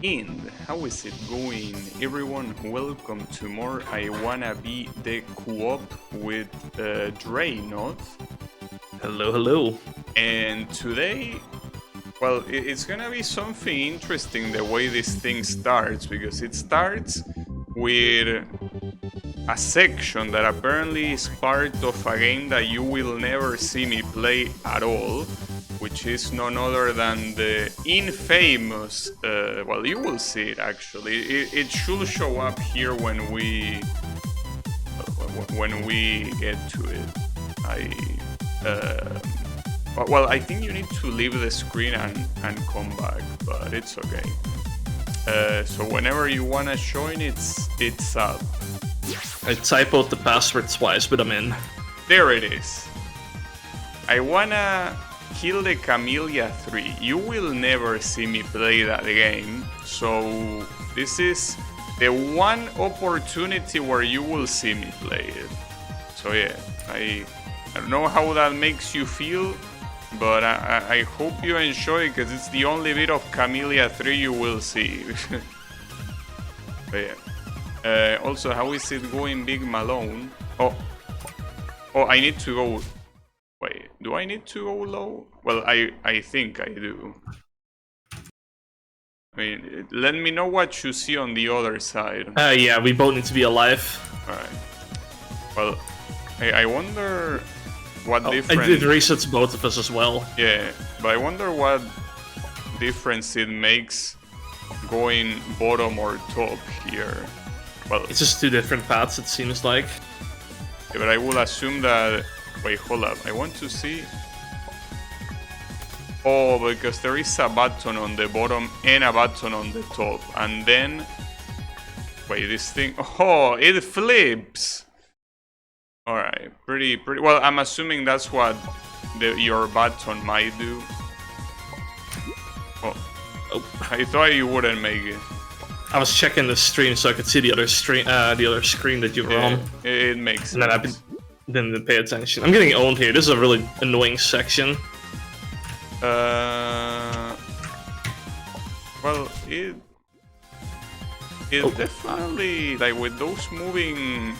And how is it going, everyone? Welcome to more I Wanna Be the Co-op with Draynoth. Hello, hello. And today, well, it's gonna be something interesting the way this thing starts, because it starts with a section that apparently is part of a game that you will never see me play at all, which is none other than the infamous, well, you will see it actually. It should show up here when we get to it. Well, I think you need to leave the screen and come back, but it's okay. So whenever you wanna join, it's up. I typoed the password twice, but I'm in. There it is. I wanna kill the Camellia 3. You will never see me play that game, so this is the one opportunity where you will see me play it. So yeah, I don't know how that makes you feel, but I hope you enjoy it, because it's the only bit of Camellia 3 you will see. But yeah. Also, how is it going, Big Malone? Oh, I need to go. Wait, do I need to go low? Well, I think I do. I mean, let me know what you see on the other side. Yeah, we both need to be alive. Alright. Well, I wonder what difference... It resets both of us as well. Yeah, but I wonder what difference it makes going bottom or top here. Well, it's just two different paths, it seems like. Yeah, but I will assume that... Wait, hold up. I want to see... Oh, because there is a button on the bottom and a button on the top. And then... Wait, this thing... Oh, it flips! Alright, pretty... Well, I'm assuming that's what your button might do. Oh, I thought you wouldn't make it. I was checking the stream so I could see the other screen that you were on. It makes sense. And then I didn't pay attention. I'm getting owned here. This is a really annoying section. Well, it definitely, like, with those moving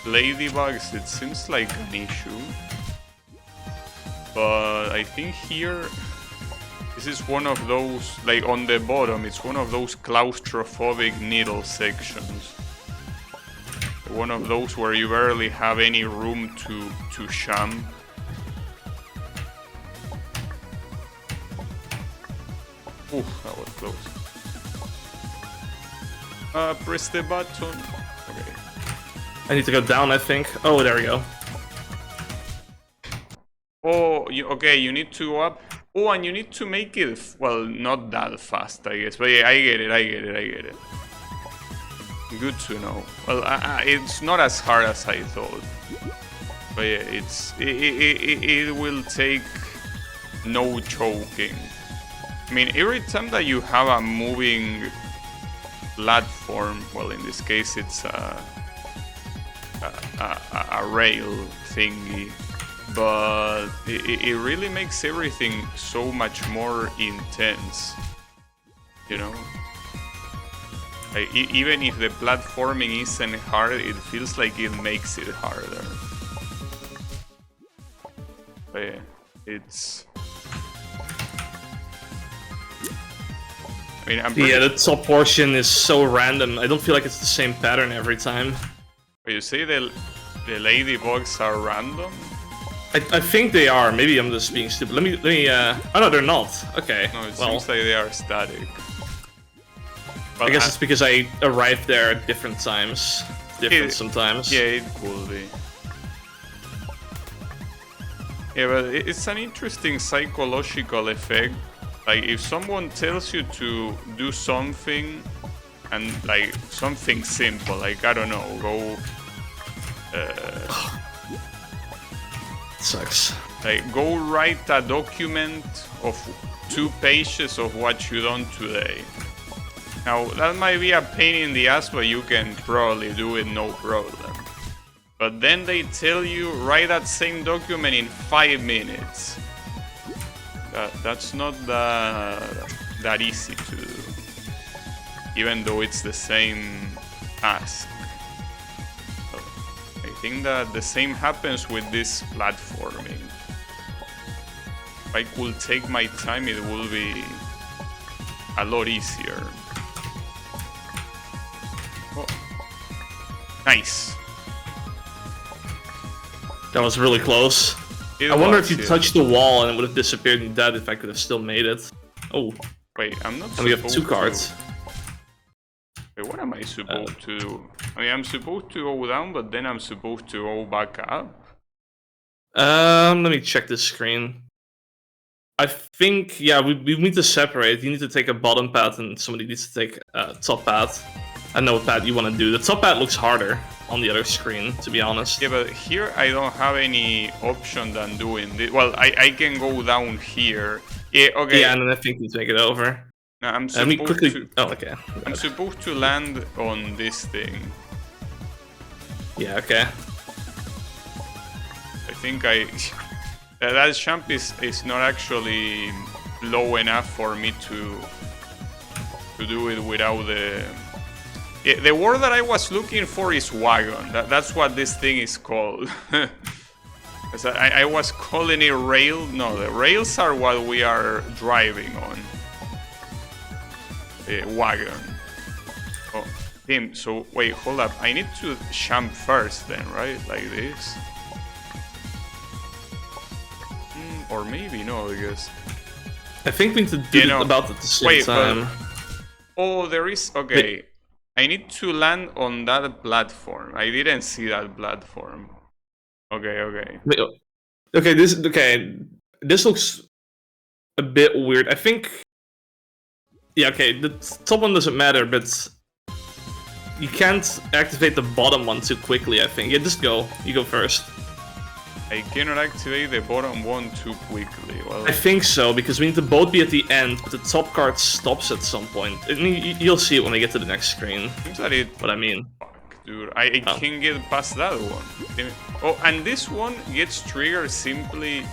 ladybugs, it seems like an issue. But I think here, this is one of those, like on the bottom, it's one of those claustrophobic needle sections. One of those where you barely have any room to jump. Ooh, that was close. Press the button. Okay. I need to go down, I think. Oh, there we go. Oh, okay, you need to go up. Oh, and you need to make it, well, not that fast, I guess. But yeah, I get it. Good to know. Well, it's not as hard as I thought. But yeah, it will take no choking. I mean, every time that you have a moving platform, well, in this case it's a rail thingy, but it really makes everything so much more intense, you know? Like, even if the platforming isn't hard, it feels like it makes it harder. But yeah, it's... I mean, yeah, the top portion is so random. I don't feel like it's the same pattern every time. But you say the ladybugs are random? I think they are. Maybe I'm just being stupid. Let me. Oh no, they're not. Okay. No, it seems like they are static. But I guess it's because I arrived there at different times. Sometimes. Yeah, it could be. Yeah, but it's an interesting psychological effect. Like, if someone tells you to do something, and like something simple, like, I don't know, go... Sucks. Like, go write a document of 2 pages of what you done today. Now, that might be a pain in the ass, but you can probably do it no problem. But then they tell you, write that same document in 5 minutes. That's not that easy to do. even though it's the same task. So I think that the same happens with this platforming. If I could take my time, it will be a lot easier. Oh. Nice. That was really close. I wonder if you touched the wall and it would have disappeared in that if I could have still made it. Oh. Wait, I'm not. And we have 2 cards. Wait, what am I supposed to do? I mean, I'm supposed to go down, but then I'm supposed to go back up. Let me check the screen. I think, yeah, we need to separate. You need to take a bottom path and somebody needs to take a top path. I know what path you want to do. The top path looks harder on the other screen, to be honest. Yeah, but here I don't have any option than doing this. Well, I can go down here. Yeah, okay. Yeah, and then I think you take it over. Now, I'm supposed to... Oh, okay. I'm supposed to land on this thing. Yeah, okay. I think that jump is not actually low enough for me to do it without the... Yeah, the word that I was looking for is wagon. That's what this thing is called. I was calling it rail. No, the rails are what we are driving on. Wagon. Oh, damn. So, wait, hold up. I need to jump first then, right? Like this. Or maybe no, because... I think we need to do it about at the same time. Oh, there is... Okay. I need to land on that platform. I didn't see that platform. Okay. Okay, this looks a bit weird. I think... Yeah, okay, the top one doesn't matter, but... You can't activate the bottom one too quickly, I think. Yeah, just go. You go first. I cannot activate the bottom one too quickly. Well, I think so, because we need to both be at the end, but the top card stops at some point. I mean, you'll see it when we get to the next screen. Seems that it... What I mean. Fuck, dude. I can't get past that one. Oh, and this one gets triggered simply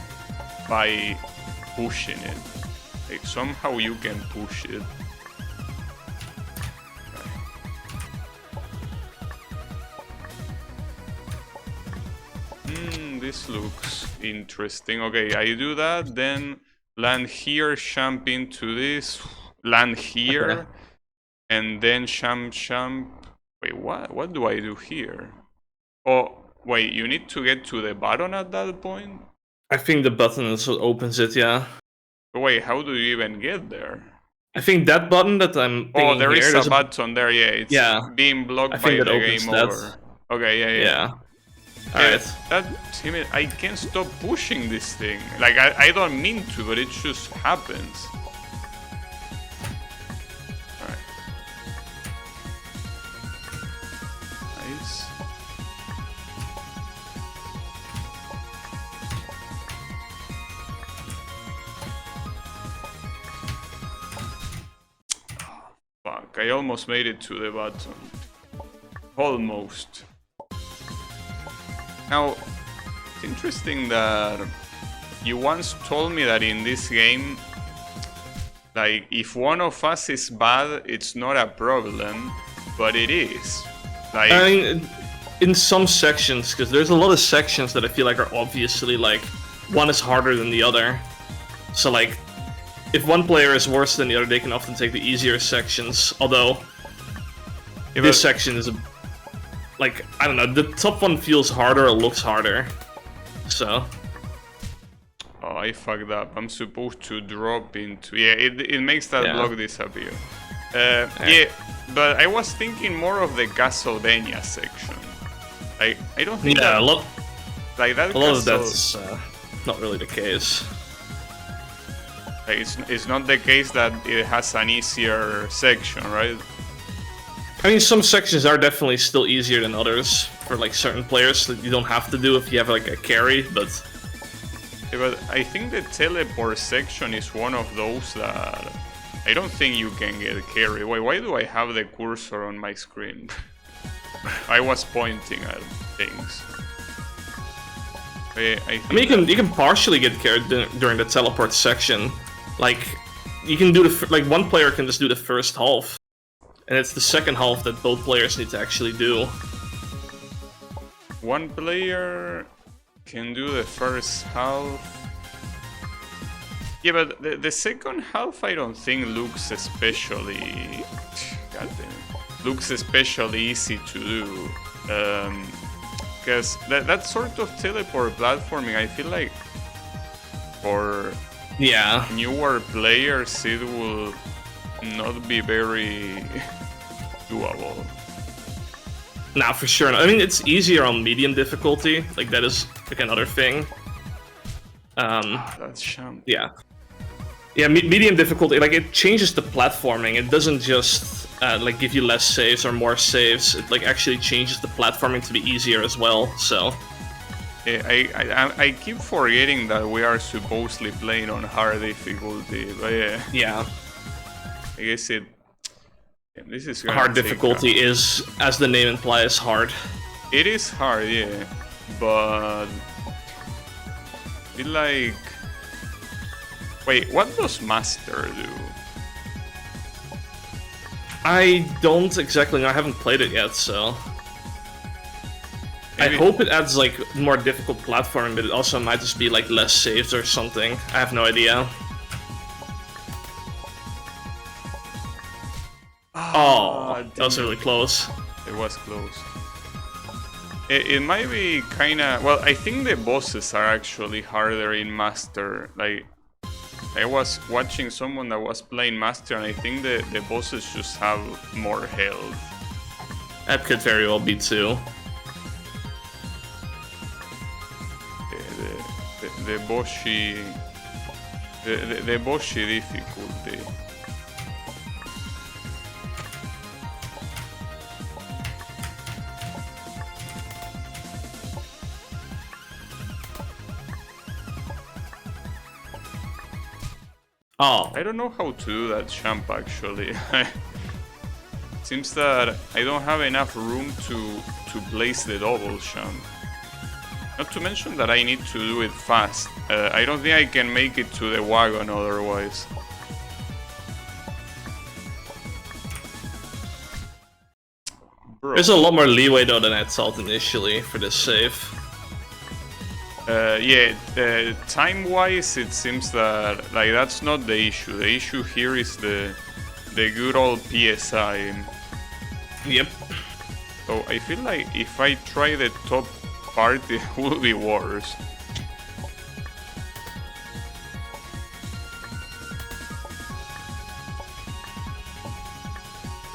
by pushing it. Like, somehow you can push it. This looks interesting. Okay, I do that, then land here, jump into this, land here, okay. And then jump. Wait, what do I do here? Oh, wait, you need to get to the button at that point? I think the button is what opens it, yeah. Wait, how do you even get there? I think that button that I'm thinking Oh, there here, is a button there, yeah. It's being blocked by the game over. Okay, yeah. Alright. Damn it, I can't stop pushing this thing. Like, I don't mean to, but it just happens. Alright. Nice. Fuck, I almost made it to the button. Almost. Now, it's interesting that you once told me that in this game, like, if one of us is bad, it's not a problem, but it is. Like, I mean, in some sections, because there's a lot of sections that I feel like are obviously, like, one is harder than the other. So, like, if one player is worse than the other, they can often take the easier sections, although this section is like, I don't know, the top one feels harder or looks harder, so... Oh, I fucked up. I'm supposed to drop into... Yeah, it makes that block disappear. Yeah, but I was thinking more of the Castlevania section. I don't think that... a lot of that's not really the case. Like, it's not the case that it has an easier section, right? I mean, some sections are definitely still easier than others for, like, certain players that you don't have to do if you have, like, a carry, but... Yeah, but I think the teleport section is one of those that I don't think you can get carry. Wait, why do I have the cursor on my screen? I was pointing at things. I mean, you can partially get carried during the teleport section. Like, you can do one player can just do the first half. And it's the second half that both players need to actually do. One player can do the first half. Yeah, but the second half I don't think looks especially... God damn it. Looks especially easy to do. Because that sort of teleport platforming, I feel like for newer players it will not be very doable. Nah, for sure. I mean, it's easier on medium difficulty. Like, that is like another thing. That's sham. Yeah. Yeah, medium difficulty, like, it changes the platforming. It doesn't just, like, give you less saves or more saves. It, like, actually changes the platforming to be easier as well, so... Yeah, I keep forgetting that we are supposedly playing on hard difficulty, but yeah. Yeah. I guess it... Yeah, this is hard difficulty is, as the name implies, hard. It is hard, yeah, but... It like... Wait, what does Master do? I don't exactly know, I haven't played it yet, so... Maybe. I hope it adds, like, more difficult platforming, but it also might just be, like, less saves or something. I have no idea. Oh, that was really close. It was close. It might be kinda... Well, I think the bosses are actually harder in Master, like... I was watching someone that was playing Master, and I think the bosses just have more health. That could very well be too. The Boshi... The Boshi difficulty. Oh. I don't know how to do that jump actually. Seems that I don't have enough room to place the double jump. Not to mention that I need to do it fast. I don't think I can make it to the wagon otherwise. Bro. There's a lot more leeway though than I thought initially for this save. Yeah, time-wise, it seems that like that's not the issue. The issue here is the good old PSI. Yep. So I feel like if I try the top part, it will be worse.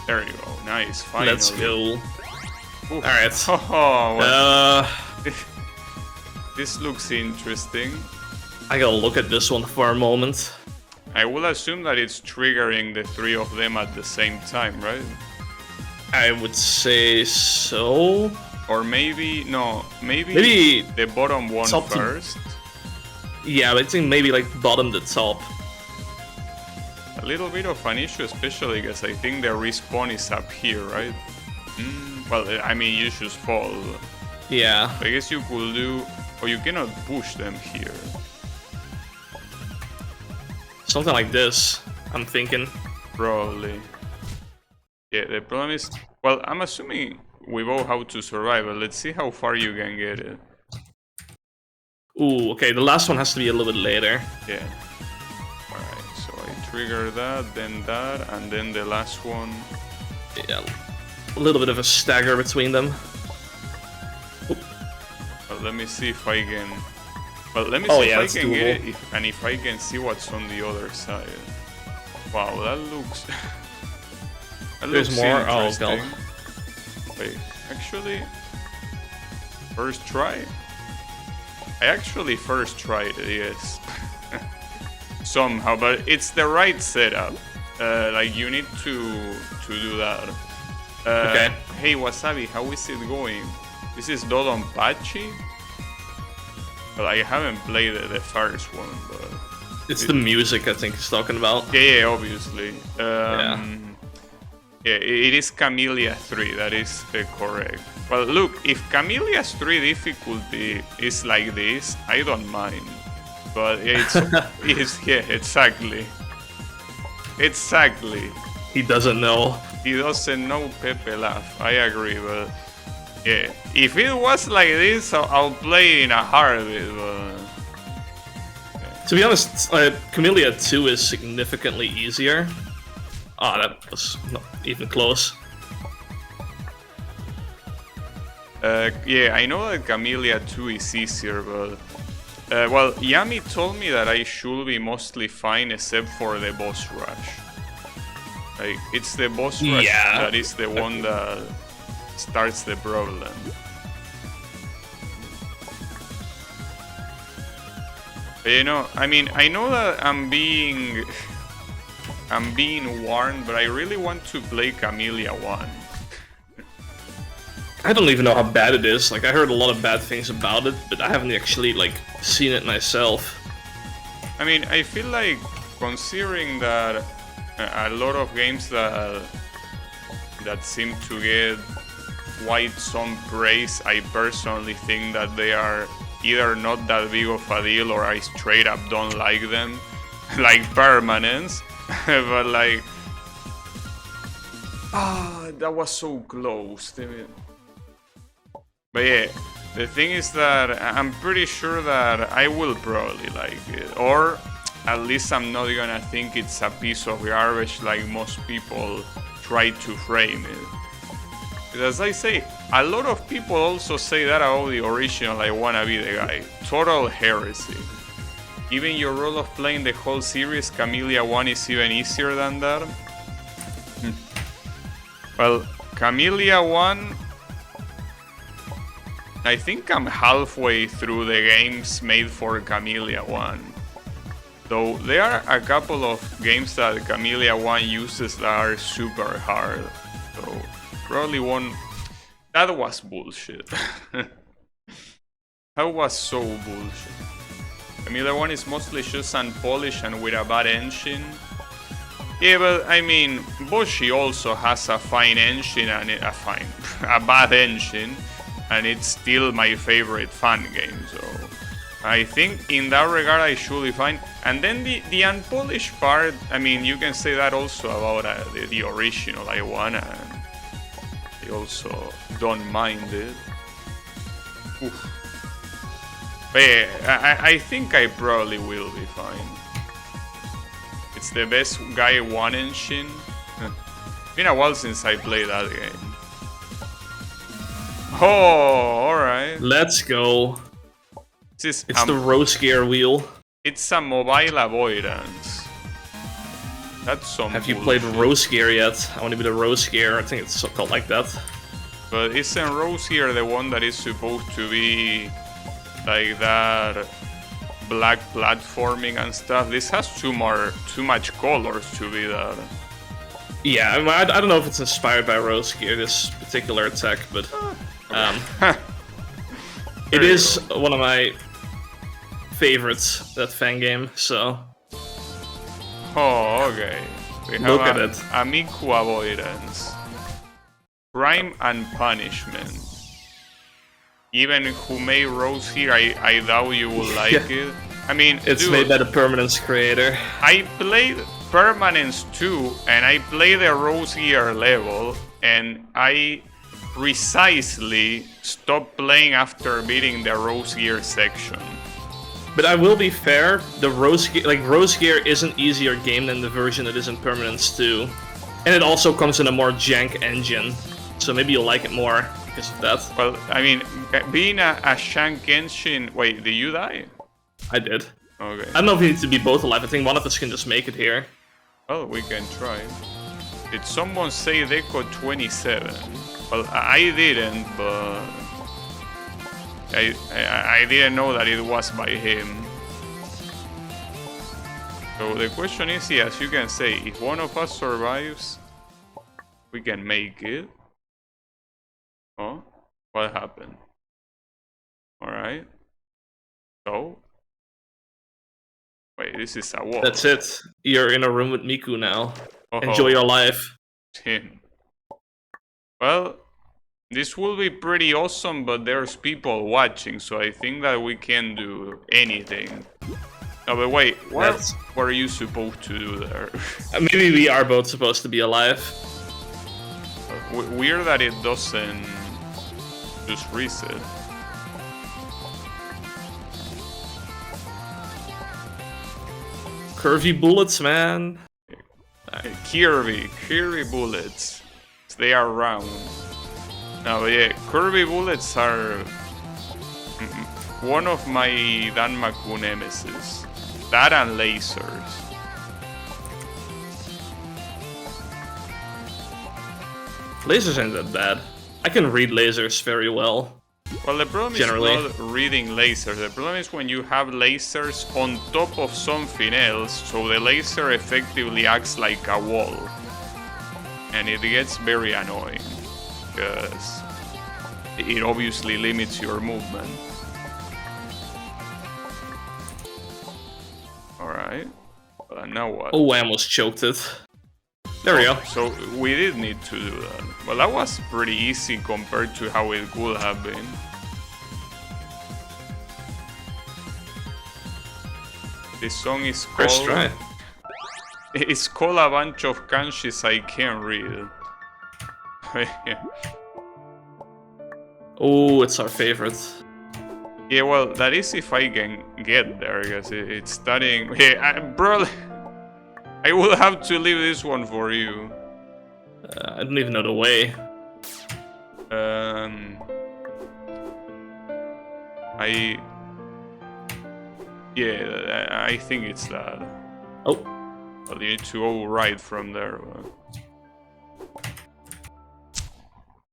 There you go. Nice. Finally. Let's go. All right. Oh, this looks interesting. I gotta look at this one for a moment. I will assume that it's triggering the three of them at the same time, right? I would say so. Or maybe, no, maybe the bottom one first. Yeah, I think maybe like bottom to top. A little bit of an issue, especially because I think the respawn is up here, right? Well, I mean, you should fall. Yeah. I guess you could do... Or you cannot push them here. Something like this, I'm thinking. Probably. Yeah, the problem is... Well, I'm assuming we know how to survive, but let's see how far you can get it. Ooh, okay, the last one has to be a little bit later. Yeah. Alright, so I trigger that, then that, and then the last one. Yeah, a little bit of a stagger between them. Let me see if I can... Well, let me see if I can get it, and if I can see what's on the other side. Wow, that looks... that There's more? Oh, interesting. God. Wait, actually... First try? I actually first tried it, yes. Somehow, but it's the right setup. Like, you need to do that. Okay. Hey, Wasabi, how is it going? This is Dodonpachi? Well, I haven't played the first one, but... It's the music, I think, he's talking about. Yeah, obviously. Yeah, it is Camellia 3, that is correct. Well, look, if Camellia's 3 difficulty is like this, I don't mind. But it's yeah, exactly. Exactly. He doesn't know. he doesn't know Pepe laugh. I agree, but yeah, if it was like this, I'll play in a heartbeat. But to be honest, Camellia 2 is significantly easier. Ah, that was not even close. Yeah, I know that Camellia 2 is easier, but well, Yami told me that I should be mostly fine except for the boss rush. Like, it's the boss rush that is the one that starts the problem. But, you know, I mean, I know that I'm being warned, but I really want to play Camellia 1. I don't even know how bad it is. Like, I heard a lot of bad things about it, but I haven't actually, like, seen it myself. I mean, I feel like, considering that a lot of games that seem to get quite some praise, I personally think that they are either not that big of a deal or I straight up don't like them. Like Permanence. But like... that was so close. But yeah, the thing is that I'm pretty sure that I will probably like it. Or at least I'm not gonna think it's a piece of garbage like most people try to frame it. Because as I say, a lot of people also say that about the original I Wanna Be the Guy. Total heresy. Even your role of playing the whole series, Camellia 1 is even easier than that. Well, Camellia 1... I think I'm halfway through the games made for Camellia 1. Though there are a couple of games that Camellia 1 uses that are super hard. So probably one... That was bullshit. That was so bullshit. Camellia 1 is mostly just unpolished and with a bad engine. Yeah, but I mean, Boshi also has a fine engine and a bad engine. And it's still my favorite fun game, so I think in that regard I should be fine. And then the unpolished part, I mean, you can say that also about the original I Wanna, and I also don't mind it. Oof. But yeah, I think I probably will be fine. It's the best Guy 1 engine. It's been a while since I played that game. Oh, alright. Let's go. It's the Rose Gear wheel. It's a mobile avoidance. That's some Have you bullshit. played Rose Gear yet? I want to be the Rose Gear. I think it's called like that. But isn't Rose Gear the one that is supposed to be like that black platforming and stuff? This has too much colors to be that. Yeah, I don't know if it's inspired by Rose Gear, this particular attack, but it is one of my favorites, that fan game, so... Oh, okay. We have Look at it. Amiku avoidance. Crime and punishment. Even who made Rose here, I doubt you will like it. I mean, it's made by the Permanence creator. I played Permanence 2 and I played the Rose Gear level, and I precisely stopped playing after beating the Rose Gear section. But I will be fair, the Rose Gear is an easier game than the version that is in Permanence 2. And it also comes in a more jank engine, so maybe you'll like it more because of that. Well, I mean, being a shank engine... Wait, did you die? I did. Okay. I don't know if we need to be both alive, I think one of us can just make it here. Oh, we can try. Did someone say Deco 27? Well, I didn't, but... I didn't know that it was by him. So the question is, as you can say, if one of us survives, we can make it. Oh, what happened? Alright. So? Wait, this is a wall. That's it. You're in a room with Miku now. Oh. Enjoy your life. Him. Well, this will be pretty awesome, but there's people watching, so I think that we can do anything. No, but wait, what were you supposed to do there? Maybe we are both supposed to be alive. Weird that it doesn't just reset. Curvy bullets, man. Curvy bullets. They are round. Now, yeah, curvy bullets are one of my Danmaku nemesis. That and lasers. Lasers ain't that bad. I can read lasers very well. Well, the problem is not reading lasers. The problem is when you have lasers on top of something else, so the laser effectively acts like a wall. And it gets very annoying, because it obviously limits your movement. Alright. Well, now what? Oh, I almost choked it. There we go. So we did need to do that. Well, that was pretty easy compared to how it could have been. This song is called... First try. It's called a bunch of kanjis I can't read. Oh, it's our favorite. Yeah, well, that is if I can get there, because it's studying... Yeah, bro, I will have to leave this one for you. I don't even know the way. Yeah, I think it's that. Oh. Well, you need to go right from there.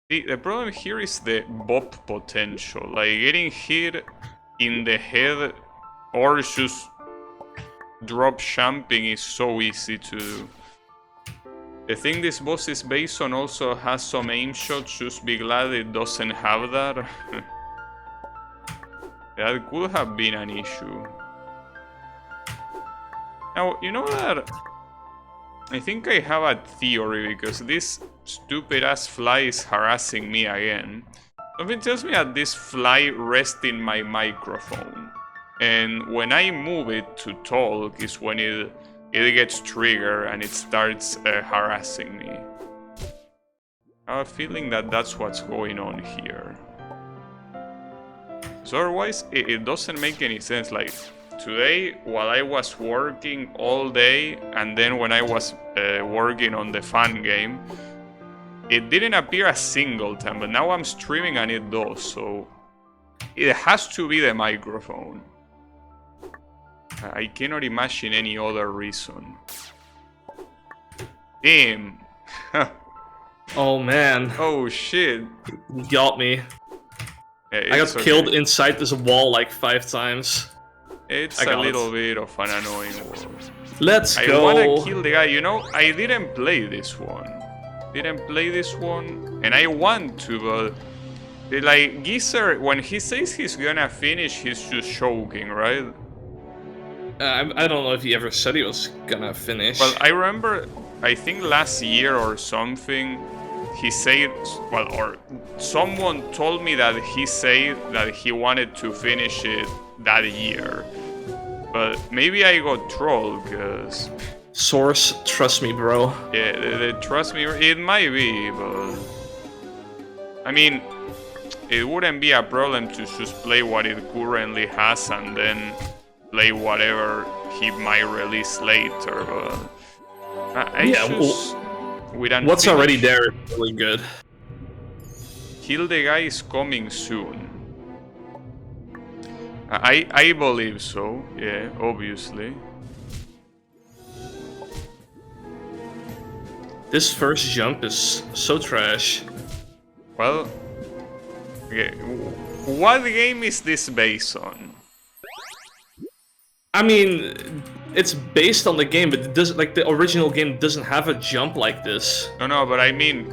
See, the problem here is the bop potential. Like, getting hit in the head or just drop jumping is so easy to do. The thing this boss is based on also has some aim shots, just be glad it doesn't have that. That could have been an issue. Now, you know that... I think I have a theory, because this stupid ass fly is harassing me again. Something tells me that this fly rests in my microphone. And when I move it to talk is when it gets triggered and it starts harassing me. I have a feeling that that's what's going on here. So otherwise, it doesn't make any sense. Like, today, while I was working all day, and then when I was working on the fan game, it didn't appear a single time, but now I'm streaming and it does, so it has to be the microphone. I cannot imagine any other reason. Damn. Oh man. Oh shit. You got me. Yeah, I got killed inside this wall like 5 times. It's a little bit of an annoying world. Let's go. I wanna kill the guy. You know, I didn't play this one. And I want to, but... Like, Geezer, when he says he's gonna finish, he's just joking, right? I don't know if he ever said he was gonna finish. Well, I remember, I think last year or something, he said, well, or someone told me that he said that he wanted to finish it that year. But maybe I got trolled, because... Source, trust me, bro. Yeah, they trust me, it might be, but... I mean, it wouldn't be a problem to just play what it currently has and then play whatever he might release later, but... What's already there is really good. Kill the guy is coming soon. I believe so, yeah, obviously. This first jump is so trash. Well, okay, what game is this based on? I mean, it's based on the game, but it doesn't, like, the original game doesn't have a jump like this. No, but I mean,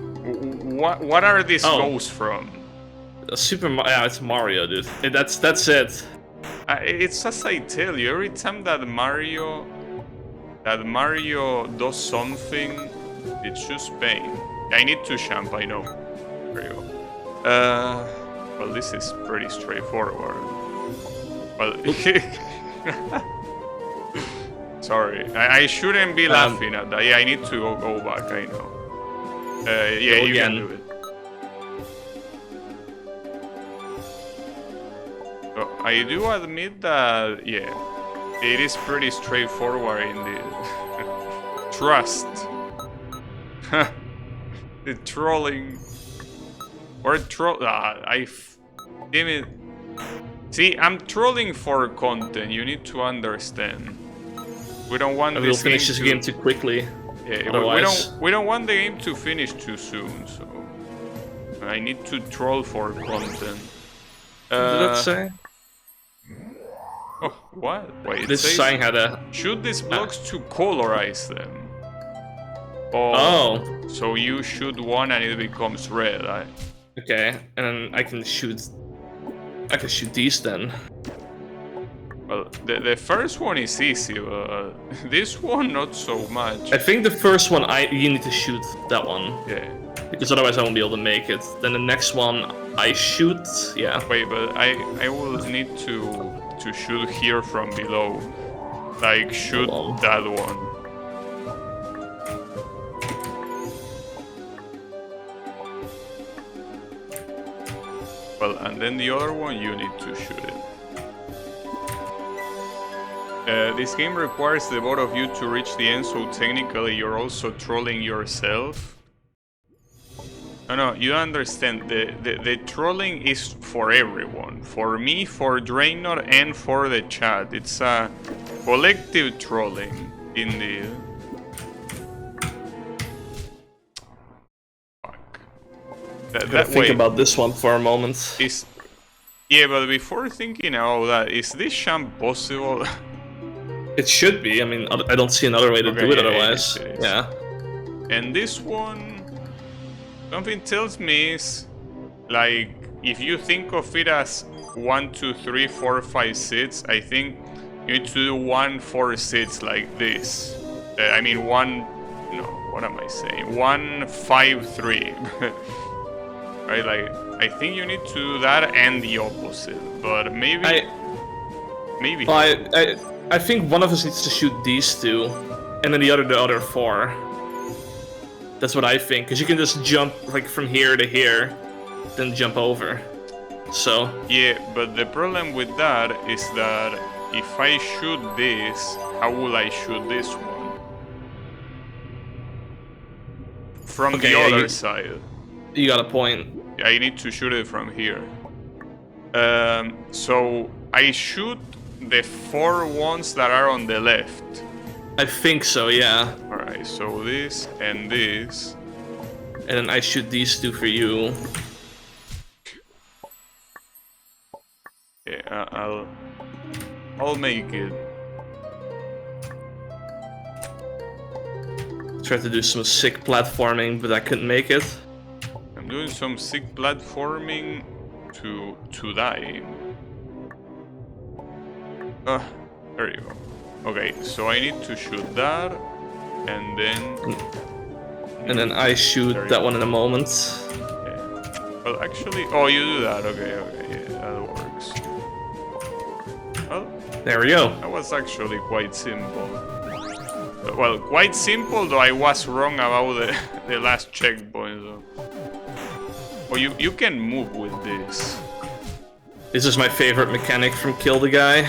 what are these goes from? Yeah, it's Mario, dude. That's it. It's as I tell you, every time that Mario does something, it's just pain. I need to jump, I know. There you go. Well, this is pretty straightforward. Well, sorry, I shouldn't be laughing at that. Yeah, I need to go back, I know. Yeah, Go you again. can do it. So I do admit that, yeah, it is pretty straightforward indeed. Trust. The trolling. Or troll. Damn it. See, I'm trolling for content. You need to understand. We don't want I will this finish this game too quickly. Yeah, Otherwise, we don't want the game to finish too soon. So I need to troll for content. what did that say? Oh, what? Wait, it This says sign had a. shoot these blocks to colorize them. Oh. So you shoot one and it becomes red. Okay, and then I can shoot. I can shoot these then. Well, the first one is easy, but this one not so much. I think the first one you need to shoot that one. Yeah. Because otherwise I won't be able to make it. Then the next one I shoot. Yeah. Wait, but I will need to shoot here from below. Like shoot that one. Well, and then the other one, you need to shoot it. This game requires the both of you to reach the end, so technically you're also trolling yourself. No, you understand. The trolling is for everyone. For me, for Draynoth, and for the chat. It's a collective trolling, indeed. Gotta think about this one for a moment. Yeah, but before thinking about that, is this champ possible? It should be. I mean, I don't see another way to do it otherwise. Yeah. And this one, something tells me is like if you think of it as 1, 2, 3, 4, 5, 6, I think you need to do 1, 4, 6 like this. I mean what am I saying? 1, 5, 3. Right, like I think you need to do that and the opposite, but maybe. I think one of us needs to shoot these two, and then the other 4. That's what I think, because you can just jump like from here to here, then jump over. So. Yeah, but the problem with that is that if I shoot this, how will I shoot this one? From the other side. You got a point. I need to shoot it from here. So I shoot the 4 ones that are on the left. I think so, yeah. Alright, so this and this. And then I shoot these 2 for you. Yeah, I'll make it. Tried to do some sick platforming, but I couldn't make it. I'm doing some sick platforming to die. There you go. Okay, so I need to shoot that, and then... And then I shoot that one in a moment. Yeah. Well, actually... Oh, you do that. Okay, yeah, that works. Well... There we go. That was actually quite simple. Well, quite simple, though I was wrong about the last checkpoint, though. Oh, you can move with this. This is my favorite mechanic from Kill the Guy.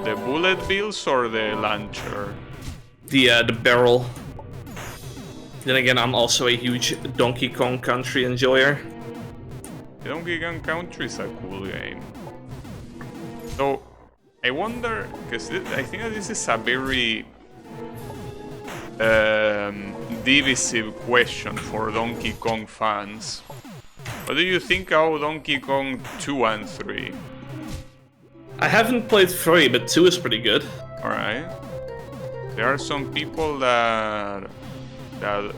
The bullet bills or the launcher? The barrel. Then again, I'm also a huge Donkey Kong Country enjoyer. Donkey Kong Country is a cool game. So, I wonder, because I think that this is a very divisive question for Donkey Kong fans. What do you think about Donkey Kong 2 and 3? I haven't played 3, but 2 is pretty good. Alright. There are some people that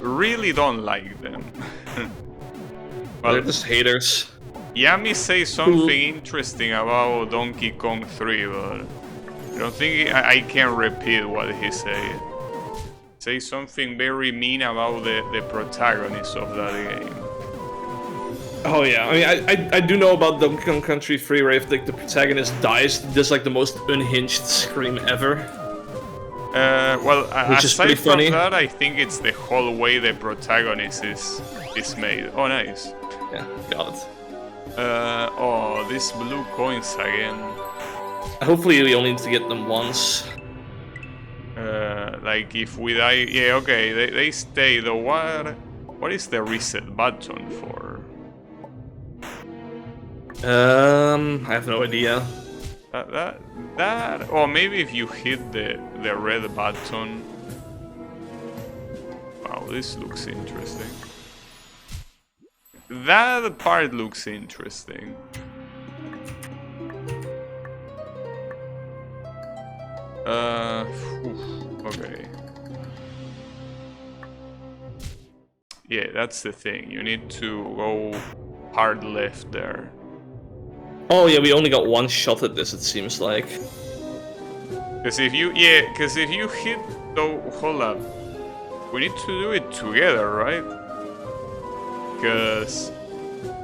really don't like them. Well, they're just haters. Yami says something interesting about Donkey Kong 3, but I don't think I can repeat what he said. Say something very mean about the protagonist of that game. Oh yeah, I mean, I do know about Donkey Kong Country 3, where if like the protagonist dies, there's like the most unhinged scream ever. Well, which is aside pretty from funny. that, I think it's the whole way the protagonist is made. Oh, nice. Yeah, got it. Oh, these blue coins again. Hopefully we only need to get them once. Like if we die, yeah, okay, they stay. Though what is the reset button for? I have no idea. That, or maybe if you hit the red button. Wow, this looks interesting. That part looks interesting. Okay. Yeah, that's the thing. You need to go hard left there. Oh yeah, we only got one shot at this, it seems like. Because if you hit, though, hold up. We need to do it together, right? Because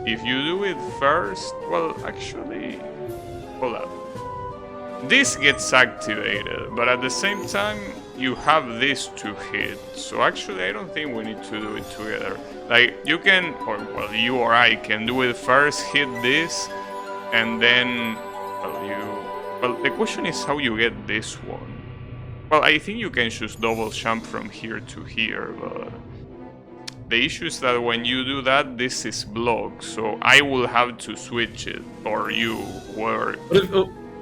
if you do it first, well, actually, hold up. This gets activated, but at the same time, you have this to hit. So actually, I don't think we need to do it together. Like, you can, or well, you or I can do it first, hit this, and then, well, the question is how you get this one. Well, I think you can choose double jump from here to here, but the issue is that when you do that, this is blocked, so I will have to switch it, or you, whoever.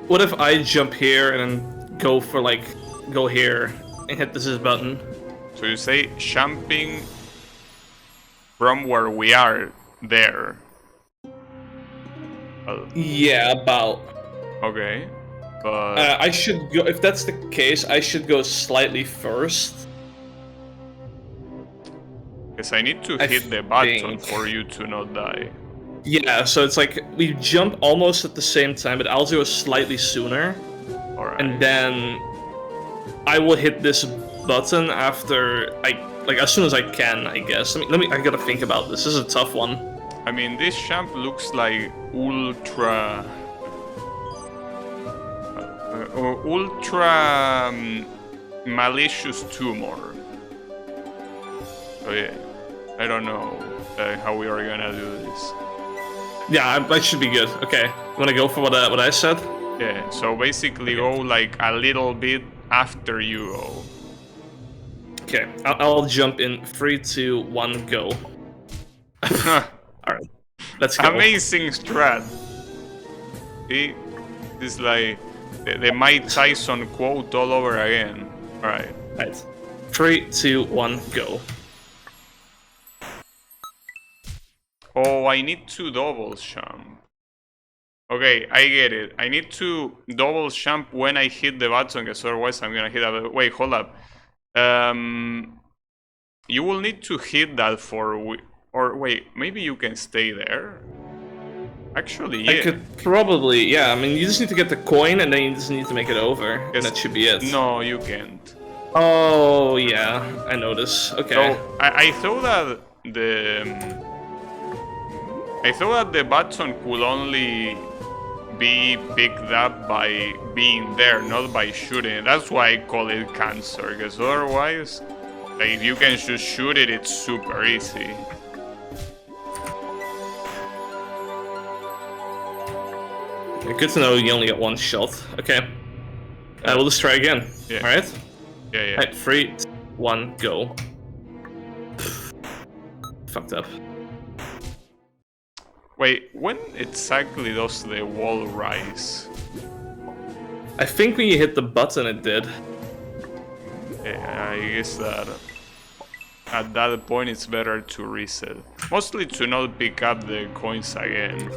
What if I jump here and then go here and hit this button? So you say jumping from where we are there. Yeah, about. Okay, but I should go. If that's the case, I should go slightly first. because I need to hit the button for you to not die. Yeah, so it's like we jump almost at the same time, but I'll do it slightly sooner. Alright. And then I will hit this button after as soon as I can, I guess. I gotta think about this. This is a tough one. I mean, this jump looks like ultra malicious tumor. So yeah, I don't know how we are gonna do this. Yeah, I should be good. Okay, you wanna go for what I said? Yeah, so basically go like a little bit after you go. Okay, I'll jump in 3, 2, 1, go. Alright, let's go. Amazing strat. See? This is like the Mike Tyson quote all over again. Alright. Right. 3, 2, 1, go. Oh, I need to double jump. Okay, I get it. I need to double jump when I hit the button, because otherwise I'm gonna hit a... Wait, hold up. You will need to hit that for... Or wait, maybe you can stay there? Actually, yeah. I could probably, yeah, I mean, you just need to get the coin and then you just need to make it over. And that should be it. No, you can't. Oh, yeah, I notice. Okay. So, I thought that the button could only be picked up by being there, not by shooting. That's why I call it cancer, because otherwise, like, if you can just shoot it, it's super easy. Good to know you only get one shot. Okay. We'll just try again. Yeah. Alright? Yeah. Alright, 3, 2, 1, go. Fucked up. Wait, when exactly does the wall rise? I think when you hit the button it did. Yeah, I guess that at that point it's better to reset. Mostly to not pick up the coins again.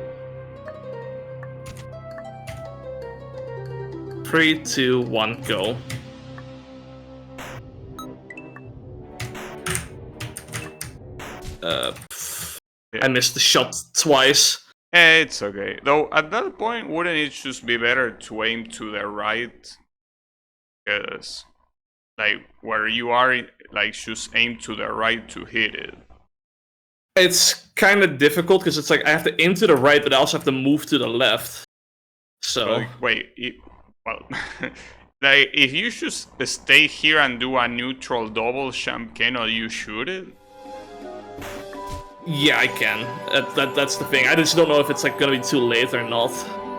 3, 2, 1, go. I missed the shot twice. It's okay. Though at that point, wouldn't it just be better to aim to the right? Because, like, where you are, like, just aim to the right to hit it. It's kind of difficult because it's like I have to aim to the right, but I also have to move to the left. So Like, wait, well, Like, if you should stay here and do a neutral double jump, cannot you shoot it? Yeah, I can. That's the thing. I just don't know if it's like gonna be too late or not.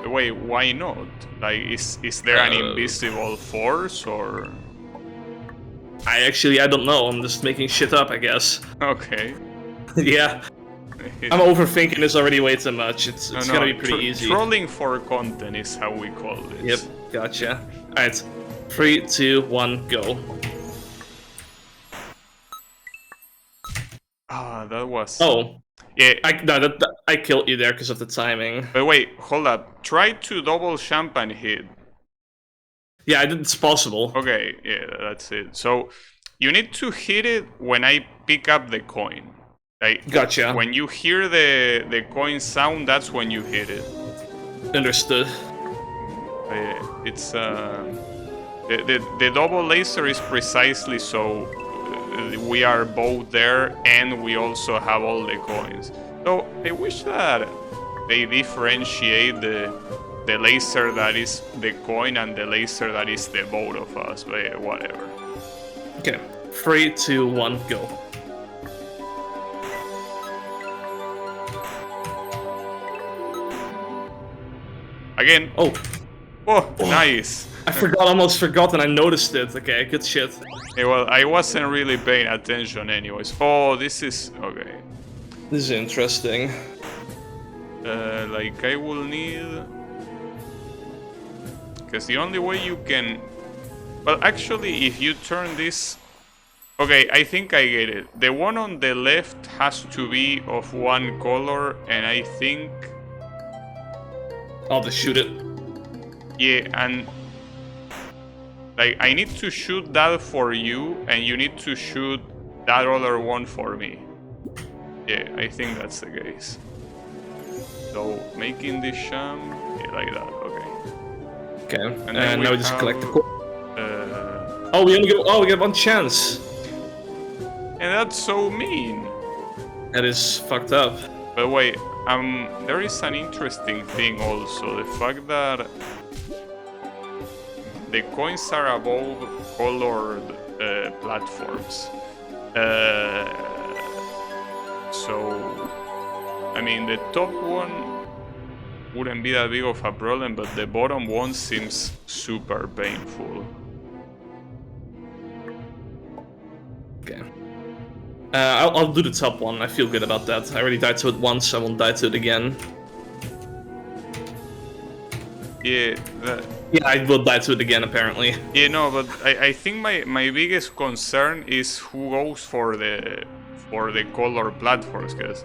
Wait, why not? Like, is there an invisible force, or...? I don't know. I'm just making shit up, I guess. Okay. Yeah. I'm overthinking this already way too much. It's gonna be pretty easy. Trolling for content is how we call this. Yep, gotcha. Alright. 3, 2, 1, go. Ah, that was... Oh. Yeah. I killed you there because of the timing. But wait, hold up. Try to double jump and hit. Yeah, it's possible. Okay, yeah, that's it. So, you need to hit it when I pick up the coin. Like, gotcha. When you hear the coin sound, that's when you hit it. Understood. It's the double laser is precisely so we are both there, and we also have all the coins. So I wish that they differentiate the laser that is the coin and the laser that is the both of us, but whatever. Okay, 3, 2, 1, go. Again. Oh, nice. I almost forgot, and I noticed it. Okay, good shit. Yeah, well, I wasn't really paying attention anyways. Oh, this is... okay. This is interesting. Like, I will need... because the only way you can... well, actually, if you turn this... okay, I think I get it. The one on the left has to be of one color, and I think... I'll just shoot it. yeah, and... like, I need to shoot that for you, and you need to shoot that other one for me. Yeah, I think that's the case. So, making this jump, yeah, like that, okay. Okay, And now we just have, collect the coin. Oh, we get one chance. And that's so mean. That is fucked up. But wait, there is an interesting thing also. The fact that the coins are above colored platforms. So, I mean, the top one wouldn't be that big of a problem, but the bottom one seems super painful. Okay. I'll do the top one. I feel good about that. I already died to it once. I won't die to it again. Yeah, yeah, I will die to it again, apparently. Yeah, no, but I think my biggest concern is who goes for the color platforms, because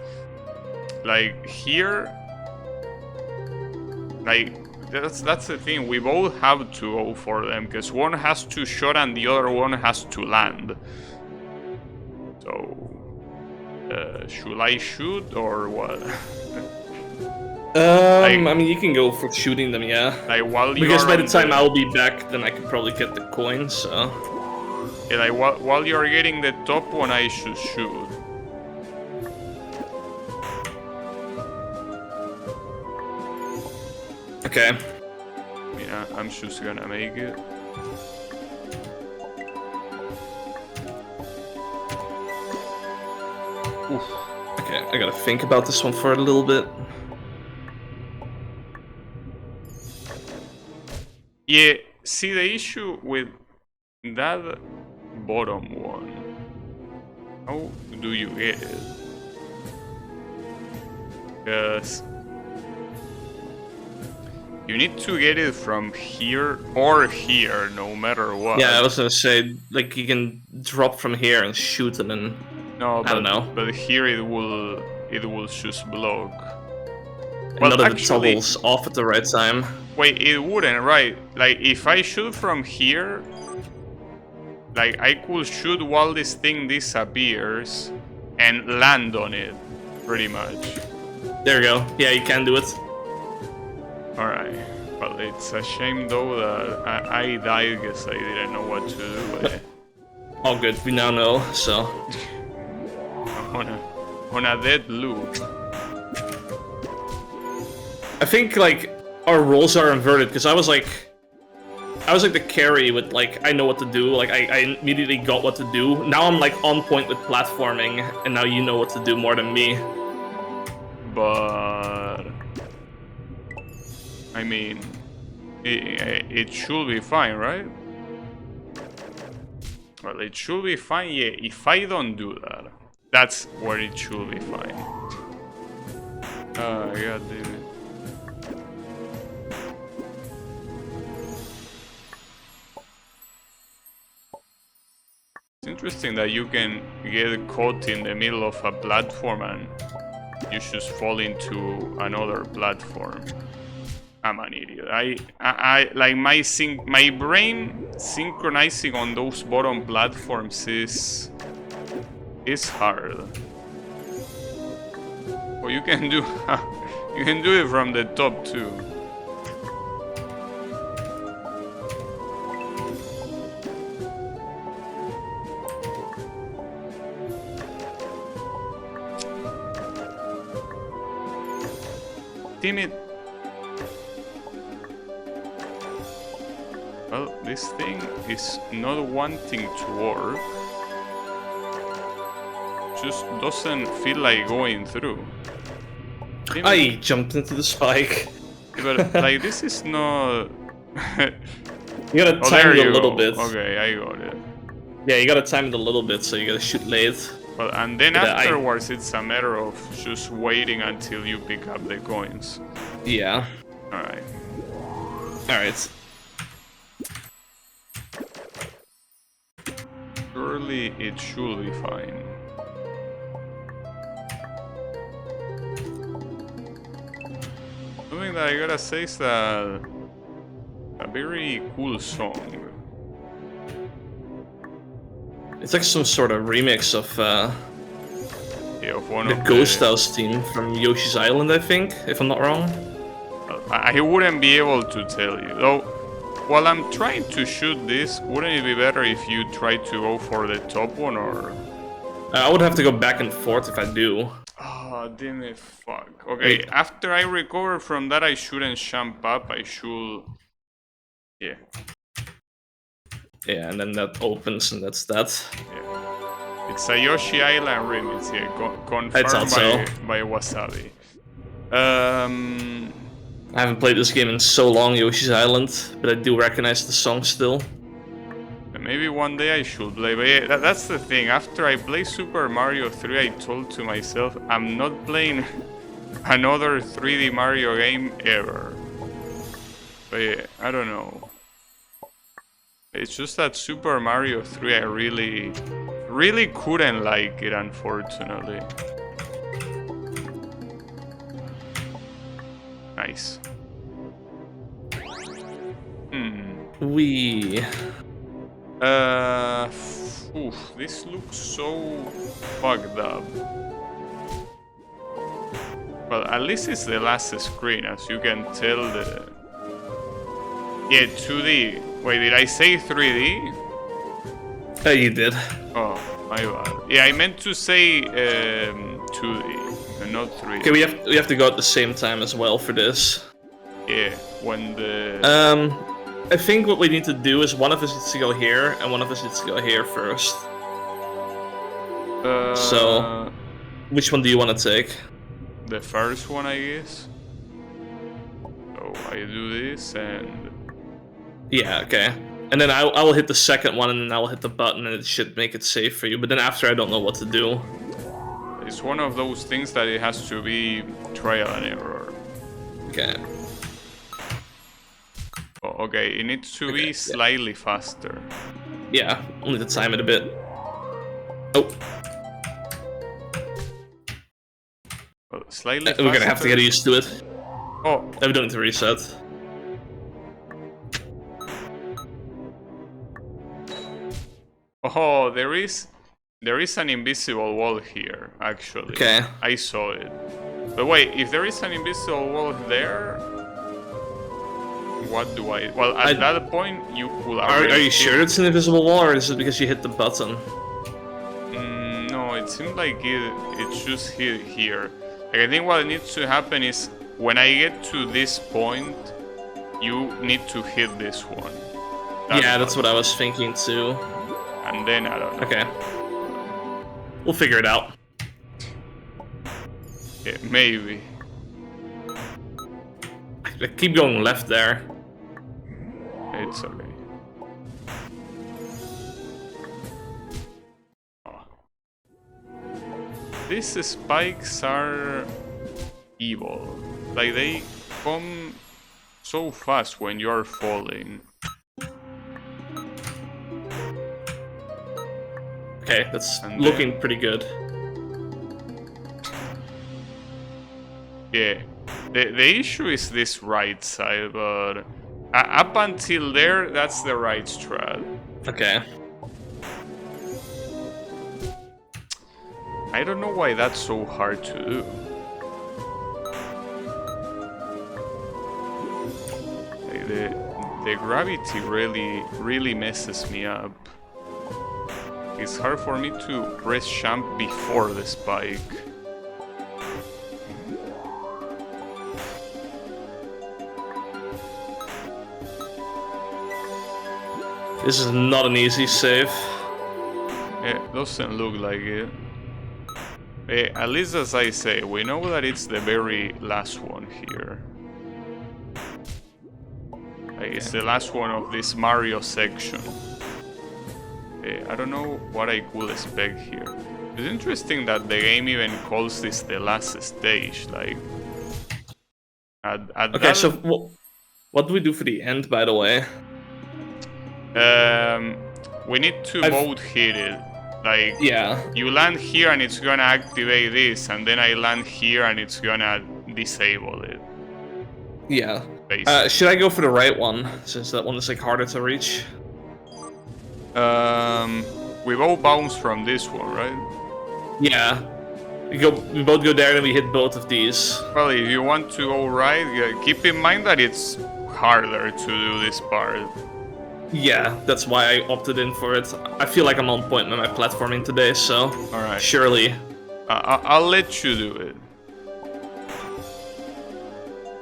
like here, like that's the thing, we both have to go for them, because one has to shoot and the other one has to land. So should I shoot or what? I mean, you can go for shooting them, yeah. Like, while you because by the time I'll be back, then I can probably get the coins, so... yeah, like, while you're getting the top one, I should shoot. Okay. Yeah, I'm just gonna make it. Oof. Okay, I gotta think about this one for a little bit. Yeah, see, the issue with that bottom one, how do you get it? Because you need to get it from here or here, no matter what. Yeah, I was gonna say, like, you can drop from here and shoot and then... no, I don't know. But here it will just block. Well, none of the toggles off at the right time. Wait, it wouldn't, right? Like, if I shoot from here, like, I could shoot while this thing disappears and land on it, pretty much. There we go. Yeah, you can do it. Alright. Well, it's a shame, though, that I died because I didn't know what to do, but... all good, we now know, so... on a dead loop. I think, like, our roles are inverted, because I was like... I was like the carry with like I know what to do. Like I immediately got what to do. Now I'm like on point with platforming, and now you know what to do more than me. But I mean, it should be fine, right? Well, it should be fine. Yeah, if I don't do that, that's where it should be fine. God damn it. It's interesting that you can get caught in the middle of a platform and you just fall into another platform. I'm an idiot. I like my brain synchronizing on those bottom platforms is hard. Well, you can do you can do it from the top too. Damn it. Well, this thing is not wanting to work. Just doesn't feel like going through. I jumped into the spike. But like this is not. You gotta time it a little bit. Okay, I got it. Yeah, you gotta time it a little bit, so you gotta shoot late. Well, and then afterwards, it's a matter of just waiting until you pick up the coins. Yeah. Alright. Alright. Surely it should be fine. Something that I gotta say is that a very cool song. It's like some sort of remix of Yeah, of one the of Ghost House theme from Yoshi's Island, I think, if I'm not wrong. I wouldn't be able to tell you. Though, while I'm trying to shoot this, wouldn't it be better if you try to go for the top one, or...? I would have to go back and forth if I do. Oh, damn it, fuck. Okay, after I recover from that, I shouldn't jump up, I should... Yeah. Yeah, and then that opens, and that's that. Yeah. It's a Yoshi Island remix, yeah, confirmed by Wasabi. I haven't played this game in so long, Yoshi's Island, but I do recognize the song still. Maybe one day I should play, but yeah, that's the thing. After I play Super Mario 3, I told to myself, I'm not playing another 3D Mario game ever. But yeah, I don't know. It's just that Super Mario 3, I really couldn't like it, unfortunately. Nice. This looks so fucked up. Well, at least it's the last screen, as you can tell. Yeah, 2D. Wait, did I say 3D? Yeah, you did. Oh, my bad. Yeah, I meant to say 2D, and not 3D. Okay, we have to go at the same time as well for this. Yeah, when the... I think what we need to do is one of us needs to go here, and one of us needs to go here first. So, which one do you want to take? The first one, I guess. So I do this and... Yeah, okay. And then I will hit the second one, and then I will hit the button, and it should make it safe for you. But then after, I don't know what to do. It's one of those things that it has to be trial and error. Okay. Oh, okay, it needs to be slightly faster. Yeah, only to time it a bit. Oh. Well, slightly faster. We're gonna have to get used to it. Oh. We don't need to reset. Oh, there is an invisible wall here, actually. Okay. I saw it. But wait, if there is an invisible wall there, what do I... Well, at that point, you will... Are you sure it's an invisible wall, or is it because you hit the button? No, it seems like it's just here. Like, I think what needs to happen is, when I get to this point, you need to hit this one. Yeah, that's what I was thinking too. And then I don't know. Okay. We'll figure it out. Yeah, maybe. I keep going left there. It's okay. Oh. These spikes are evil. Like, they come so fast when you're falling. Okay, that's And looking then- pretty good. Yeah. The issue is this right side, but up until there, that's the right strat. Okay. I don't know why that's so hard to do. Like the gravity really messes me up. It's hard for me to press jump before the spike. This is not an easy save. Yeah, doesn't look like it. At least as I say, we know that it's the very last one here. It's the last one of this Mario section. I don't know what I could expect here. It's interesting that the game even calls this the last stage. Like, at Okay, that, so what do we do for the end, by the way? we need to both hit it. Like, Yeah. you land here and it's gonna activate this, and then I land here and it's gonna disable it. Yeah. Basically. Should I go for the right one, since that one is like harder to reach? We both bounce from this one, right? Yeah. We both go there and we hit both of these. Well, if you want to go right, keep in mind that it's harder to do this part. Yeah, that's why I opted in for it. I feel like I'm on point with my platforming today, so Alright. surely. I'll let you do it.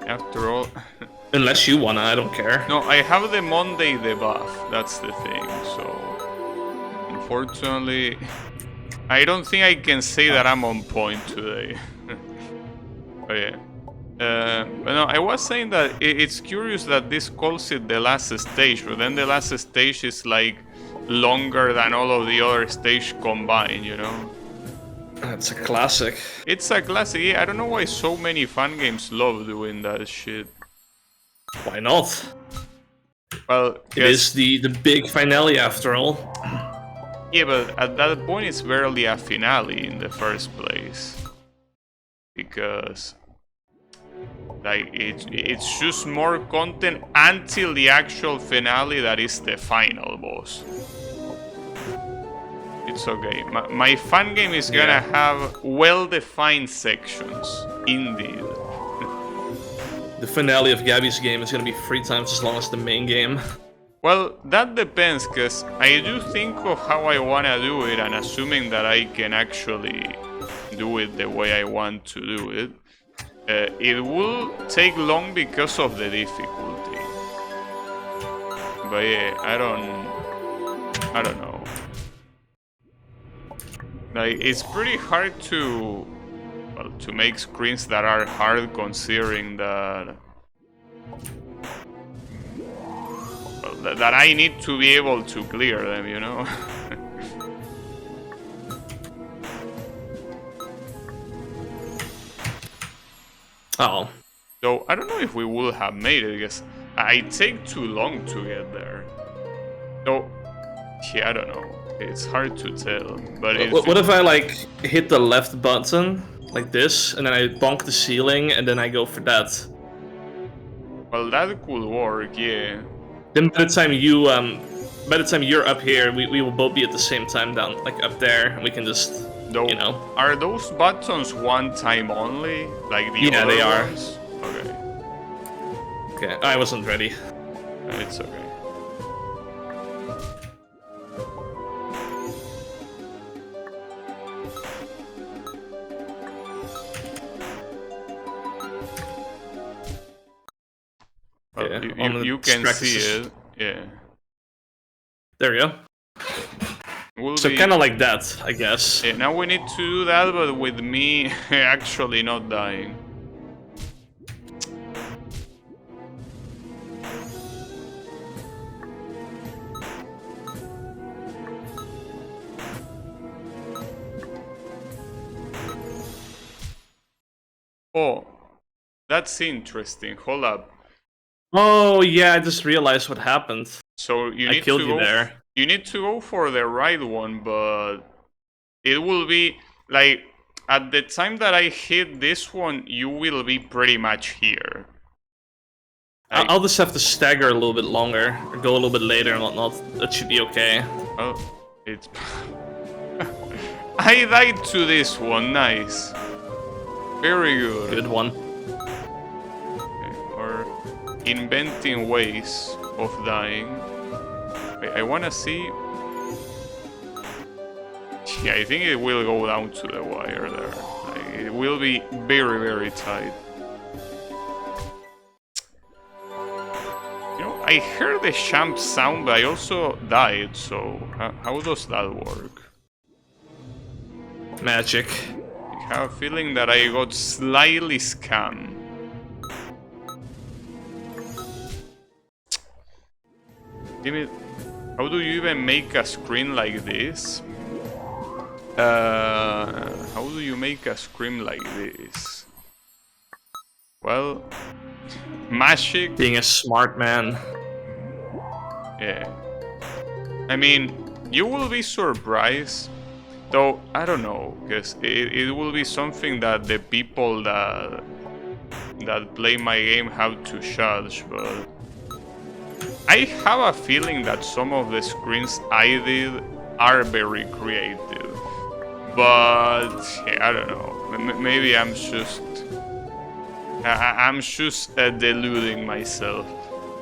After all... Unless you wanna, I don't care. No, I have the Monday debuff, that's the thing, so... Unfortunately... I don't think I can say that I'm on point today. But yeah. But no, I was saying that it's curious that this calls it the last stage, but then the last stage is like longer than all of the other stages combined, you know? That's a classic. It's a classic. Yeah, I don't know why so many fun games love doing that shit. Why not? Well, It is the big finale after all. Yeah, but at that point it's barely a finale in the first place. Because... like, it's just more content until the actual finale that is the final boss. It's okay. My fun game is gonna have well-defined sections. Indeed. The finale of Gabby's game is gonna be 3 times as long as the main game. Well, that depends, because I do think of how I wanna do it, and assuming that I can actually do it the way I want to do it, it will take long because of the difficulty. But yeah, I don't know. Like, it's pretty hard to make screens that are hard, considering that that I need to be able to clear them, you know? Oh. So, I don't know if we would have made it, because I take too long to get there. So, yeah, I don't know. It's hard to tell, but What if I, like, hit the left button, like this, and then I bonk the ceiling, and then I go for that? Well, that could work, yeah. Then by the time you're up here, we will both be at the same time down, like, up there, and we can just... Though, you know. Are those buttons one time only? Like the Yeah, other they are. ones? Okay. Okay, I wasn't ready. It's okay. Well, Yeah, you can see it. Yeah. There we go. Will So be... kind of like that, I guess. Yeah, now we need to do that, but with me actually not dying. Oh, that's interesting. Hold up. Oh yeah, I just realized what happened. So you I need killed to you go. there. You need to go for the right one, but it will be like at the time that I hit this one, you will be pretty much here. Like, I'll just have to stagger a little bit longer, or go a little bit later and whatnot. That should be okay. oh, it's. I died to this one. Nice. Very good. Good one. Okay, or inventing ways of dying. Wait, I wanna see. Yeah, I think it will go down to the wire there. Like, it will be very, very tight. You know, I heard the champ sound, but I also died, so how does that work? Magic. I have a feeling that I got slightly scammed. Damn it. How do you even make a screen like this? How do you make a screen like this? Well, magic. Being a smart man. Yeah. I mean, you will be surprised. Though, I don't know, because it will be something that the people that play my game have to judge, but I have a feeling that some of the screens I did are very creative. But yeah, I don't know. Maybe I'm just deluding myself.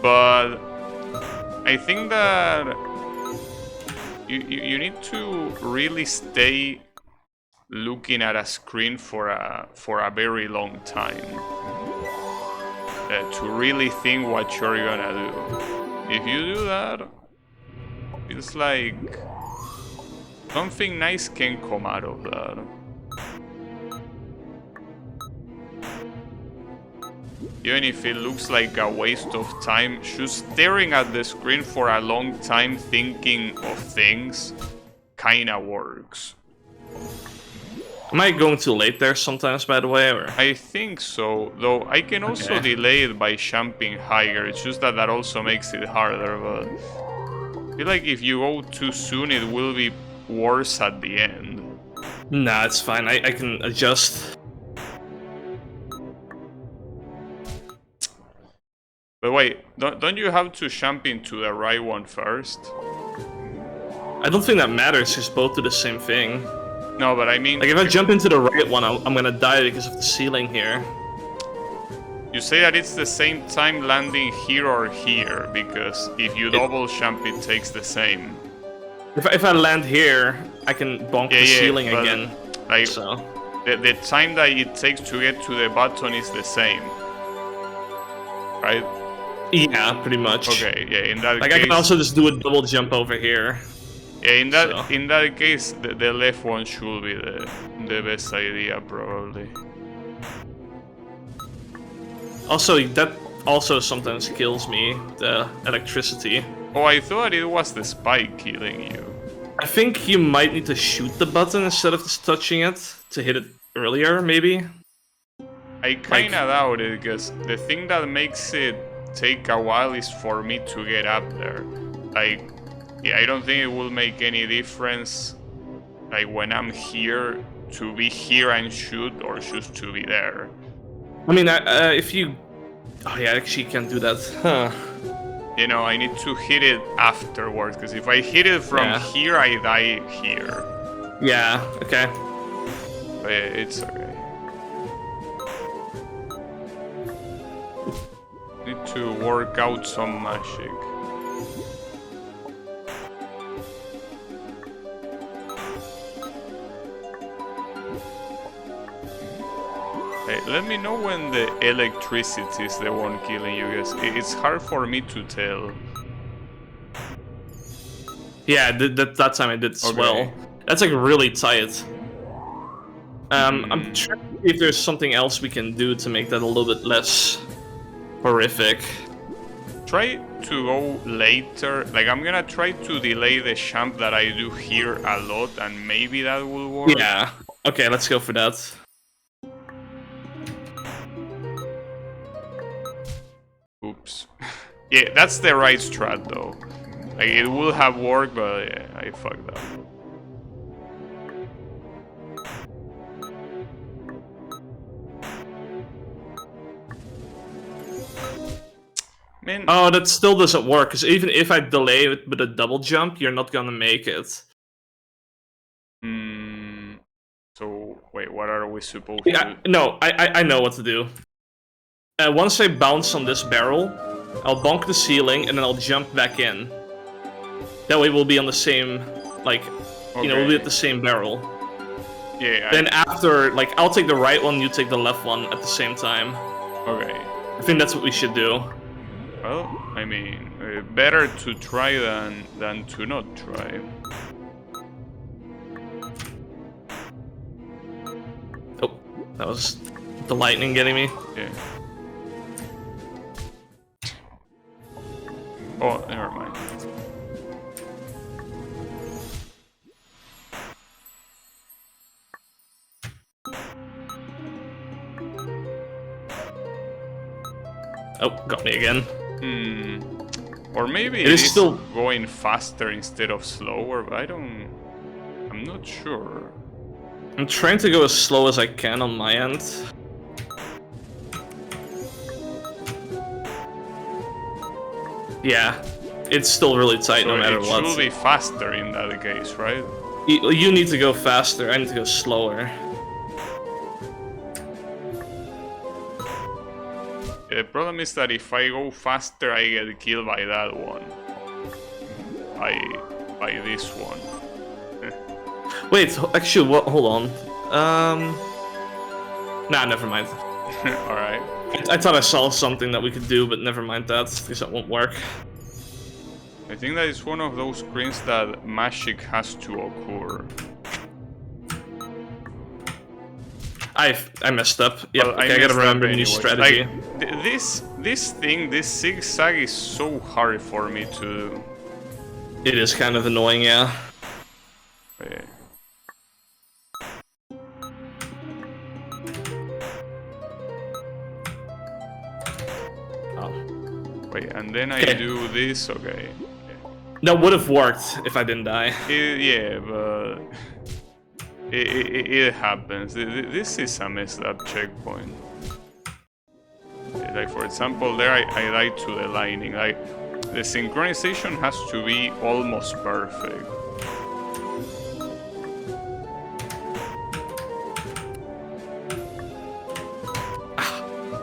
But I think that you need to really stay looking at a screen for a very long time to really think what you're gonna do. If you do that, it's like something nice can come out of that. Even if it looks like a waste of time, just staring at the screen for a long time thinking of things kinda works. Am I going too late there sometimes, by the way, or? I think so, though I can also delay it by jumping higher. It's just that also makes it harder, but I feel like if you go too soon, it will be worse at the end. Nah, it's fine. I can adjust. But wait, don't you have to jump into the right one first? I don't think that matters, because both do the same thing. No, but I mean... Like, if I jump into the right one, I'm gonna die because of the ceiling here. You say that it's the same time landing here or here, because if you double jump, it takes the same. If I land here, I can bonk the ceiling again. Like, so. the time that it takes to get to the button is the same. Right? Yeah, pretty much. Okay, yeah, in that case... Like, I can also just do a double jump over here. Yeah, in that case, the left one should be the best idea, probably. Also, that also sometimes kills me, the electricity. Oh, I thought it was the spike killing you. I think you might need to shoot the button instead of just touching it to hit it earlier, maybe? I kinda doubt it, because the thing that makes it take a while is for me to get up there. Like, yeah, I don't think it will make any difference, like, when I'm here, to be here and shoot, or just to be there. I mean, if you... Oh yeah, actually you can't do that. Huh. You know, I need to hit it afterwards, because if I hit it from here, I die here. Yeah, okay. But yeah, it's okay. Need to work out some magic. Hey, let me know when the electricity is the one killing you guys. It's hard for me to tell. Yeah, that time I did as Okay. well. That's like really tight. I'm trying to see if there's something else we can do to make that a little bit less horrific. Try to go later. Like, I'm gonna try to delay the jump that I do here a lot, and maybe that will work. Yeah. Okay, let's go for that. Oops. Yeah, that's the right strat though. Like, it will have worked, but yeah, I fucked up. Man. Oh, that still doesn't work, because even if I delay it with a double jump, you're not gonna make it. So, wait, what are we supposed Yeah, to... no, I know what to do. Once I bounce on this barrel, I'll bonk the ceiling, and then I'll jump back in. That way we'll be on the same, like, you know, we'll be at the same barrel. Yeah, Then after, like, I'll take the right one, you take the left one at the same time. Okay. I think that's what we should do. Well, I mean, better to try than to not try. Oh, that was the lightning getting me. Yeah. Oh, never mind. Oh, got me again. Or maybe it is still going faster instead of slower, but I'm not sure. I'm trying to go as slow as I can on my end. Yeah, it's still really tight So no matter what. it should be faster in that case, right? You need to go faster, I need to go slower. The problem is that if I go faster, I get killed by that one. By this one. Wait, actually, what? Hold on. Nah, never mind. Alright. I thought I saw something that we could do, but never mind that, because that won't work. I think that is one of those screens that magic has to occur. I messed up. Yep, Well, okay, I gotta remember a new anyways. strategy. Like, this zigzag is so hard for me to do. It is kind of annoying, yeah. Wait. Oh. Wait, and then I do this, okay. That would have worked if I didn't die. Yeah, but it happens. This is a messed up checkpoint. Like, for example, there I died to the lightning. Like, the synchronization has to be almost perfect.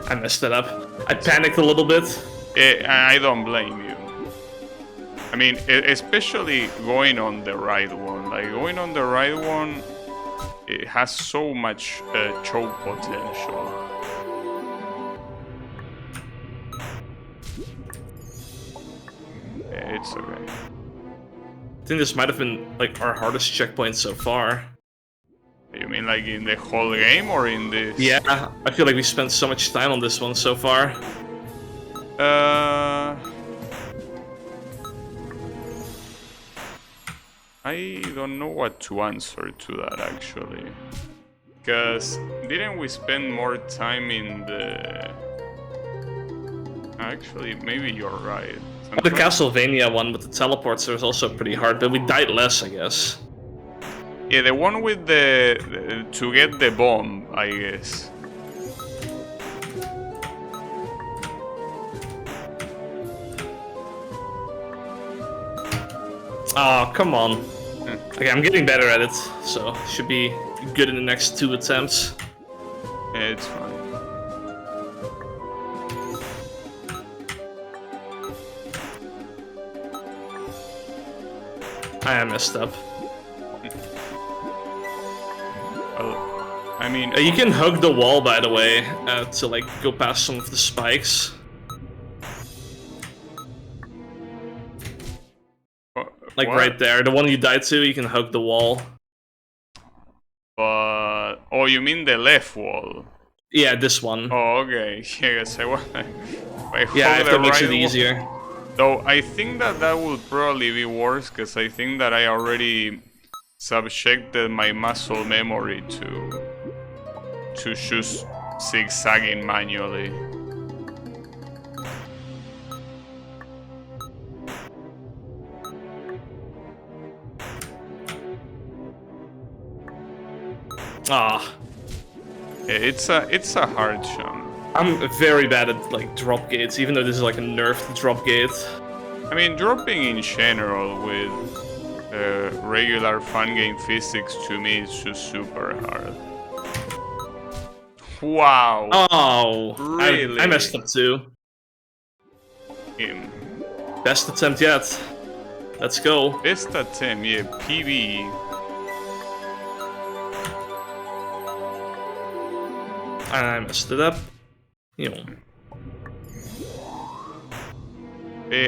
I messed it up. I panicked a little bit. I don't blame you. I mean, especially going on the right one. Like, going on the right one, it has so much choke potential. Yeah, it's okay. I think this might have been, like, our hardest checkpoint so far. You mean like in the whole game or in this? Yeah, I feel like we spent so much time on this one so far. I don't know what to answer to that, actually. Because didn't we spend more time in the... Actually, maybe you're right. The Castlevania one with the teleports was also pretty hard, but we died less, I guess. Yeah, the one with the to get the bomb, I guess. Oh, come on. Okay, I'm getting better at it, so should be good in the next 2 attempts. Yeah, it's fine. I messed up. Well, I mean... You can hug the wall, by the way, to like go past some of the spikes. Like, Like What? right there. The one you died to, you can hug the wall. But oh, you mean the left wall? Yeah, this one. Oh, okay. Yes, I want. Yeah, if the that makes right it easier. Though I think that that would probably be worse, because I think that I already subjected my muscle memory to just zigzagging manually. Ah. Yeah, it's a hard jump. I'm very bad at like drop gates, even though this is like a nerfed drop gate. I mean, dropping in general with regular fun game physics to me is just super hard. Wow. Oh, Really? I messed up too. Him. Best attempt yet. Let's go. Best attempt, yeah, PB. I messed it up. You know.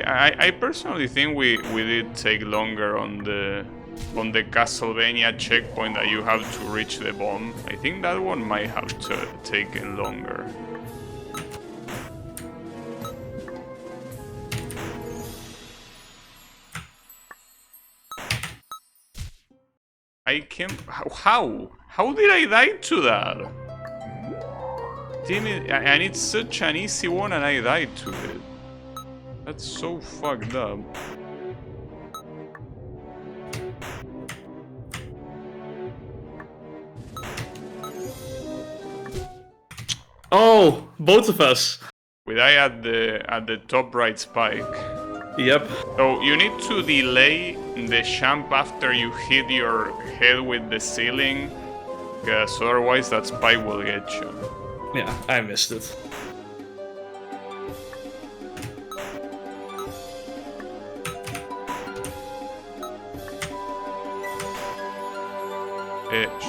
I personally think we did take longer on the Castlevania checkpoint that you have to reach the bomb. I think that one might have taken longer. I can't. How did I die to that? Damn it! And it's such an easy one, and I died to it. That's so fucked up. Oh, both of us. With I at the top right spike. Yep. So you need to delay the jump after you hit your head with the ceiling, because otherwise that spike will get you. Yeah, I missed it.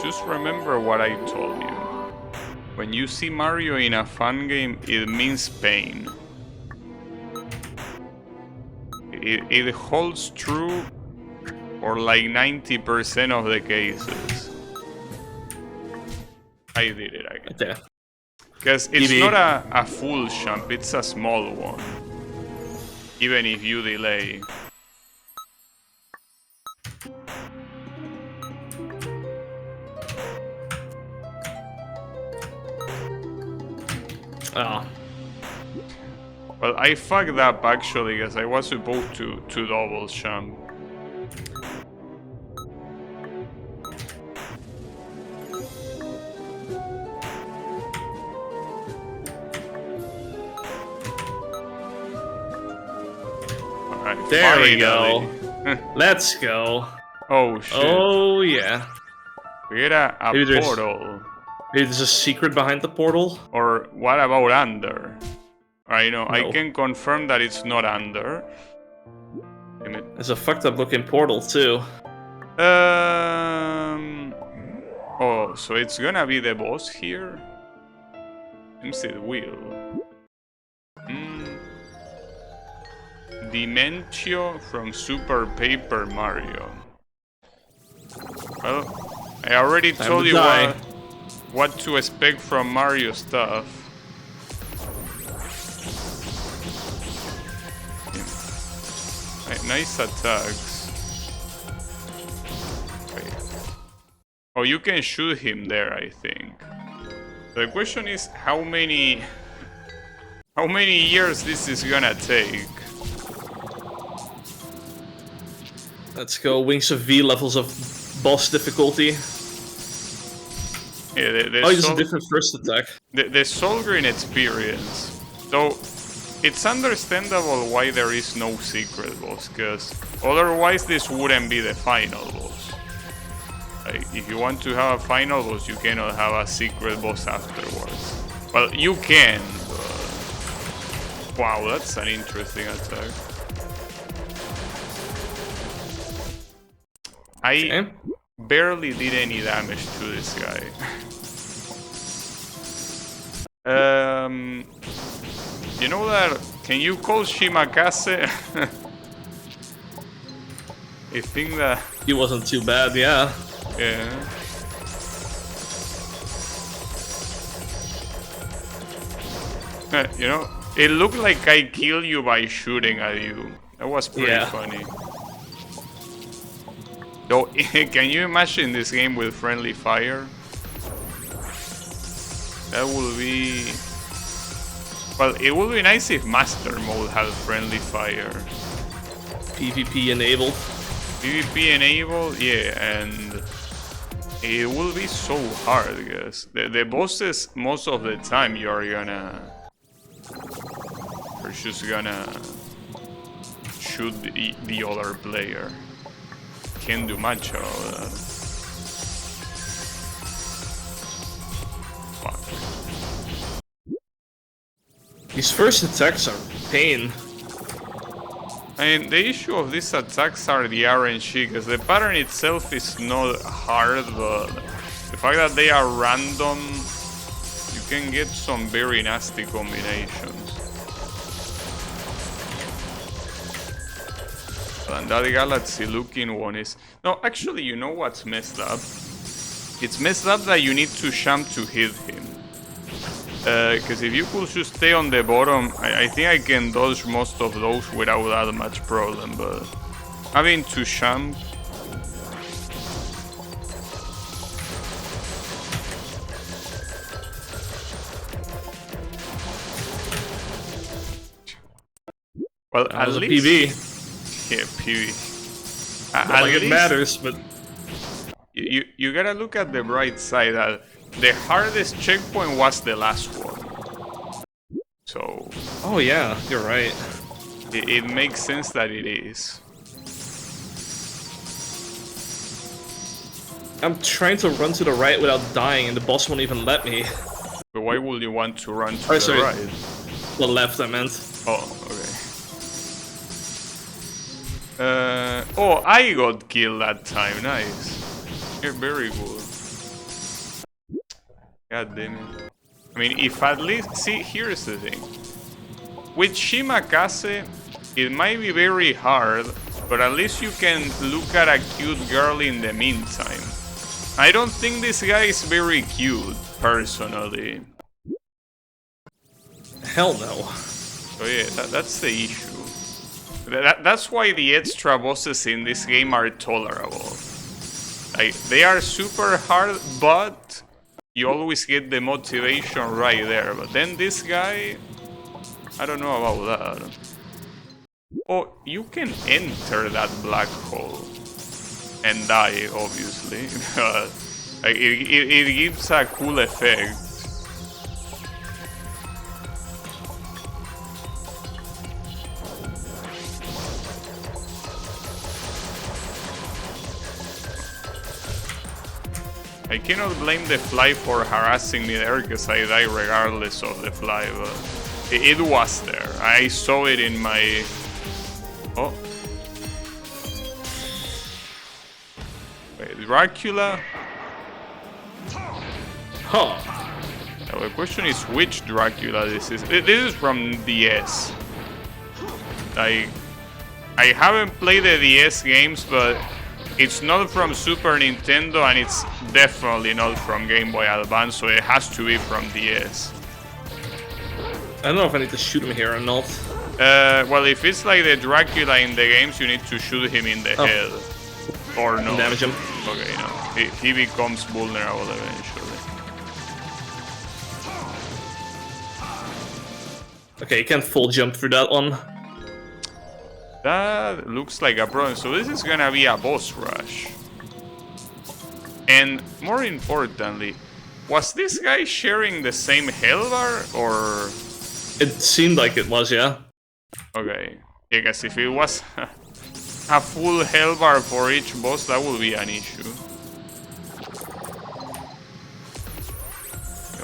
Just remember what I told you. When you see Mario in a fun game, it means pain. It holds true for like 90% of the cases. I did it again. Okay. Because it's EB. not a full jump, it's a small one. Even if you delay. Oh. Well, I fucked up actually, because I was supposed to double jump. Alright, There we finally. go. Let's go. Oh shit. Oh yeah. We get a Maybe there's- portal. Maybe there's a secret behind the portal? Or what about under? I know, I No. can confirm that it's not under. Damn it. There's a fucked up looking portal too. Oh, so it's gonna be the boss here? Seems it will. Dimentio from Super Paper Mario. Well, I already Time told to you die. what to expect from Mario stuff. Nice attacks. Wait. Oh, you can shoot him there, I think. The question is how many years this is gonna take. Let's go. Wings of V levels of boss difficulty. Yeah, Oh, it's a different first attack. The Soul Green experience. Though it's understandable why there is no secret boss, because otherwise this wouldn't be the final boss. Like, if you want to have a final boss, you cannot have a secret boss afterwards. Well, you can, but... Wow, that's an interesting attack. I barely did any damage to this guy. You know that? Can you call Shimakase? I think that... He wasn't too bad, yeah. Yeah. You know, it looked like I killed you by shooting at you. That was pretty funny. Though, can you imagine this game with friendly fire? That will be... Well, it would be nice if Master Mode had friendly fire. PvP enabled. PvP enabled, yeah, and it will be so hard, guys. The bosses, most of the time, you're just gonna shoot the other player. Can't do much about that. Fuck. These first attacks are pain. I mean, the issue of these attacks are the RNG, because the pattern itself is not hard, but the fact that they are random, you can get some very nasty combinations. And that galaxy looking one is... No, actually, you know what's messed up? It's messed up that you need to jump to hit him. Because if you could just stay on the bottom, I think I can dodge most of those without that much problem, but having to jump... Well, at least... PV. Yeah, PV. Not like it matters, but... You gotta look at the bright side. The hardest checkpoint was the last one. So... Oh yeah, you're right. It makes sense that it is. I'm trying to run to the right without dying and the boss won't even let me. But why would you want to run to the right? The left, I meant. Oh, okay. Oh, I got killed that time. Nice. You're very good. God damn it. I mean, if at least... See, here's the thing. With Shimakase, it might be very hard, but at least you can look at a cute girl in the meantime. I don't think this guy is very cute, personally. Hell no. So yeah, that's the issue. That's why the extra bosses in this game are tolerable. Like, they are super hard, but you always get the motivation right there. But then this guy, I don't know about that. Oh, you can enter that black hole and die, obviously. Like, it gives a cool effect. I cannot blame the fly for harassing me there, because I die regardless of the fly, but it was there. I saw it in my... Oh. Wait, Dracula? Huh. Now the question is which Dracula this is. This is from DS. I haven't played the DS games, but it's not from Super Nintendo, and it's definitely not from Game Boy Advance, so it has to be from DS. I don't know if I need to shoot him here or not. Well, if it's like the Dracula in the games, you need to shoot him in the head. Or no. Damage him. Okay, no. He becomes vulnerable eventually. Okay, you can't full jump through that one. That looks like a problem. So this is gonna be a boss rush. And more importantly, was this guy sharing the same health bar, or... It seemed like it was, yeah. Okay. Yeah, because if it was a full health bar for each boss, that would be an issue.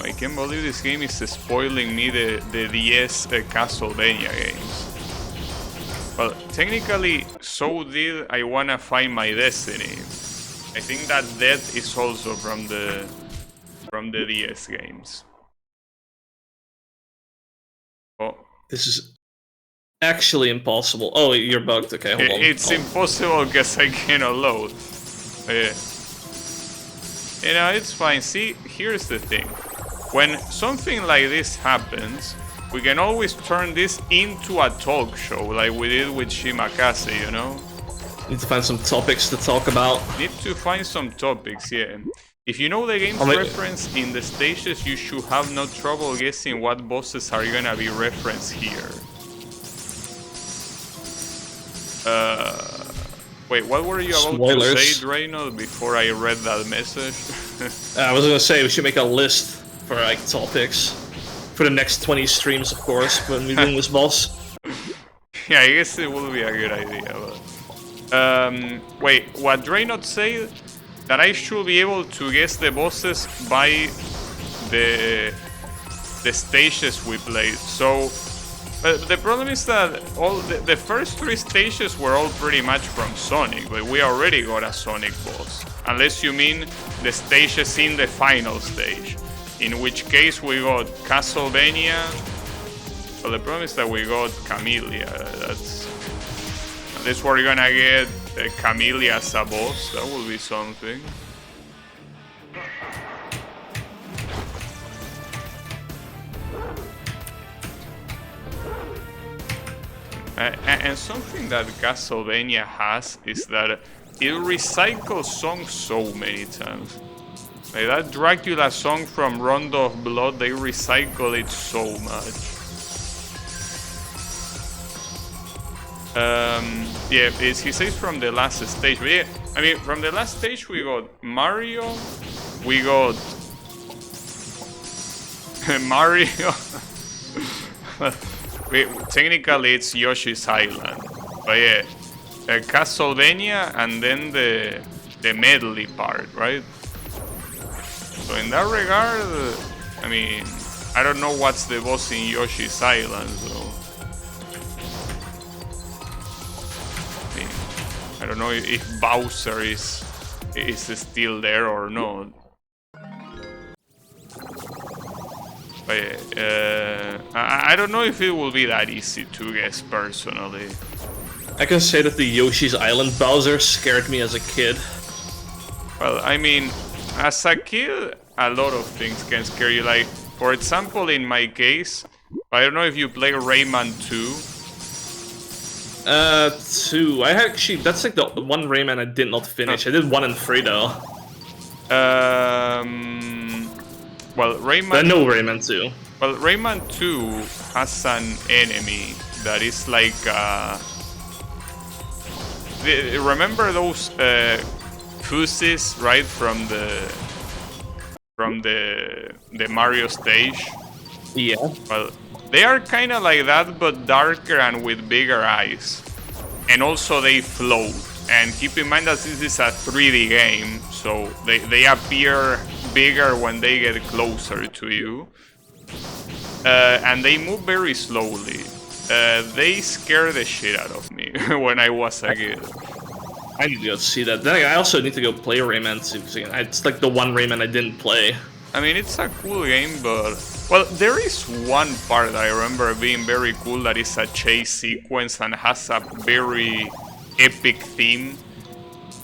I can't believe this game is spoiling me the DS Castlevania games. Well, technically, so did I Wanna Find My Destiny. I think that death is also from the DS games. Oh. This is actually impossible. Oh, you're bugged. Okay, hold on. It's impossible because I cannot load. Yeah. You know, it's fine. See, here's the thing. When something like this happens, we can always turn this into a talk show, like we did with Shimakase, you know? Need to find some topics to talk about. Need to find some topics, yeah. If you know the game's reference in the stages, you should have no trouble guessing what bosses are gonna be referenced here. Wait, what were you about to say, Draynoth, before I read that message? I was gonna say we should make a list for like topics for the next 20 streams, of course, when we're doing this boss. Yeah, I guess it would be a good idea, but... wait, what Draynoth said? That I should be able to guess the bosses by the stages we played. So the problem is that all the first 3 stages were all pretty much from Sonic, but we already got a Sonic boss. Unless you mean the stages in the final stage, in which case we got Castlevania. Well, the problem is that we got Camellia. That's unless we're gonna get Camellia as a boss, that will be something. And something that Castlevania has is that it recycles songs so many times. Like that Dracula song from Rondo of Blood, they recycle it so much. Yeah, he says from the last stage. But yeah, I mean, from the last stage we got Mario, we got Mario. Technically it's Yoshi's Island, but yeah, Castlevania and then the medley part, right? So in that regard, I mean, I don't know what's the boss in Yoshi's Island, so I don't know if Bowser is still there or not. But I don't know if it will be that easy to guess personally. I can say that the Yoshi's Island Bowser scared me as a kid. Well, I mean, as a kid, a lot of things can scare you. Like, for example, in my case, I don't know if you play Rayman 2. 2. I actually, that's like the one Rayman I did not finish. I did 1 and 3 though. Well, Rayman... I know Rayman 2. Well, Rayman 2 has an enemy that is like... remember those fuses, right, from the Mario stage? Yeah. Well, they are kind of like that, but darker and with bigger eyes. And also they float. And keep in mind that this is a 3D game, so they appear bigger when they get closer to you. And they move very slowly. They scare the shit out of me when I was a kid. I need to go see that. Then I also need to go play Rayman 2, because it's like the one Rayman I didn't play. I mean, it's a cool game, but... Well, there is one part that I remember being very cool that is a chase sequence and has a very epic theme.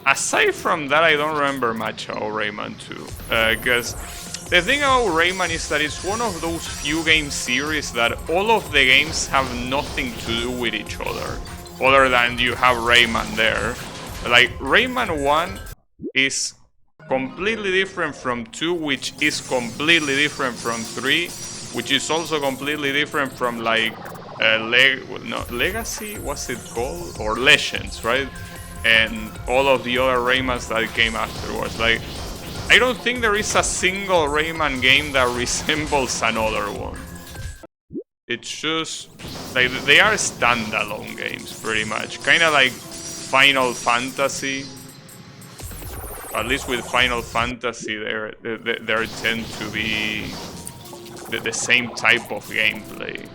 Aside from that, I don't remember much about Rayman 2. Because the thing about Rayman is that it's one of those few game series that all of the games have nothing to do with each other. Other than you have Rayman there. Like, Rayman 1 is completely different from 2, which is completely different from 3, which is also completely different from, like, Legacy, what's it called? Or Legends, right? And all of the other Raymans that came afterwards. Like, I don't think there is a single Rayman game that resembles another one. It's just, like, they are standalone games, pretty much. Kind of like Final Fantasy. At least with Final Fantasy, there tend to be the same type of gameplay.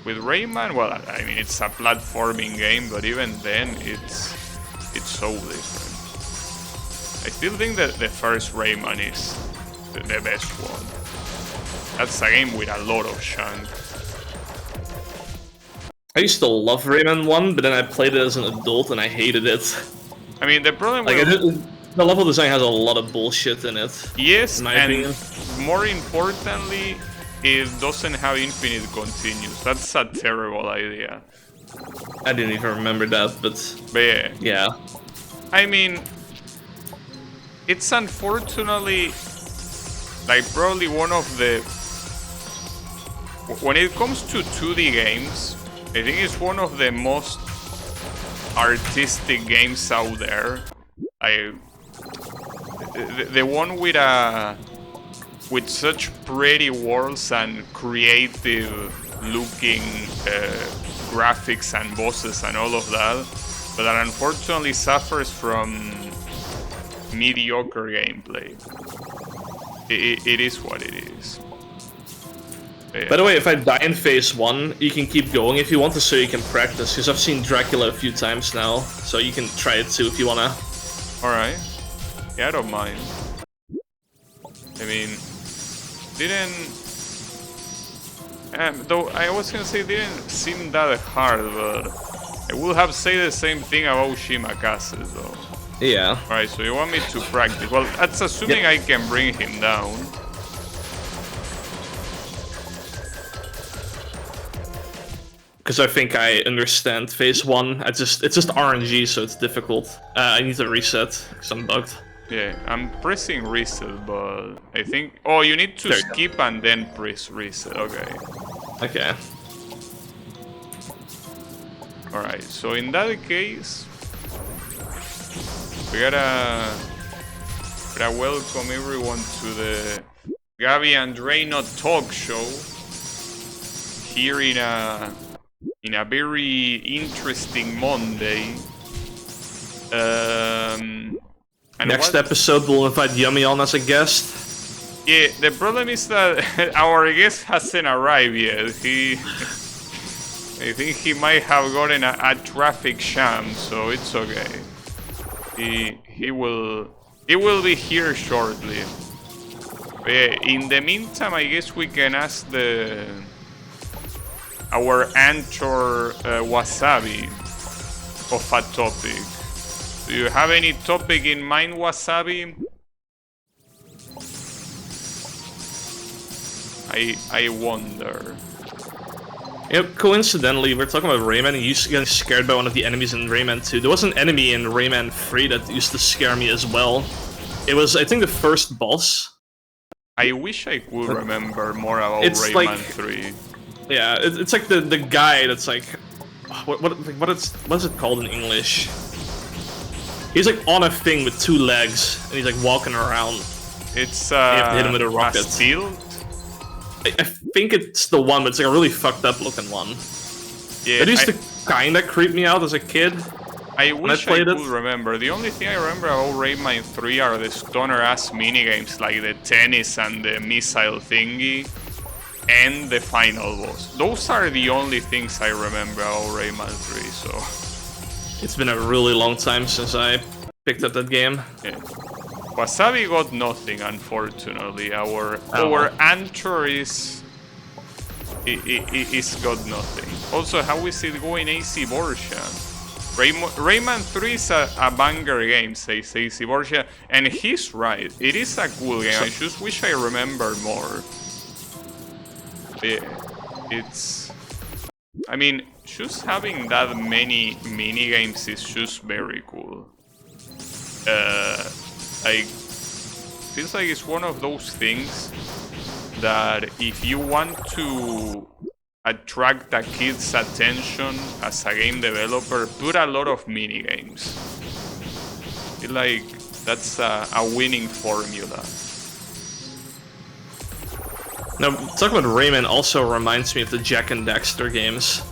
With Rayman, well, I mean, it's a platforming game, but even then, it's so different. I still think that the first Rayman is the best one. That's a game with a lot of chunk. I used to love Rayman 1, but then I played it as an adult and I hated it. I mean, the problem Like, with... the level design has a lot of bullshit in it. Yes, in my and opinion. more importantly, it doesn't have infinite continues. That's a terrible idea. I didn't even remember that, but yeah. I mean, it's unfortunately like probably one of the... When it comes to 2D games, I think it's one of the most artistic games out there. The one with such pretty worlds and creative looking graphics and bosses and all of that, but that unfortunately suffers from mediocre gameplay. It is what it is. By the way, if I die in phase 1, you can keep going if you want to, so you can practice, because I've seen Dracula a few times now, so you can try it too if you wanna. Alright. Yeah, I don't mind. I mean, though I was gonna say it didn't seem that hard, but I would have said the same thing about Shimakase, though. Yeah. Alright, so you want me to practice. Well, that's assuming I can bring him down. Because I think I understand phase 1. It's just RNG, so it's difficult. I need to reset, because I'm bugged. Yeah, I'm pressing reset, but I think... Oh, you need to skip and then press reset. Okay. Okay. Alright, so in that case... We gotta welcome everyone to the Gabby and Draynoth talk show. Here in a very interesting Monday. And Next episode, we'll invite Yummy on as a guest. Yeah, the problem is that our guest hasn't arrived yet. I think he might have gotten a traffic jam, so it's okay. He will be here shortly. But yeah, in the meantime, I guess we can ask our anchor Wasabi of a topic. Do you have any topic in mind, Wasabi? I wonder. Yep, coincidentally, we're talking about Rayman, and you getting scared by one of the enemies in Rayman 2. There was an enemy in Rayman 3 that used to scare me as well. It was, I think, the first boss. I wish I could remember more about Rayman like, 3. Yeah, it's like the guy that's like... What's it called in English? He's like on a thing with 2 legs, and he's like walking around. It's you have to hit him with a rocket. Steel? I think it's the one, but it's like a really fucked up looking one. Yeah, it used to kinda creep me out as a kid. I wish I could remember. The only thing I remember about Rayman 3 are the stoner-ass minigames like the tennis and the missile thingy, and the final boss. Those are the only things I remember about Rayman 3, so... It's been a really long time since I picked up that game. Yeah. Wasabi got nothing, unfortunately. Our anchor is got nothing. Also, how is it going, AC Borgia? Rayman 3 is a banger game, says AC Borgia, and he's right. It is a cool game. I just wish I remember more. It's... I mean, just having that many minigames is just very cool. Like, feels like it's one of those things that if you want to attract a kid's attention as a game developer, put a lot of minigames. I feel like that's a winning formula. Now, talking about Rayman also reminds me of the Jak and Daxter games.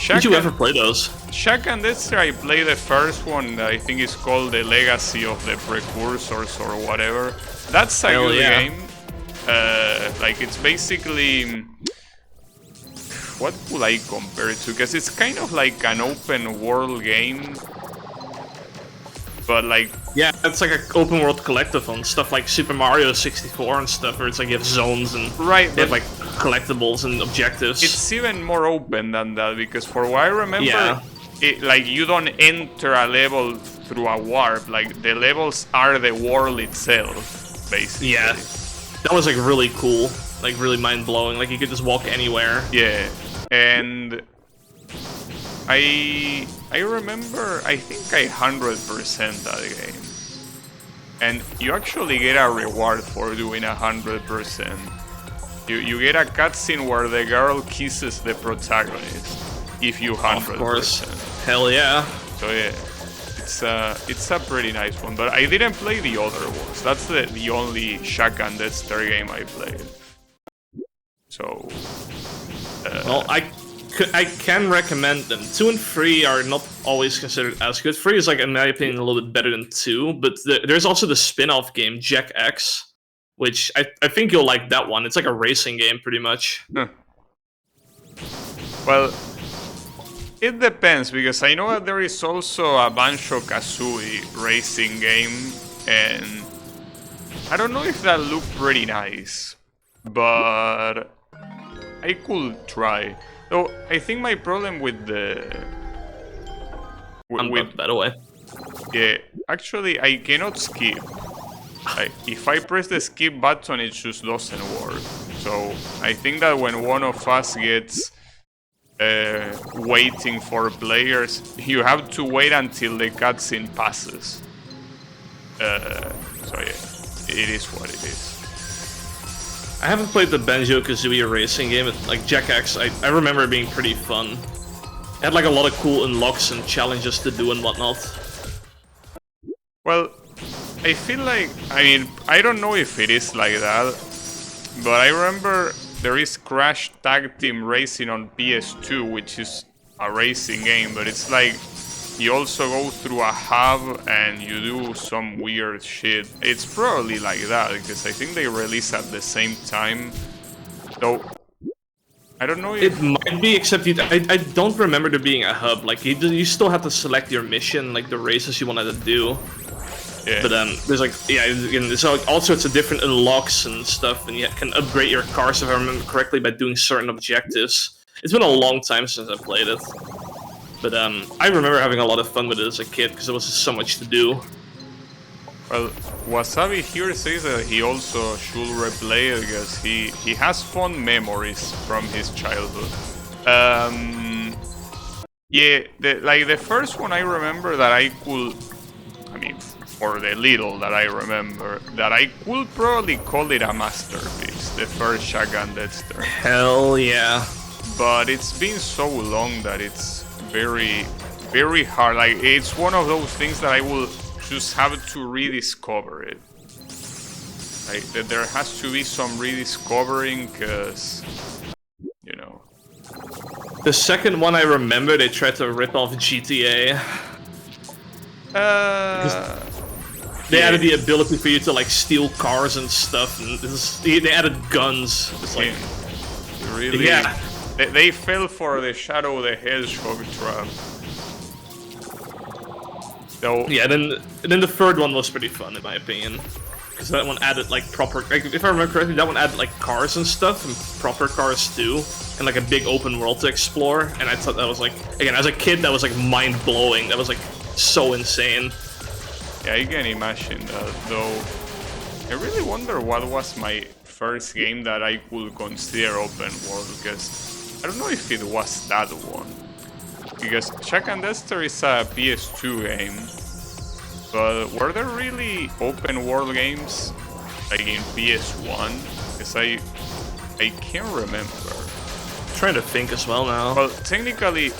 Did you ever play those? Jak and Daxter, I played the first one that I think is called The Legacy of the Precursors or whatever. That's a good game. Like, it's basically... What could I compare it to? Because it's kind of like an open world game. But like, Yeah, it's like an open world collective on stuff like Super Mario 64 and stuff, where it's like you have zones and right, they have like collectibles and objectives. it's even more open than that, because for what I remember, Yeah. like you don't enter a level through a warp. Like the levels are the world itself, basically. Yeah. That was like really cool, like really mind blowing. Like you could just walk anywhere. Yeah, and I remember, I think I 100% that game, and you actually get a reward for doing 100%. You get a cutscene where the girl kisses the protagonist if you 100%. Of course. Hell yeah. So yeah, it's a pretty nice one. But I didn't play the other ones. That's the only Shaq and Dexter game I played. So. Well, I can recommend them. 2 and 3 are not always considered as good. 3 is, like, in my opinion, a little bit better than 2. But there's also the spin-off game, Jack X, which I think you'll like that one. It's like a racing game, pretty much. Huh. Well, it depends, because I know that there is also a Banjo-Kazooie racing game, and I don't know if that looked pretty nice, but I could try. Though I think my problem with the By the way. yeah, actually I cannot skip. If I press the skip button, it just doesn't work. So I think that when one of us gets waiting for players, you have to wait until the cutscene passes. So yeah, it is what it is. I haven't played the Banjo-Kazooie racing game. Like Jack X, I remember it being pretty fun. It had like a lot of cool unlocks and challenges to do and whatnot. Well, I feel like, I mean, I don't know if it is like that, but I remember there is Crash Tag Team Racing on PS2, which is a racing game, but it's like you also go through a hub and you do some weird shit. It's probably like that, because I think they release at the same time. Though, I don't know if... It might be, except I don't remember there being a hub. Like, you still have to select your mission, like the races you wanted to do. Yeah. But there's like, yeah, there's all sorts of different unlocks and stuff, and you can upgrade your cars, if I remember correctly, by doing certain objectives. It's been a long time since I played it. But I remember having a lot of fun with it as a kid, because there was just so much to do. Well, Wasabi here says that he also should replay it, because he has fond memories from his childhood. Yeah, the first one I remember that I could, I mean, for the little that I remember, that I could probably call it a masterpiece, the first Shaq and Dexter. Hell yeah. But it's been so long that it's very, very hard. Like, it's one of those things that I will just have to rediscover it. Like, that there has to be some rediscovering, because, you know. The second one I remember, they tried to rip off GTA. They added the ability for you to like steal cars and stuff, and they added guns. It's like, really, yeah. They fell for the Shadow the Hedgehog trap. So, yeah, then the third one was pretty fun in my opinion, because that one added like proper. Like, if I remember correctly, that one added like cars and stuff, and proper cars too, and like a big open world to explore. And I thought that was like, again, as a kid, that was like mind blowing. That was like so insane. Yeah, I can imagine that, though. I really wonder what was my first game that I could consider open world, because I don't know if it was that one. Because Shaq and Dexter is a PS2 game, but were there really open world games like in PS1? Because I can't remember. I'm trying to think as well now. Well, technically,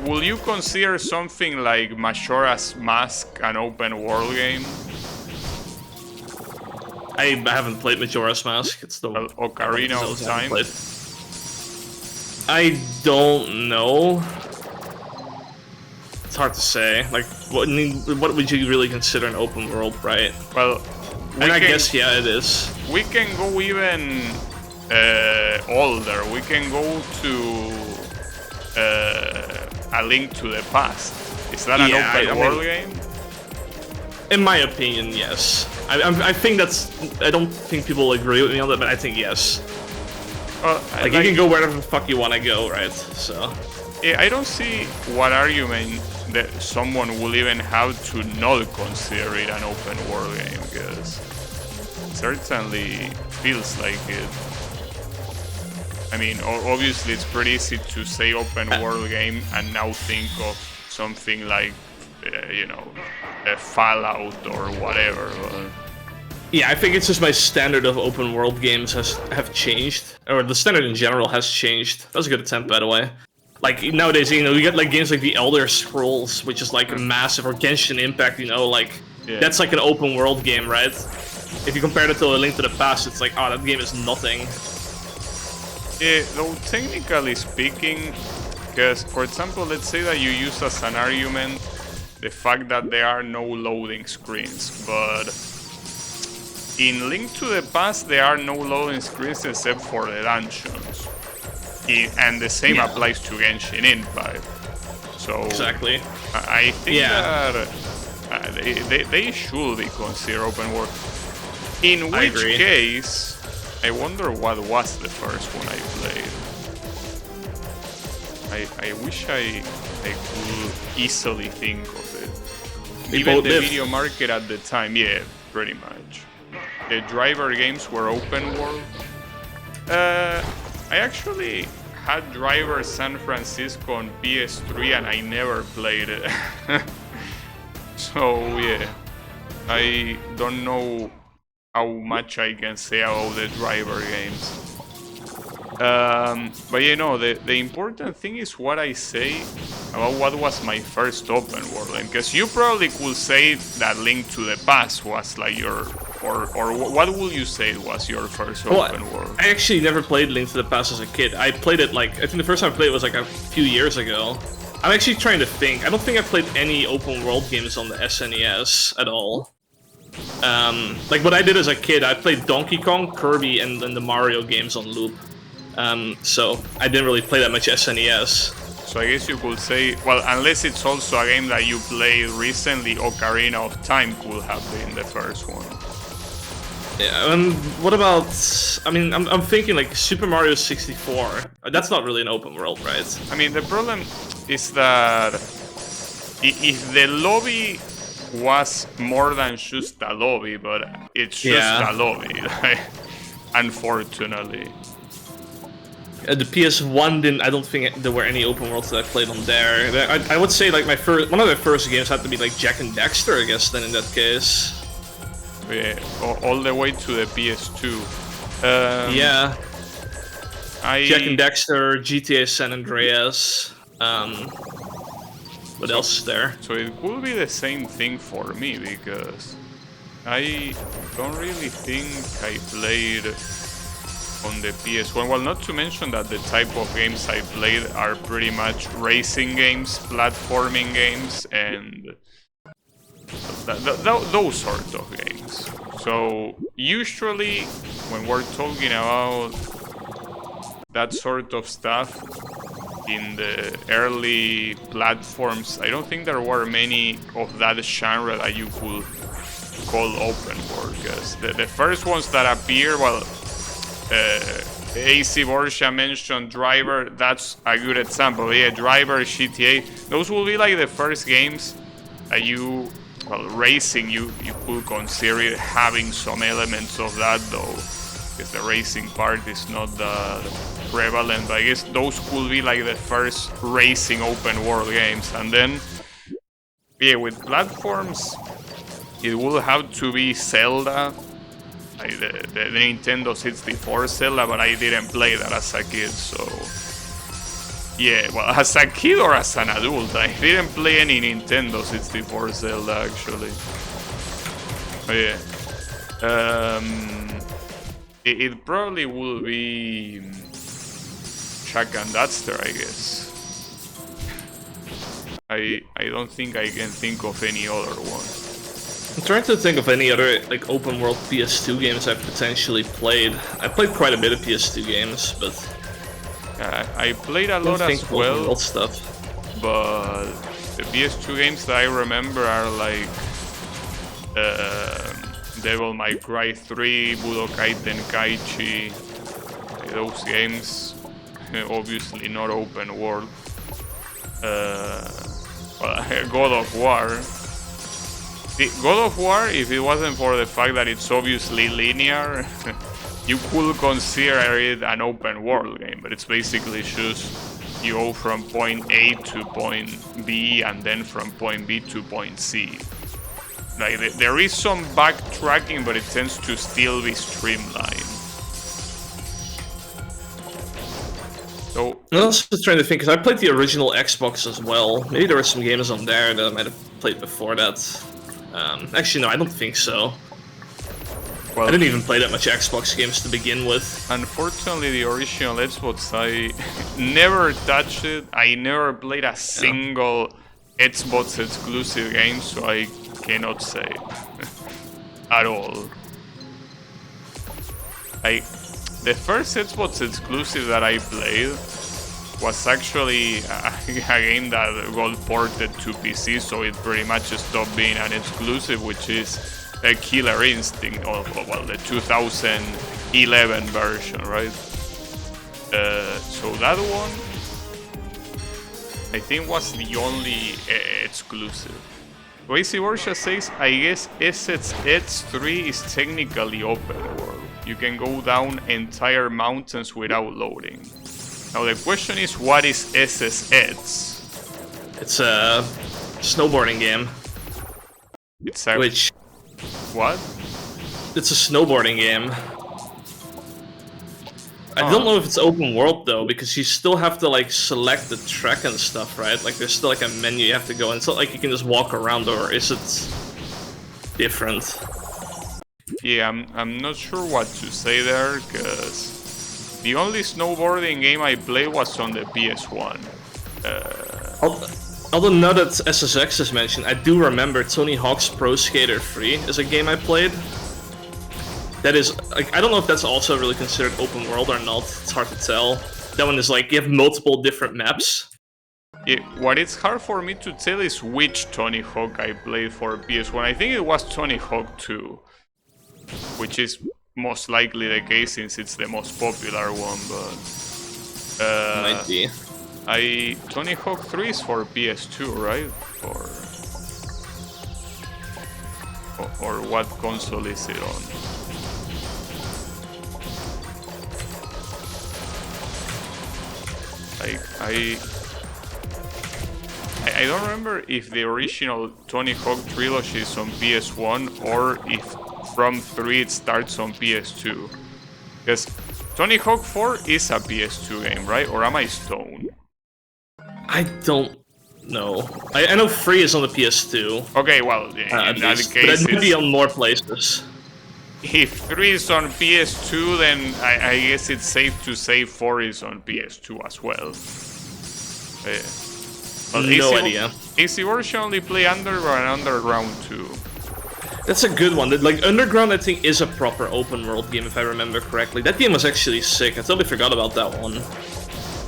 will you consider something like Majora's Mask an open world game? I haven't played Majora's Mask. It's the Ocarina of Time. I don't know. It's hard to say. Like, what would you really consider an open world, right? Well, I guess yeah, it is. We can go even older. We can go to A Link to the Past. Is that an open world game? In my opinion, yes. I think that's. I don't think people agree with me on that, but I think yes. Like you can go wherever the fuck you want to go, right? So. Yeah, I don't see what argument that someone will even have to not consider it an open world game, because it certainly feels like it. I mean, obviously it's pretty easy to say open world game and now think of something like, you know, a Fallout or whatever. But... yeah, I think it's just my standard of open world games have changed, or the standard in general has changed. That was a good attempt, by the way. Like nowadays, you know, you get like games like The Elder Scrolls, which is like a massive, or Genshin Impact, you know, like that's like an open world game, right? If you compare it to A Link to the Past, it's like, oh, that game is nothing. Yeah, though technically speaking, because for example, let's say that you use as an argument the fact that there are no loading screens, but in Link to the Past there are no loading screens except for the dungeons. And the same applies to Genshin Impact. So exactly. I think that they should be considered open world. In which case, I wonder what was the first one I played. I wish I could easily think of it. Even the video market at the time, yeah, pretty much. The driver games were open world. I actually had Driver San Francisco on PS3 and I never played it. So yeah, I don't know how much I can say about the driver games. But you know, the important thing is what I say about what was my first open world game. Because you probably could say that Link to the Past was like your... Or what would you say was your first open world? I actually never played Link to the Past as a kid. I played it like, I think the first time I played it was like a few years ago. I'm actually trying to think. I don't think I played any open world games on the SNES at all. Like what I did as a kid, I played Donkey Kong, Kirby, and then the Mario games on loop. So I didn't really play that much SNES. So I guess you could say, well, unless it's also a game that you played recently, Ocarina of Time could have been the first one. Yeah, what about... I mean, I'm thinking like Super Mario 64. That's not really an open world, right? I mean, the problem is that if the lobby was more than just a lobby, but it's just a lobby, like, unfortunately. The PS1 didn't. I don't think there were any open worlds that I played on there. I would say like one of the first games had to be like Jack and Daxter, I guess. Then in that case, yeah, all the way to the PS2. Yeah, Jack and Daxter, GTA San Andreas. What else is there? So it could be the same thing for me because I don't really think I played on the PS1. Well, not to mention that the type of games I played are pretty much racing games, platforming games, and those sort of games. So usually when we're talking about that sort of stuff in the early platforms, I don't think there were many of that genre that you could call open world, because the first ones that appear, well, AC Borja mentioned Driver, that's a good example. Yeah, Driver, GTA, those will be like the first games that you, well, racing, you could consider having some elements of that, though, because the racing part is not that prevalent, but I guess those could be like the first racing open world games. And then, yeah, with platforms, it will have to be Zelda. Like the Nintendo 64 Zelda, but I didn't play that as a kid, so... Yeah, well, as a kid or as an adult, I didn't play any Nintendo 64 Zelda, actually. But yeah. It probably will be... Jack and Daxter, I guess. I don't think I can think of any other one. I'm trying to think of any other like open world PS2 games I've potentially played. I played quite a bit of PS2 games, but I played a lot as well. Stuff. But the PS2 games that I remember are like Devil May Cry 3, Budokai Tenkaichi, those games, obviously not open world. God of War. God of War, if it wasn't for the fact that it's obviously linear, you could consider it an open world game, but it's basically just you go from point A to point B and then from point B to point C. Like there is some backtracking, but it tends to still be streamlined. So I was just trying to think, because I played the original Xbox as well. Maybe there were some games on there that I might have played before that. Actually, no, I don't think so. Well, I didn't even play that much Xbox games to begin with. Unfortunately, the original Xbox, I never touched it. I never played a single Xbox exclusive game, so I cannot say at all. The first Xbox exclusive that I played was actually a game that got ported to PC, so it pretty much stopped being an exclusive, which is a Killer Instinct, or well, the 2011 version, right? So that one, I think, was the only exclusive. Crazy Borsha says, I guess SS3 is technically open world. You can go down entire mountains without loading. Now the question is, what is SSX? It's a snowboarding game. It's a... Which... What? It's a snowboarding game. I don't know if it's open world though, because you still have to like select the track and stuff, right? Like there's still like a menu you have to go in. It's not like you can just walk around, or is it different? Yeah, I'm not sure what to say there, because the only snowboarding game I played was on the PS1. Although now that SSX is mentioned, I do remember Tony Hawk's Pro Skater 3 is a game I played. That is, like, I don't know if that's also really considered open world or not. It's hard to tell. That one is like, you have multiple different maps. Yeah, what it's hard for me to tell is which Tony Hawk I played for PS1. I think it was Tony Hawk 2, which is most likely the case since it's the most popular one, but... Might be. Tony Hawk 3 is for PS2, right? Or what console is it on? I don't remember if the original Tony Hawk trilogy is on PS1 or if from 3 it starts on PS2. Because Tony Hawk 4 is a PS2 game, right? Or am I stoned? I don't know. I know 3 is on the PS2. Okay, well, in that case, but it might be on more places. If 3 is on PS2, then I guess it's safe to say 4 is on PS2 as well. Well, no idea. AC version only play Underground and Underground 2. That's a good one. Like, Underground, I think, is a proper open world game, if I remember correctly. That game was actually sick. I totally forgot about that one.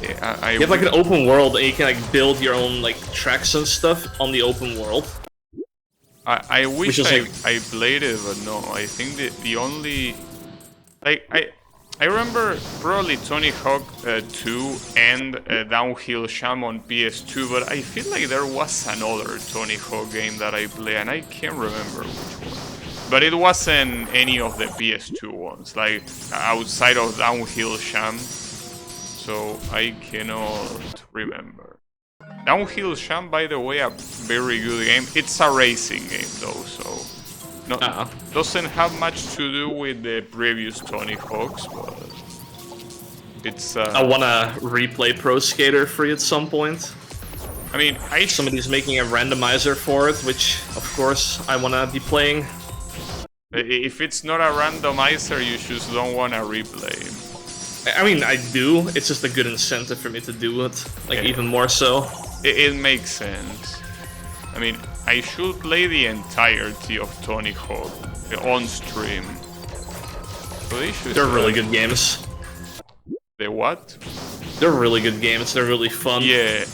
Yeah, you have like an open world, and you can like build your own like tracks and stuff on the open world. I wish I played it, but no. I think the only... I remember probably Tony Hawk 2 and Downhill Sham on PS2, but I feel like there was another Tony Hawk game that I played, and I can't remember which one. But it wasn't any of the PS2 ones, like outside of Downhill Sham, so I cannot remember. Downhill Sham, by the way, a very good game. It's a racing game though, so doesn't have much to do with the previous Tony Hawks, but it's... I wanna replay Pro Skater 3 at some point. I mean, somebody's making a randomizer for it, which, of course, I wanna be playing. If it's not a randomizer, you just don't wanna replay. I mean, I do. It's just a good incentive for me to do it, like even more so. It makes sense. I mean, I should play the entirety of Tony Hawk on stream. They're really good games. The what? They're really good games. They're really fun. Yeah.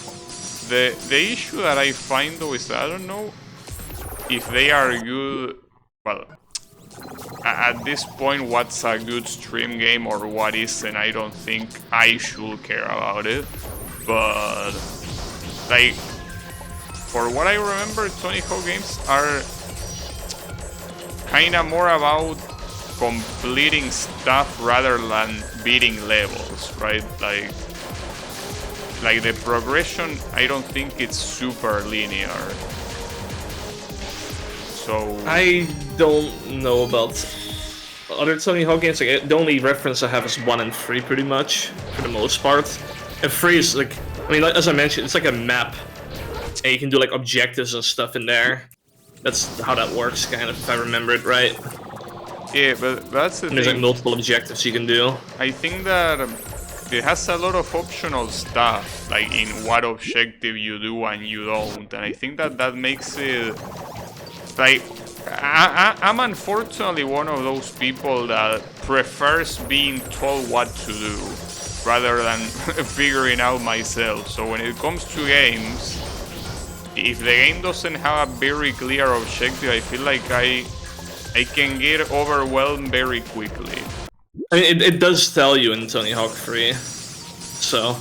The issue that I find though is that I don't know if they are good well, at this point, what's a good stream game or what isn't, I don't think I should care about it. But, like, for what I remember, Tony Hawk games are kind of more about completing stuff rather than beating levels, right? Like the progression, I don't think it's super linear. So I don't know about other Tony Hawk games. Like, the only reference I have is 1 and 3, pretty much, for the most part. And 3 is like, I mean, like, as I mentioned, it's like a map, and you can do like objectives and stuff in there. That's how that works, kind of, if I remember it right. yeah, but that's the And there's thing. like multiple objectives you can do. I think that it has a lot of optional stuff, like in what objective you do and you don't, and I think that makes it like I'm unfortunately one of those people that prefers being told what to do rather than figuring out myself. So when it comes to games, if the game doesn't have a very clear objective, I feel like I can get overwhelmed very quickly. I mean, it does tell you in Tony Hawk 3, so.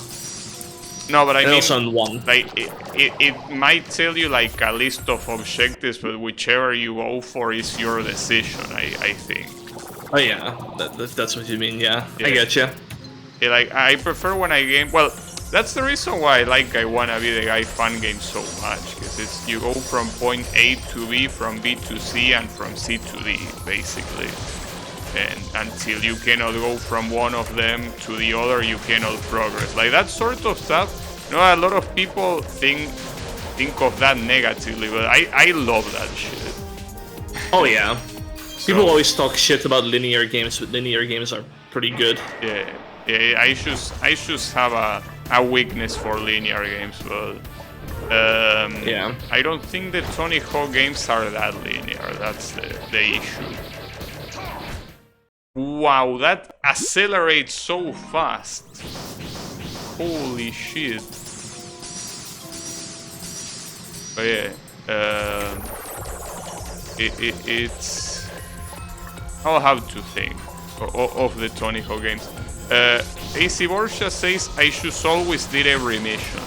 No, but I And mean, also in 1. like it might tell you like a list of objectives, but whichever you go for is your decision. I think. Oh yeah, that's what you mean. Yeah, I get you. Yeah, like I prefer when I game. Well, that's the reason why I wanna be the guy fun game so much, because it's you go from point A to B, from B to C, and from C to D basically. And until you cannot go from one of them to the other, you cannot progress. Like that sort of stuff. You know, a lot of people think of that negatively, but I love that shit. Oh yeah. People always talk shit about linear games, but linear games are pretty good. Yeah. I just have a weakness for linear games, but yeah. I don't think the Tony Hawk games are that linear. That's the issue. Wow, that accelerates so fast. Holy shit. But yeah, it's... I'll have to think of the Tony Hawk games. AC Borja says I should always did every mission.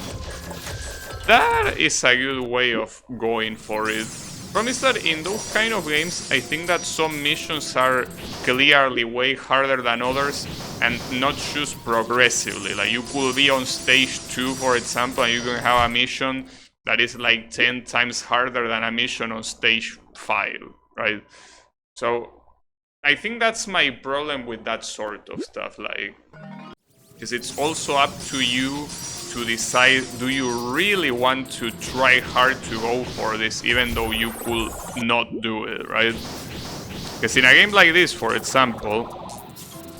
That is a good way of going for it. Problem is that in those kind of games, I think that some missions are clearly way harder than others, and not just progressively. Like you could be on stage 2, for example, and you can have a mission that is like 10 times harder than a mission on stage 5, right? So I think that's my problem with that sort of stuff, like, because it's also up to you to decide, do you really want to try hard to go for this, even though you could not do it, right? Because in a game like this, for example,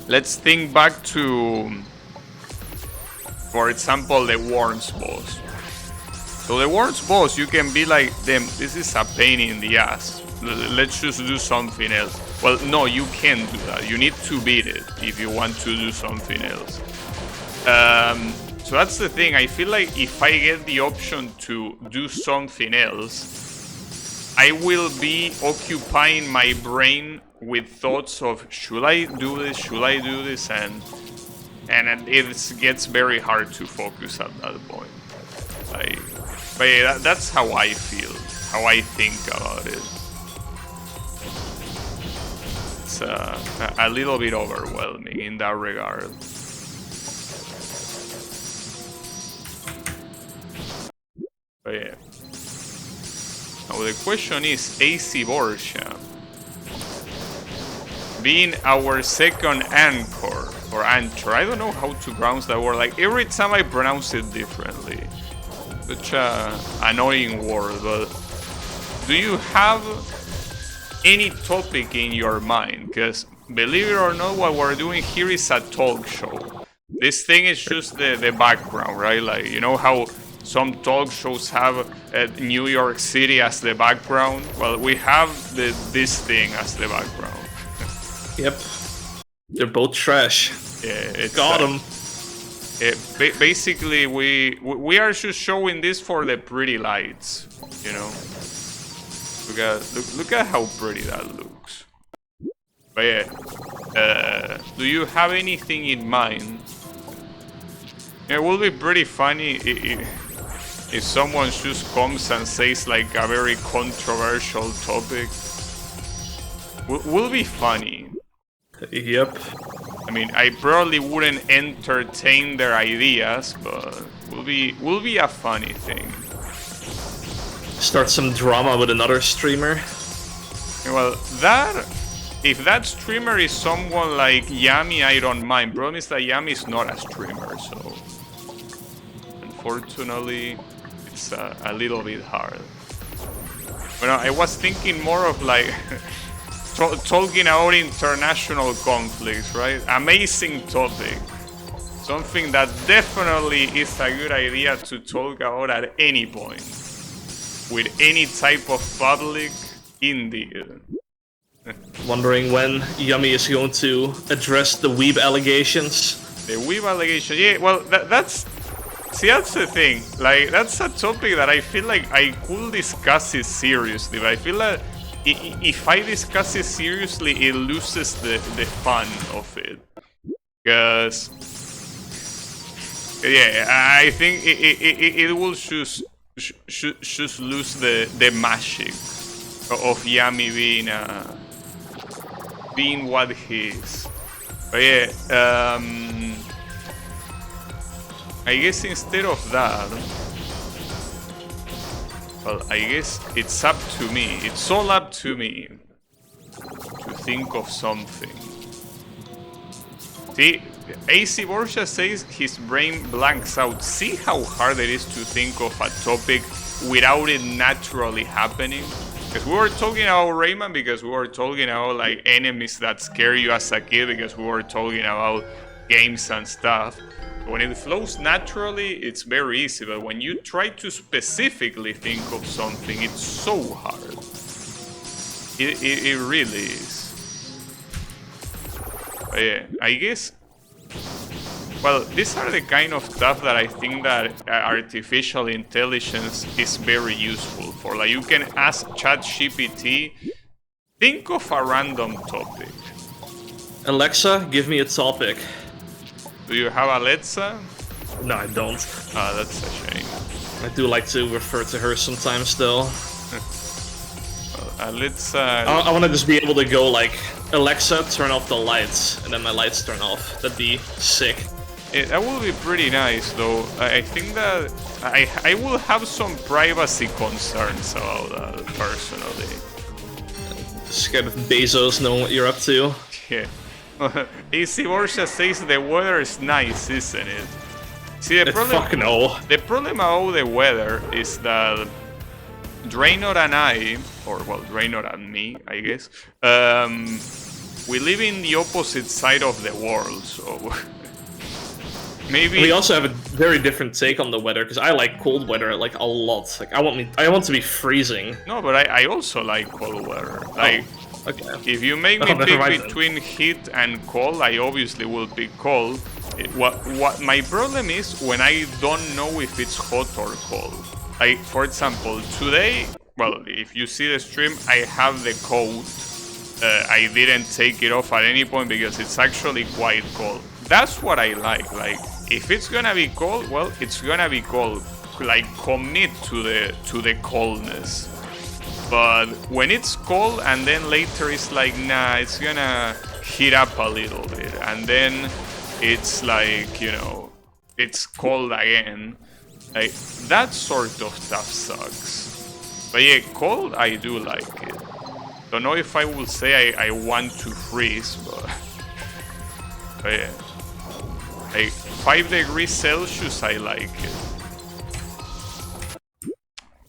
let's think back to, for example, the Worms boss. So the Worms boss, you can be like, damn, this is a pain in the ass. Let's just do something else. Well, no, you can't do that. You need to beat it if you want to do something else. So that's the thing. I feel like if I get the option to do something else, I will be occupying my brain with thoughts of, should I do this? Should I do this? And it gets very hard to focus at that point. But yeah, that's how I feel, how I think about it. It's a little bit overwhelming in that regard. But yeah. Now the question is, AC Borja being our second anchor, or anchor, I don't know how to pronounce that word, like every time I pronounce it differently. Such a annoying word, but do you have any topic in your mind? Because believe it or not, what we're doing here is a talk show. This thing is just the background, right? Like, you know how some talk shows have New York City as the background? Well, we have this thing as the background. Yep. They're both trash. Yeah, it's, got them. Basically, we are just showing this for the pretty lights, you know. Look at how pretty that looks. But yeah, do you have anything in mind? It will be pretty funny if someone just comes and says like a very controversial topic. Will be funny. Yep. I mean, I probably wouldn't entertain their ideas, but will be a funny thing. Start some drama with another streamer. Well, if that streamer is someone like Yami, I don't mind. Problem is that Yami is not a streamer, so unfortunately, it's a little bit hard. But no, I was thinking more of like talking about international conflicts, right? Amazing topic. Something that definitely is a good idea to talk about at any point. With any type of public, indeed. Wondering when Yummy is going to address the weeb allegations. The weeb allegation, yeah, well, that's... See, that's the thing. Like, that's a topic that I feel like I could discuss it seriously, but I feel like if I discuss it seriously, it loses the fun of it. Because... Yeah, I think it will just lose the magic of Yami being what he is. But yeah, I guess instead of that, well, I guess it's up to me. It's all up to me to think of something. See, AC Borja says his brain blanks out. See how hard it is to think of a topic without it naturally happening? Because we were talking about Rayman because we were talking about like enemies that scare you as a kid because we were talking about games and stuff. When it flows naturally, it's very easy, but when you try to specifically think of something, it's so hard. It really is. But yeah, I guess... Well, these are the kind of stuff that I think that artificial intelligence is very useful for. Like, you can ask ChatGPT, think of a random topic. Alexa, give me a topic. Do you have Alexa? No, I don't. Ah, that's a shame. I do like to refer to her sometimes, though. Well, Alexa... I want to just be able to go like, Alexa, turn off the lights, and then my lights turn off. That'd be sick. That will be pretty nice, though. I think that I will have some privacy concerns about that, personally. Scared of Bezos knowing what you're up to. Yeah. AC Borja says the weather is nice, isn't it? See, the problem... Fuck no. The problem about the weather is that Draynoth and I, or well, Draynoth and me, I guess, we live in the opposite side of the world, so... Maybe we also have a very different take on the weather because I like cold weather like a lot. Like I want to be freezing. No, but I also like cold weather. Like, okay. If you make me pick between heat and cold, I obviously will pick cold. What my problem is when I don't know if it's hot or cold. Like, for example, today, well, if you see the stream, I have the coat. I didn't take it off at any point because it's actually quite cold. That's what I like. Like, if it's gonna be cold, well, it's gonna be cold. Like, commit to the coldness. But when it's cold and then later it's like, nah, it's gonna heat up a little bit. And then it's like, you know, it's cold again. Like, that sort of stuff sucks. But yeah, cold, I do like it. Don't know if I will say I want to freeze, but yeah. Like, 5 degrees Celsius, I like it.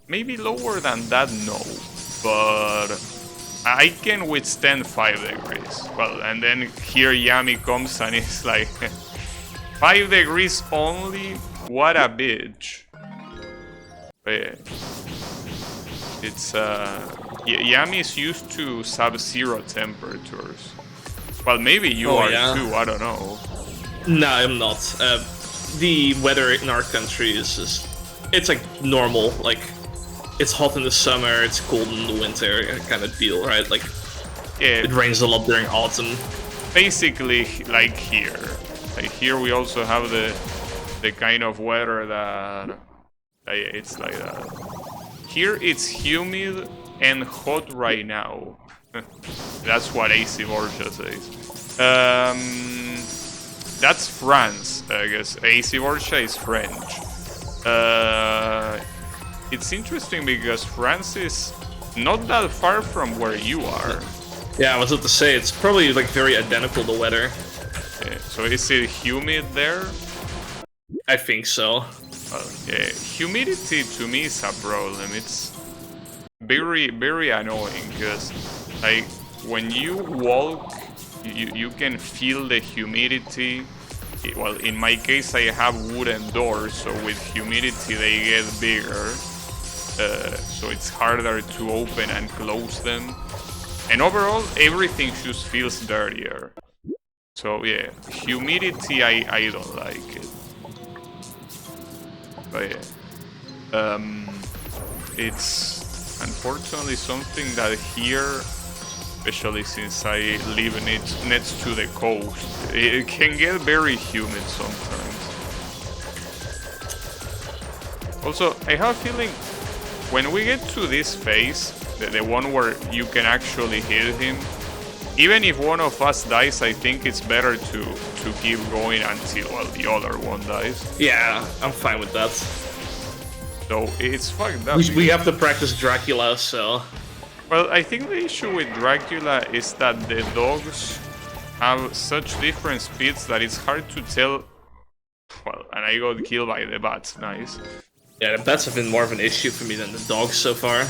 Maybe lower than that, no. But I can withstand 5 degrees. Well, and then here Yami comes and it's like 5 degrees only? What a bitch. But yeah. It's Yami is used to sub-zero temperatures. Well, maybe you are too, I don't know. No, I'm not. The weather in our country is just... It's like normal, like it's hot in the summer, it's cold in the winter kind of deal, right? Like, Yeah, it rains a lot during autumn. basically like here. Like here we also have the kind of weather that it's like that. Here it's humid and hot right now. That's what AC Borgia says. That's France, I guess. AC Borgia is French. It's interesting because France is not that far from where you are. Yeah, I was about to say, it's probably like very identical to weather. Yeah, so is it humid there? I think so. Yeah, humidity to me is a problem. It's very, very annoying because, like, when you walk, you can feel the humidity. Well, in my case, I have wooden doors, so with humidity they get bigger. So it's harder to open and close them. And overall, everything just feels dirtier. So yeah, humidity, I don't like it. But yeah, it's unfortunately something that here, especially since I live next to the coast, it can get very humid sometimes. Also, I have a feeling when we get to this phase, the one where you can actually hit him, even if one of us dies, I think it's better to keep going until, well, the other one dies. Yeah, I'm fine with that. So it's fucked up. We have to practice Dracula, so... Well, I think the issue with Dracula is that the dogs have such different speeds that it's hard to tell. Well, and I got killed by the bats, nice. Yeah, the bats have been more of an issue for me than the dogs so far.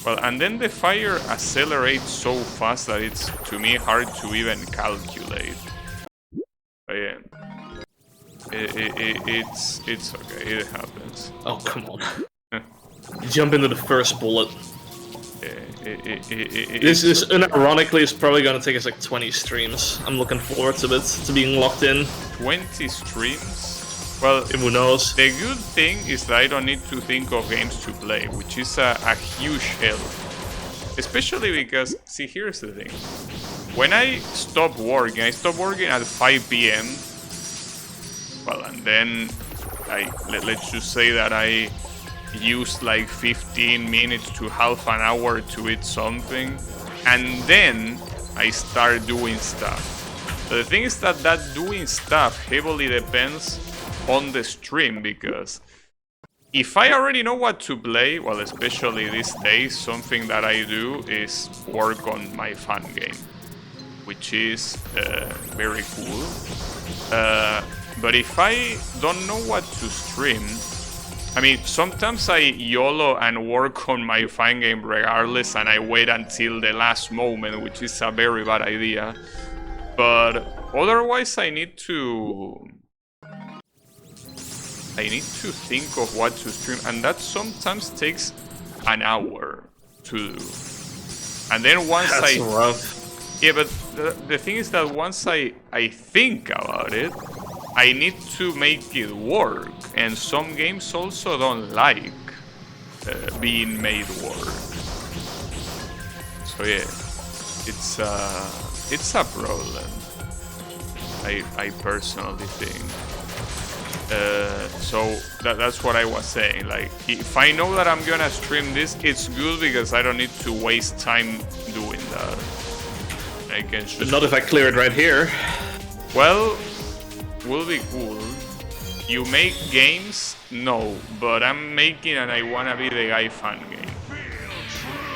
Well, and then the fire accelerates so fast that it's, to me, hard to even calculate. But yeah, it's okay, it happens. Oh, come on. Jump into the first bullet. This unironically is probably gonna take us like 20 streams. I'm looking forward to it, to being locked in. 20 streams? Well, who knows? The good thing is that I don't need to think of games to play, which is a huge help. Especially because, see, here's the thing. When I stop working at 5 PM. Well, and then let's just say that I used like 15 minutes to half an hour to eat something, and then I start doing stuff. So the thing is that doing stuff heavily depends on the stream, because if I already know what to play, well, especially these days, something that I do is work on my fan game, which is very cool. But if I don't know what to stream, I mean, sometimes I YOLO and work on my fan game regardless, and I wait until the last moment, which is a very bad idea. But otherwise, I need to think of what to stream, and that sometimes takes an hour to do. And then once That's rough. Yeah, but the thing is that once I think about it, I need to make it work, and some games also don't like being made work. So yeah, it's a problem. I personally think. So that's what I was saying. Like, if I know that I'm gonna stream this, it's good because I don't need to waste time doing that. I can just... But not if I clear it right here. Well, will be cool. You make games? No, but I'm making an I Wanna Be the Guy fan game.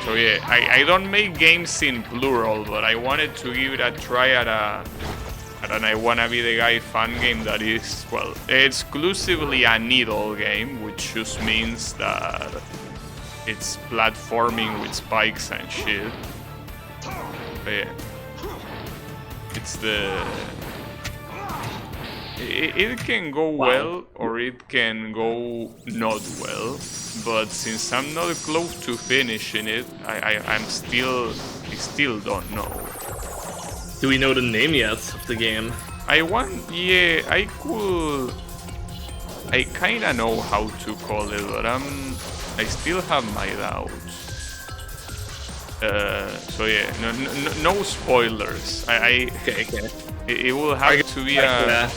So yeah, I don't make games in plural, but I wanted to give it a try at an I Wanna Be the Guy fan game that is, well, exclusively a needle game, which just means that it's platforming with spikes and shit. But yeah, it's the... It can go well, or it can go not well, but since I'm not close to finishing it, I still don't know. Do we know the name yet of the game? I kinda know how to call it, but I still have my doubts. So yeah, no spoilers. Okay. It will have to be a.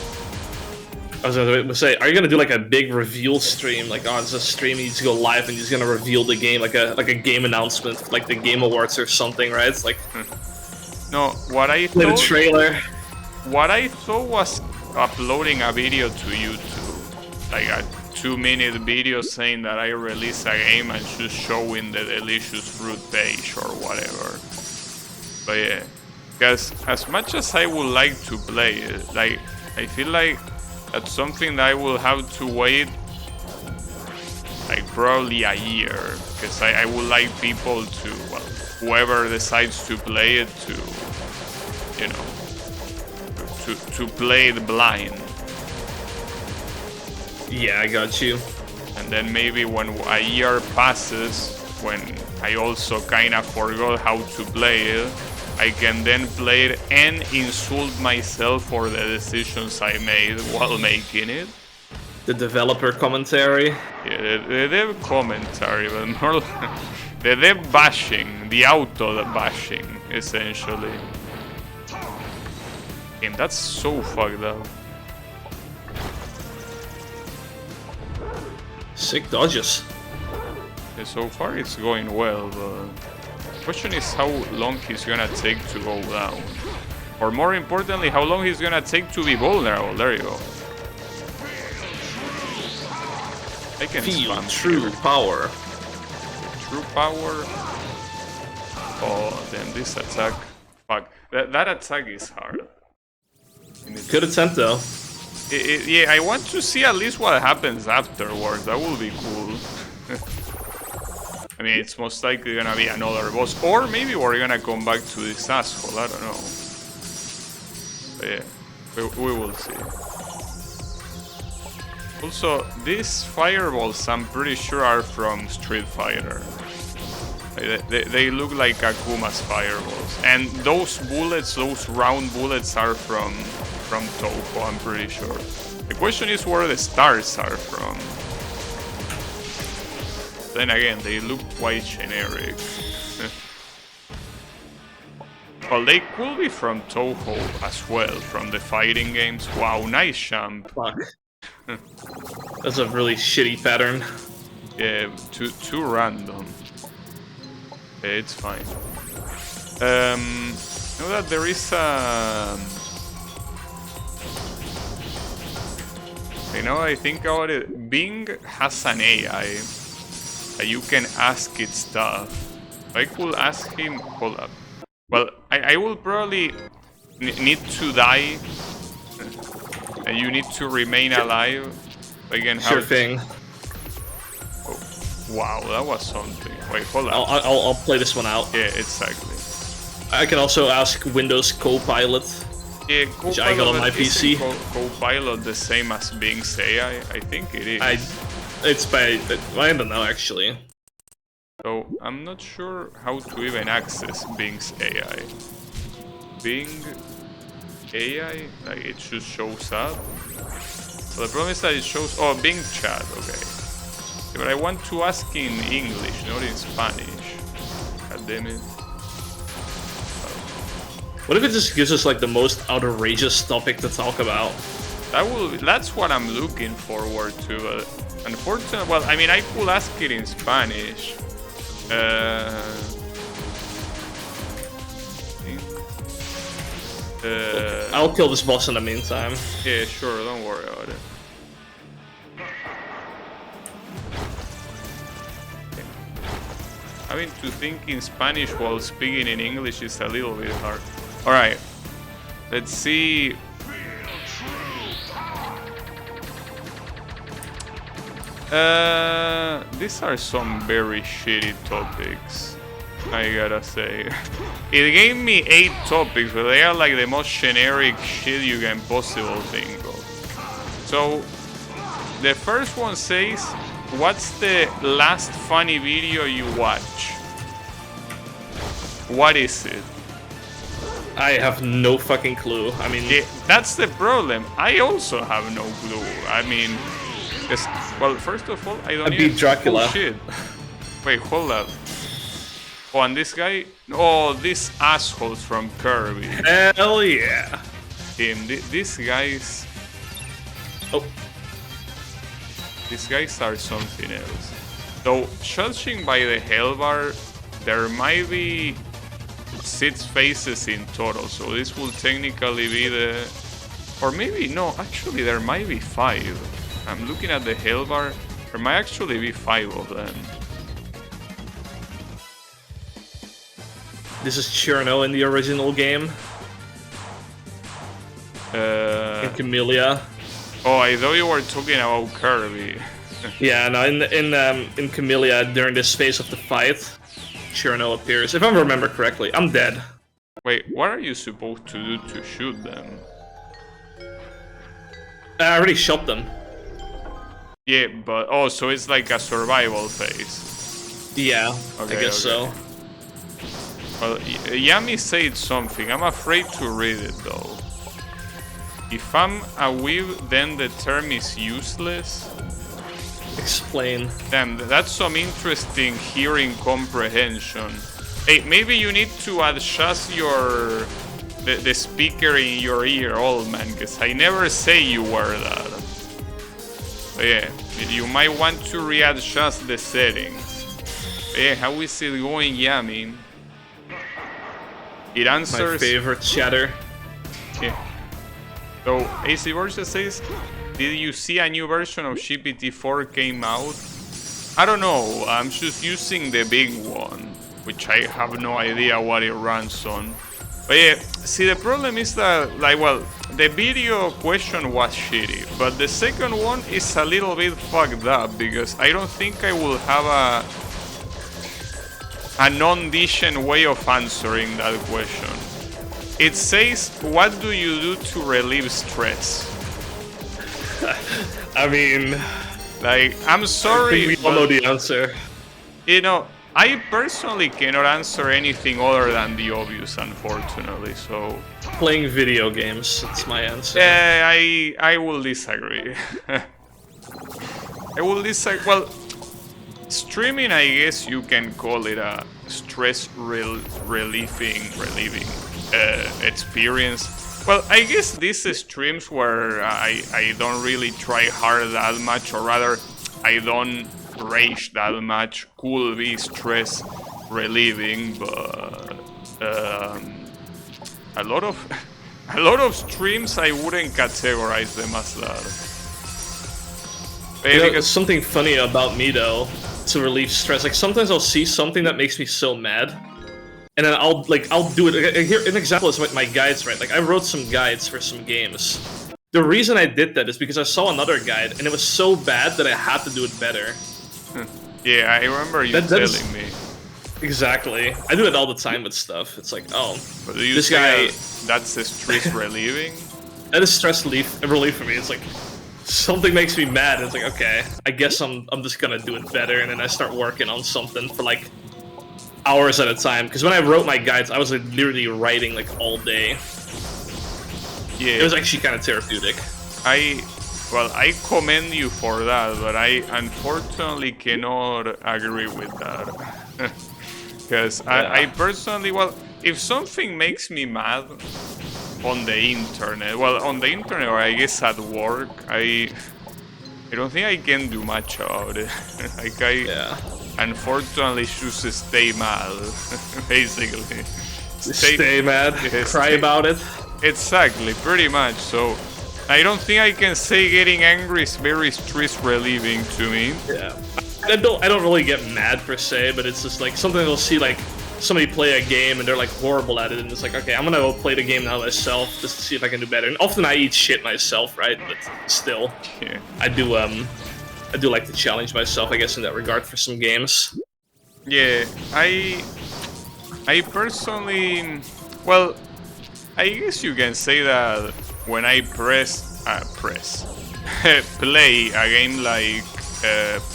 I was gonna say, are you gonna do like a big reveal stream? Like, oh, it's a stream, you just go live and you're just gonna reveal the game, like a game announcement, like the Game Awards or something, right? It's like No, what I the thought. trailer. What I thought was uploading a video to YouTube, like a 2-minute video saying that I released a game and just showing the delicious fruit page or whatever. But yeah, because as much as I would like to play it, like I feel like that's something that I will have to wait like probably a year, because I would like people to, well, whoever decides to play it to, you know, to play it blind. Yeah, I got you. And then maybe when a year passes, when I also kind of forgot how to play it, I can then play it and insult myself for the decisions I made while making it. The developer commentary. Yeah, the dev commentary, but more like the dev bashing, the auto bashing, essentially. And that's so fucked up. Sick dodges. Yeah, so far it's going well, but the question is how long he's gonna take to go down. Or more importantly, how long he's gonna take to be vulnerable. There you go. I can Feel spam true here. power. True power. Oh, damn, this attack. Fuck. That attack is hard. Good attempt though. Yeah, I want to see at least what happens afterwards. That will be cool. I mean, it's most likely gonna be another boss. Or maybe we're gonna come back to this asshole. I don't know. But yeah, we will see. Also, these fireballs, I'm pretty sure, are from Street Fighter. They look like Akuma's fireballs. And those bullets, those round bullets, are from Toho, I'm pretty sure. The question is where the stars are from. Then again, they look quite generic. Well, they could be from Toho as well, from the fighting games. Wow, nice jump. Fuck. That's a really shitty pattern. Yeah, too random. Yeah, it's fine. Know that there is a... You know, I think about it. Bing has an AI that you can ask it stuff. I could ask him... Hold up. Well, I will probably need to die. And you need to remain alive. Again, Sure thing. Oh, wow, that was something. Wait, hold on. I'll play this one out. Yeah, exactly. I can also ask Windows Copilot. Yeah, Which I got on my PC. Copilot the same as Bing's AI? I think it is. It's by... I don't know, actually. So, I'm not sure how to even access Bing's AI. Bing AI? Like, it just shows up. Well, the problem is that it shows... Oh, Bing chat, okay. Yeah, but I want to ask in English, not in Spanish. God damn it. What if it just gives us like the most outrageous topic to talk about? That's what I'm looking forward to, but unfortunately, well, I mean, I could ask it in Spanish. I'll kill this boss in the meantime. Yeah, sure, don't worry about it. Having to think in Spanish while speaking in English is a little bit hard. Alright, let's see. These are some very shitty topics, I gotta say. It gave me 8 topics, but they are like the most generic shit you can possibly think of. So, the first one says, what's the last funny video you watch? What is it? I have no fucking clue. I mean... Yeah, that's the problem. I also have no clue. I mean... Well, first of all, I don't I beat Dracula. Oh, shit. Wait, hold up. Oh, and this guy? Oh, these assholes from Kirby. Hell yeah. These guys... Oh. These guys are something else. Though, judging by the health bar, there might be 6 phases in total, so this will technically be the... Or maybe, no, actually there might be 5. I'm looking at the health bar, there might actually be 5 of them. This is Cherno in the original game. In Camellia. Oh, I thought you were talking about Kirby. Yeah, no, in Camellia, during this phase of the fight, Cherno appears. If I remember correctly, I'm dead. Wait, what are you supposed to do to shoot them? I already shot them. Yeah, but... Oh, so it's like a survival phase. Yeah, okay, I guess so. Well, Yami said something. I'm afraid to read it, though. If I'm a weeb, then the term is useless? Explain. Damn, that's some interesting hearing comprehension. Hey, maybe you need to adjust the speaker in your ear, old man, because I never say you were that. But yeah, you might want to readjust the settings. But yeah, how is it going, Yami? It answers... My favorite chatter. Yeah. So, AC Versa says, did you see a new version of GPT-4 came out? I don't know, I'm just using the big one, which I have no idea what it runs on. But yeah, see, the problem is that, like, well, the video question was shitty, but the second one is a little bit fucked up, because I don't think I will have a non-decent way of answering that question. It says, what do you do to relieve stress? I mean... Like, I'm sorry, I think we all know the answer. You know, I personally cannot answer anything other than the obvious, unfortunately, so... Playing video games, that's my answer. I will disagree. I will disagree. Well, streaming, I guess you can call it a stress relieving experience. Well, I guess these streams where I don't really try hard that much, or rather, I don't rage that much, could be stress relieving, but a lot of streams I wouldn't categorize them as that. You know, something funny about me though, to relieve stress. Like sometimes I'll see something that makes me so mad, and then I'll do it. Here, an example is my guides, right? Like I wrote some guides for some games. The reason I did that is because I saw another guide, and it was so bad that I had to do it better. Yeah, I remember you telling me. Exactly. I do it all the time with stuff. It's like, oh, but do you this guy... That's a stress relieving? That is stress relief for me. It's like, something makes me mad. It's like, okay, I guess I'm just gonna do it better, and then I start working on something for like hours at a time. Because when I wrote my guides, I was like, literally writing like all day. Yeah, it was actually kind of therapeutic. Well, I commend you for that, but I unfortunately cannot agree with that. Because I personally, well, if something makes me mad on the internet, or I guess at work, I don't think I can do much about it. Like unfortunately just stay mad, basically. Stay mad, cry about it. Exactly, pretty much. So I don't think I can say getting angry is very stress relieving to me. Yeah, I don't really get mad per se, but it's just like something I'll see like somebody play a game and they're like horrible at it, and it's like, okay, I'm gonna go play the game now myself just to see if I can do better. And often I eat shit myself, right? But still, yeah. I do like to challenge myself, I guess, in that regard for some games. Yeah, I personally, well, I guess you can say that when I play a game like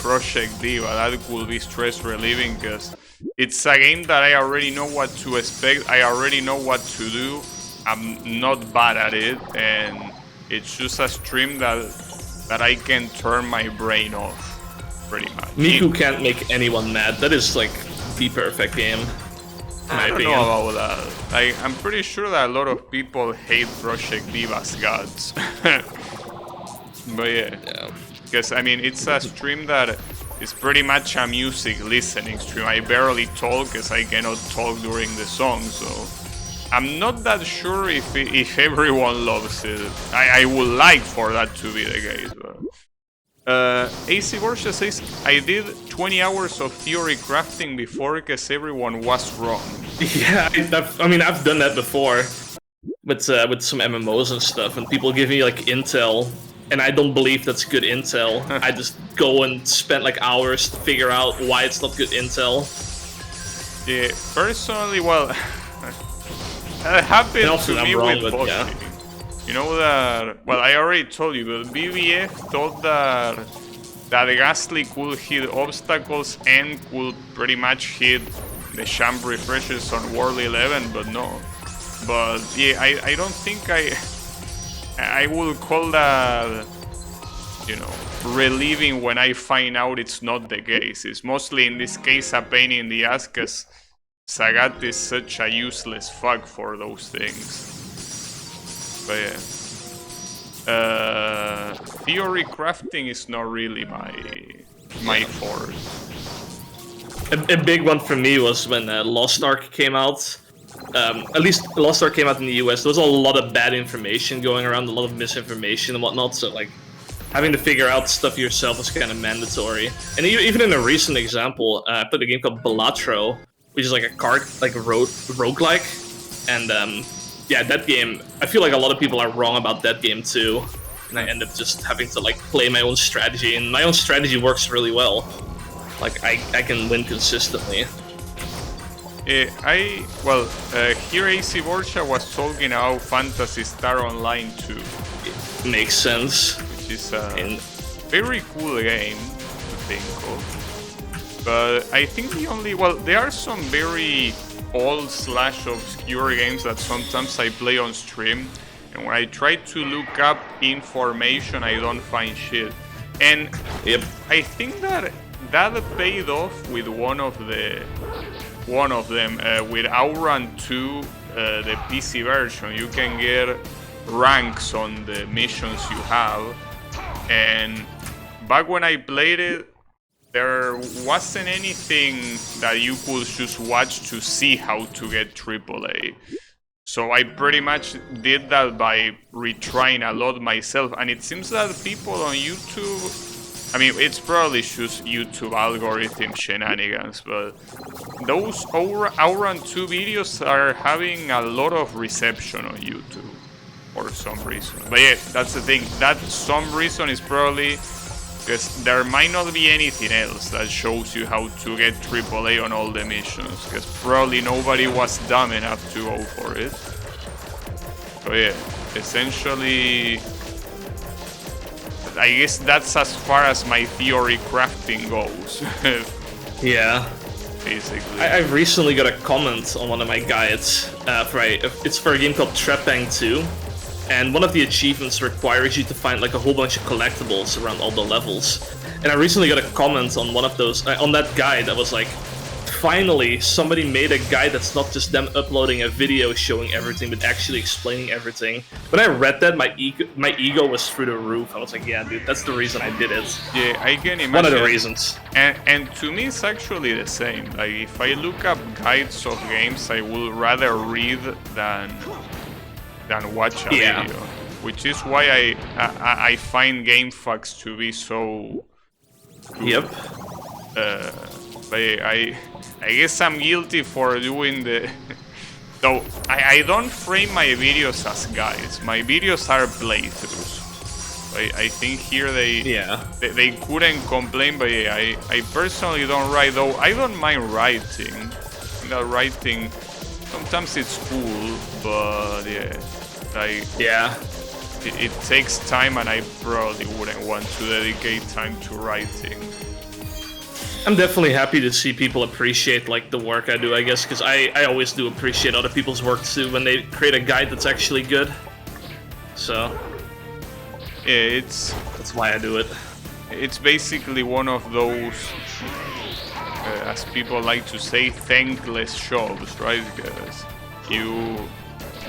Project Diva, that could be stress relieving, because it's a game that I already know what to expect, I already know what to do, I'm not bad at it, and it's just a stream that I can turn my brain off. pretty much. Miku can't make anyone mad. That is like the perfect game. I don't know about that. I'm pretty sure that a lot of people hate Project Diva's gods. But yeah. Because I mean, it's a stream that is pretty much a music listening stream. I barely talk because I cannot talk during the song, so I'm not that sure if everyone loves it. I would like for that to be the case, but... AC Borgia says, I did 20 hours of theory crafting before because everyone was wrong. Yeah, I've done that before with some MMOs and stuff, and people give me like intel, and I don't believe that's good intel. I just go and spend like hours to figure out why it's not good intel. Yeah, personally, well, that happened to me with Boshi. Yeah. You know that, well, I already told you, but BBF thought that Ghastly could hit obstacles and could pretty much hit the champ refreshes on World 11, but no. But yeah, I don't think I will call that, you know, relieving when I find out it's not the case. It's mostly in this case a pain in the ass because Sagat is such a useless fuck for those things. But yeah. Theory crafting is not really my forte. A big one for me was when Lost Ark came out. At least Lost Ark came out in the US. There was a lot of bad information going around, a lot of misinformation and whatnot. So like having to figure out stuff yourself was kind of mandatory. And even in a recent example, I played a game called Balatro, which is like a card roguelike, and yeah, that game, I feel like a lot of people are wrong about that game too. And I end up just having to like play my own strategy, and my own strategy works really well. Like I can win consistently. Here AC Borgia was talking about Phantasy Star Online 2. It makes sense. Which is a very cool game to think of. But I think there are some very old/obscure games that sometimes I play on stream, and when I try to look up information, I don't find shit. And yep. I think that paid off with one of them with Outrun 2, the PC version. You can get ranks on the missions you have, and back when I played it, there wasn't anything that you could just watch to see how to get AAA. So I pretty much did that by retrying a lot myself, and it seems that people on YouTube, I mean, it's probably just YouTube algorithm shenanigans, but those Outrun 2 videos are having a lot of reception on YouTube for some reason. But yeah, that's the thing, that some reason is probably because there might not be anything else that shows you how to get AAA on all the missions, because probably nobody was dumb enough to go for it. So yeah, essentially, I guess that's as far as my theory crafting goes. Yeah. Basically. I've recently got a comment on one of my guides. It's for a game called Trepang 2. And one of the achievements requires you to find like a whole bunch of collectibles around all the levels. And I recently got a comment on one of those, on that guide that was like, finally, somebody made a guide that's not just them uploading a video showing everything, but actually explaining everything. When I read that, my ego was through the roof. I was like, yeah, dude, that's the reason I did it. Yeah, I can imagine. One of the reasons. And to me, it's actually the same. Like, if I look up guides of games, I will rather read than watch a video, which is why I find GameFAQs to be so good. Yep. But I guess I'm guilty for doing the. Though I don't frame my videos as guides. My videos are playthroughs. I think here they couldn't complain, but yeah, I personally don't write, though I don't mind writing. I think writing sometimes it's cool, but yeah. It takes time, and I probably wouldn't want to dedicate time to writing. I'm definitely happy to see people appreciate like the work I do, I guess, because I always do appreciate other people's work too when they create a guide that's actually good. So yeah, that's why I do it. it's basically one of those, as people like to say, thankless jobs, right? Because you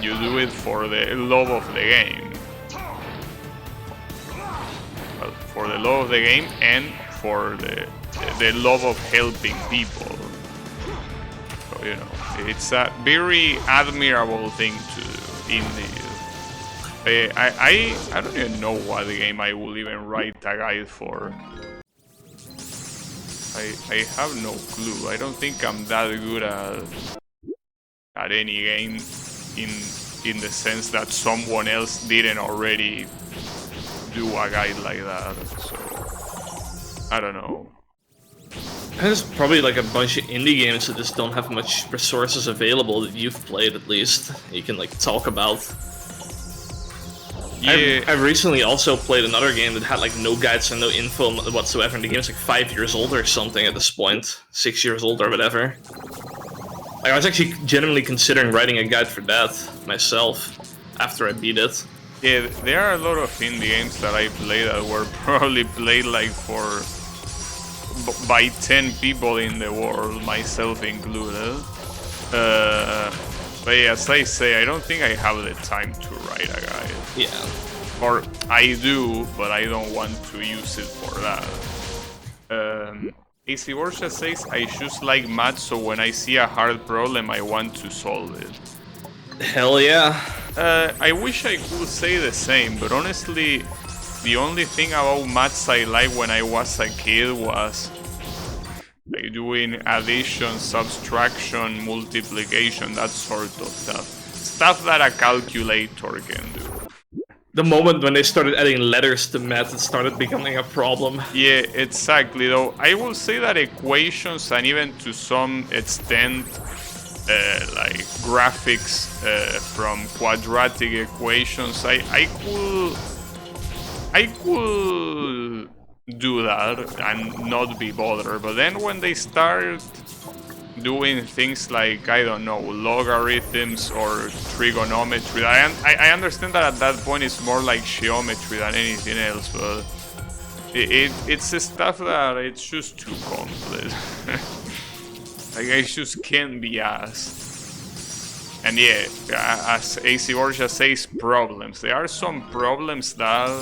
do it for the love of the game. Well, for the love of the game and for the love of helping people. So, you know, it's a very admirable thing to do, indeed. I don't even know what game I will even write a guide for. I have no clue. I don't think I'm that good at any game in the sense that someone else didn't already do a guide like that. So I don't know. There's probably like a bunch of indie games that just don't have much resources available that you've played, at least. You can like talk about. Yeah. I've recently also played another game that had like no guides and no info whatsoever, and the game's like 5 years old or something at this point, 6 years old or whatever. Like, I was actually genuinely considering writing a guide for that myself after I beat it. Yeah, there are a lot of indie games that I played that were probably played like by 10 people in the world, myself included. But yeah, as I say, I don't think I have the time to write a guide. Yeah. Or I do, but I don't want to use it for that. AC Borja says, I just like math, so when I see a hard problem, I want to solve it. Hell yeah. I wish I could say the same, but honestly, the only thing about maths I liked when I was a kid was like doing addition, subtraction, multiplication, that sort of stuff. Stuff that a calculator can do. The moment when they started adding letters to math, it started becoming a problem. Yeah, exactly. Though I will say that equations and even to some extent like graphics from quadratic equations, I could do that and not be bothered. But then when they start doing things like, I don't know, logarithms or trigonometry, I understand that at that point it's more like geometry than anything else, but it's the stuff that it's just too complex. Like, I just can't be asked. And yeah, as AC Borja says, problems. There are some problems that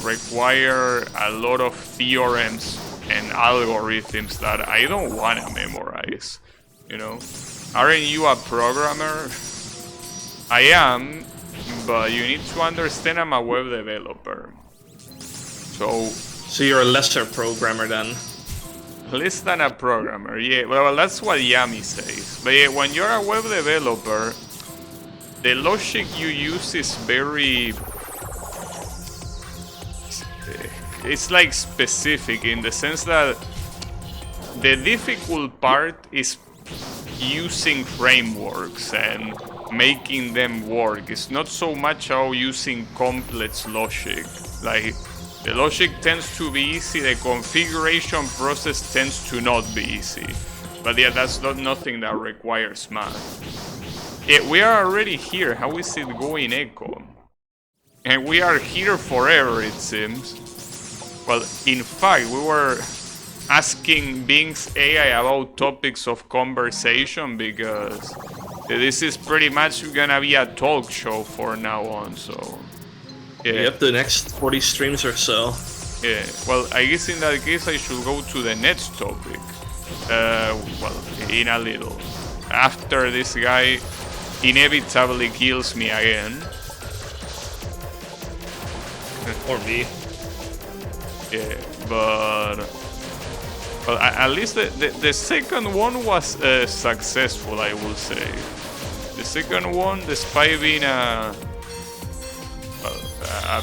require a lot of theorems and algorithms that I don't want to memorize, you know? Aren't you a programmer? I am, but you need to understand I'm a web developer. So you're a lesser programmer then? Less than a programmer, yeah. Well, that's what Yami says. But yeah, when you're a web developer, the logic you use is very... It's like specific in the sense that the difficult part is using frameworks and making them work. It's not so much how using complex logic. Like, the logic tends to be easy, the configuration process tends to not be easy. But yeah, that's not nothing that requires math. Yeah, we are already here. How is it going, Echo? And we are here forever, it seems. Well, in fact, we were asking Bing's AI about topics of conversation because this is pretty much gonna be a talk show for now on, so... Yeah. Yep, the next 40 streams or so. Yeah, well, I guess in that case I should go to the next topic. Well, in a little. After this guy inevitably kills me again. Or me. Yeah, but well, at least the second one was successful, I will say. The second one, despite being a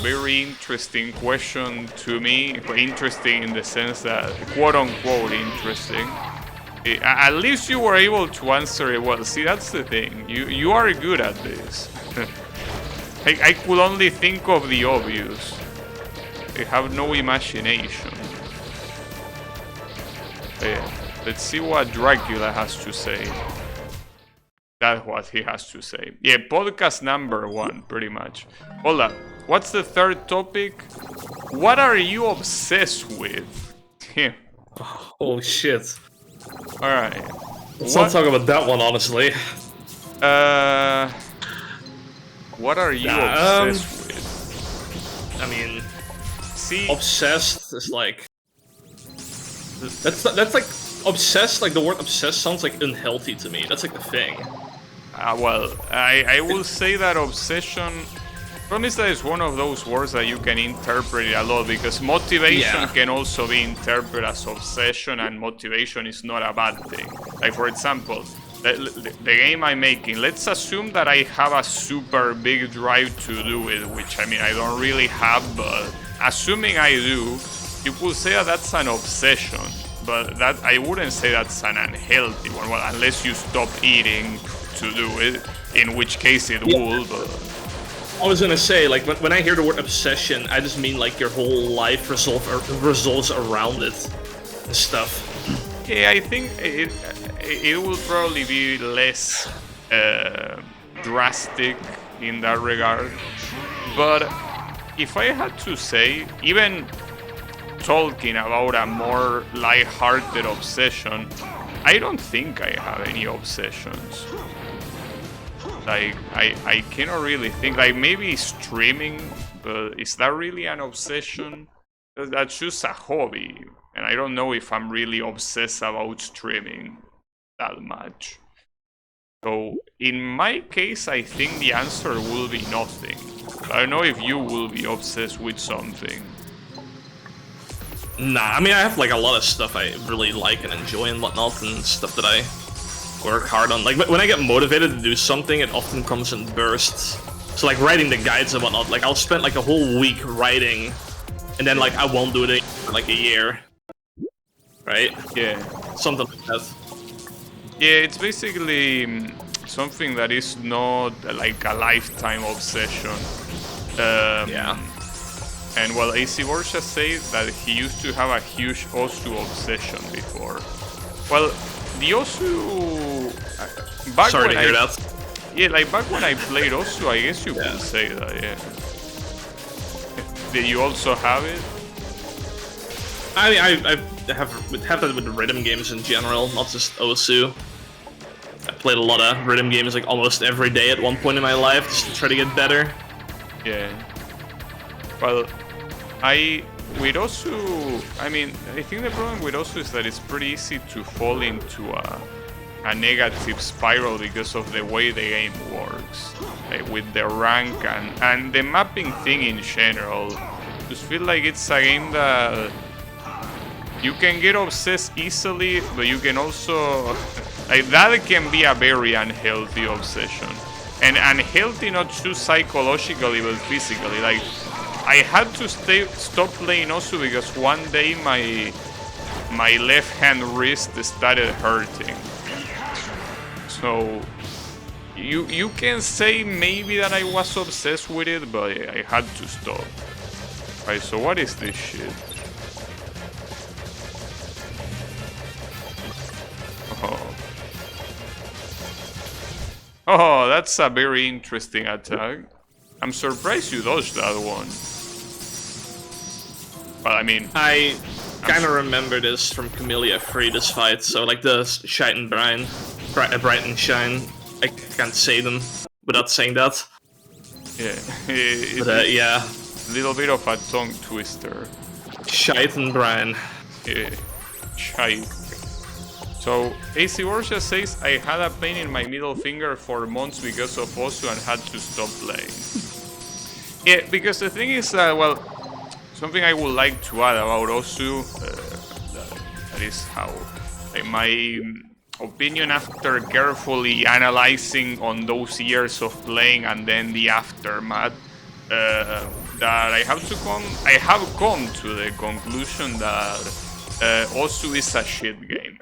very interesting question to me, interesting in the sense that, quote-unquote interesting, at least you were able to answer it well. See, that's the thing. You are good at this. I could only think of the obvious. I have no imagination. Yeah, let's see what Dracula has to say. That's what he has to say. Yeah, podcast number 1, pretty much. Hold up. What's the third topic? What are you obsessed with? Yeah. Oh shit. Alright. Let's not talk about that one, honestly. What are you obsessed with? I mean, See, obsessed is like... That's like... Obsessed, like the word obsessed sounds like unhealthy to me. That's like the thing. well, I will say that obsession... Problem is that it's one of those words that you can interpret it a lot, because motivation can also be interpreted as obsession, and motivation is not a bad thing. Like, for example, the game I'm making, let's assume that I have a super big drive to do it, which, I mean, I don't really have, but assuming I do, you could say that that's an obsession, but that I wouldn't say that's an unhealthy one, well, unless you stop eating to do it, in which case it would, but... I was gonna say, like, when I hear the word obsession, I just mean, like, your whole life resolves around it and stuff. Yeah, I think it will probably be less drastic in that regard. But if I had to say, even talking about a more light-hearted obsession, I don't think I have any obsessions. Like, I cannot really think, like, maybe streaming, but is that really an obsession? That's just a hobby, and I don't know if I'm really obsessed about streaming that much. So, in my case, I think the answer will be nothing. I don't know if you will be obsessed with something. Nah, I mean, I have, like, a lot of stuff I really like and enjoy and whatnot, and stuff that I work hard on. Like, when I get motivated to do something, it often comes in bursts. So, like, writing the guides and whatnot, like, I'll spend, like, a whole week writing, and then, like, I won't do it for, like, a year. Right? Yeah. Something like that. Yeah, it's basically something that is not, like, a lifetime obsession. Yeah. And, well, AC Borja said that he used to have a huge Osu obsession before. Well, the Osu... back Sorry when to hear that. Yeah, like back when I played Osu, I guess you could say that, yeah. Did you also have it? I mean, I have that with rhythm games in general, not just Osu. I played a lot of rhythm games like almost every day at one point in my life just to try to get better. Yeah. Well, with Osu, I mean, I think the problem with Osu is that it's pretty easy to fall into a negative spiral because of the way the game works, like with the rank and the mapping thing in general. Just feel like it's a game that you can get obsessed easily, but you can also, like, that can be a very unhealthy obsession, and unhealthy not just psychologically but physically. Like, I had to stop playing Osu because one day my left hand wrist started hurting. So you can say maybe that I was obsessed with it, but I had to stop. Right, so what is this shit? Oh, that's a very interesting attack. I'm surprised you dodged that one. Well, I mean... I kind of remember this from Camellia Free, this fight, so like the Shite and Brine, Bright and Shine, I can't say them without saying that. Yeah. But yeah. A little bit of a tongue twister. Shite and Brine. Yeah. Shite. So, AC Borja says, I had a pain in my middle finger for months because of Osu and had to stop playing. Yeah, because the thing is that, well, something I would like to add about Osu, that is how, like, my opinion after carefully analyzing on those years of playing and then the aftermath, that I have come to the conclusion that Osu is a shit game.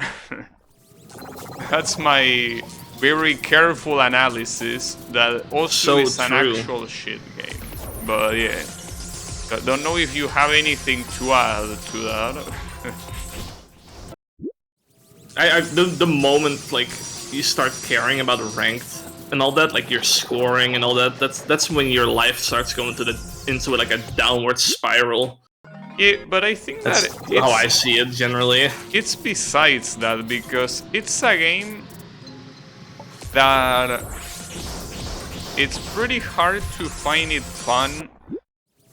That's my very careful analysis, that Osu is an actual shit game. But yeah, I don't know if you have anything to add to that. The moment like you start caring about ranked and all that, like your scoring and all that, that's when your life starts going into like a downward spiral. Yeah, but I think That's that how I see it generally. it's besides that, because it's a game that it's pretty hard to find it fun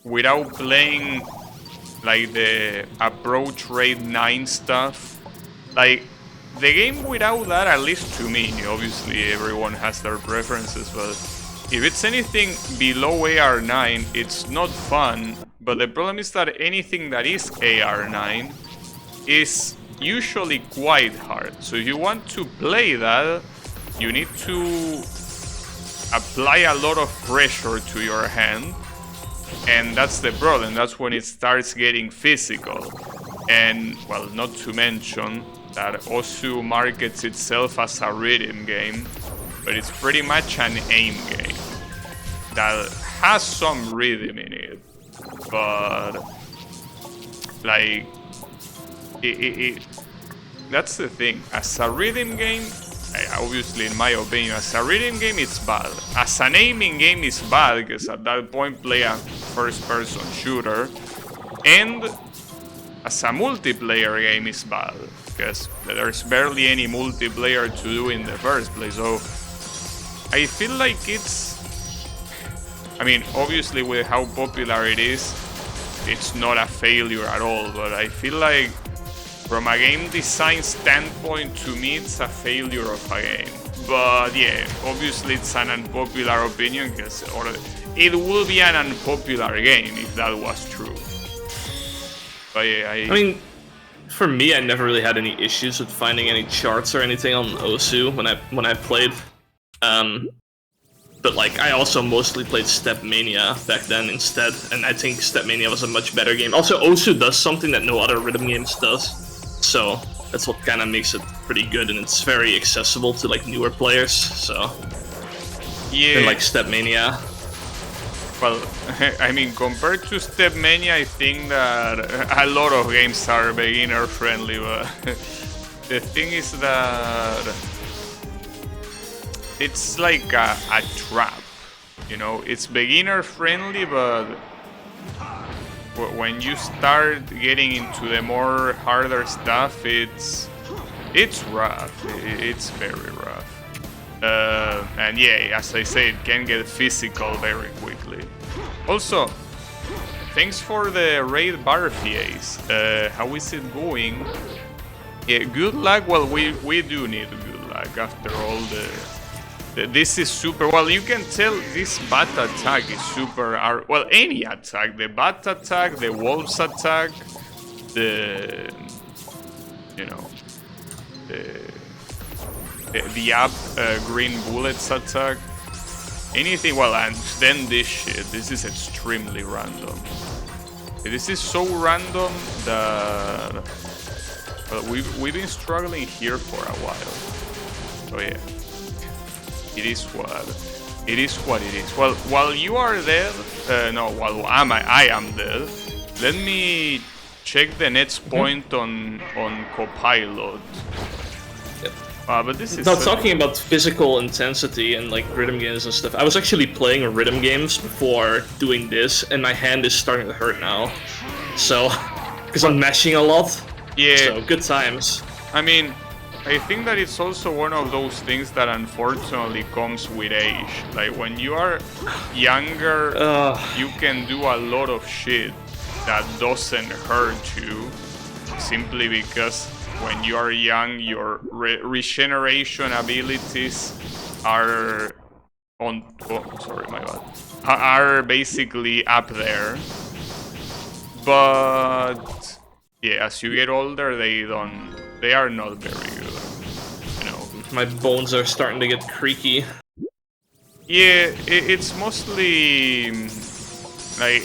without playing like the approach rate 9 stuff. Like the game without that, at least to me, obviously everyone has their preferences, but if it's anything below AR9, it's not fun. But the problem is that anything that is AR9 is usually quite hard. So if you want to play that, you need to apply a lot of pressure to your hand, and that's the problem. That's when it starts getting physical. And well, not to mention that Osu markets itself as a rhythm game, but it's pretty much an aim game that has some rhythm in it, but like that's the thing. As a rhythm game, obviously in my opinion, as a rhythm game it's bad. As an aiming game it's bad, because at that point play a first-person shooter, and as a multiplayer game it's bad, because there's barely any multiplayer to do in the first place. So I feel like I mean, obviously with how popular it is, it's not a failure at all, but I feel like from a game design standpoint, to me it's a failure of a game. But yeah, obviously it's an unpopular opinion, because it would be an unpopular game if that was true. But yeah, I mean, for me, I never really had any issues with finding any charts or anything on Osu when I played. But like, I also mostly played Step Mania back then instead, and I think Step Mania was a much better game. Also, Osu does something that no other rhythm games does, so that's what kind of makes it pretty good, and it's very accessible to like newer players. So yeah, than like Step Mania. Well, I mean, compared to Step Mania, I think that a lot of games are beginner friendly, but the thing is that it's like a trap, you know. It's beginner friendly, but when you start getting into the more harder stuff, it's rough. It's very rough. And yeah, as I said, it can get physical very quickly. Also, thanks for the raid Barfies. How is it going? Yeah, good luck. Well, we do need good luck after all this is super. Well, you can tell this bat attack is super. Well, any attack, the bat attack, the wolves attack, the the up green bullets attack, anything. Well, and then this shit. This is extremely random. This is so random that we've been struggling here for a while. So yeah. It is what it is. Well, while you are dead, while I am dead, let me check the next point on Copilot. Yep. But this is now talking about physical intensity and like rhythm games and stuff. I was actually playing rhythm games before doing this, and my hand is starting to hurt now. So, because I'm mashing a lot. Yeah. So good times. I mean, I think that it's also one of those things that unfortunately comes with age. Like when you are younger, you can do a lot of shit that doesn't hurt you, simply because when you are young, your regeneration abilities are are basically up there. But yeah, as you get older, they are not very good, you know. My bones are starting to get creaky. Yeah, it's mostly like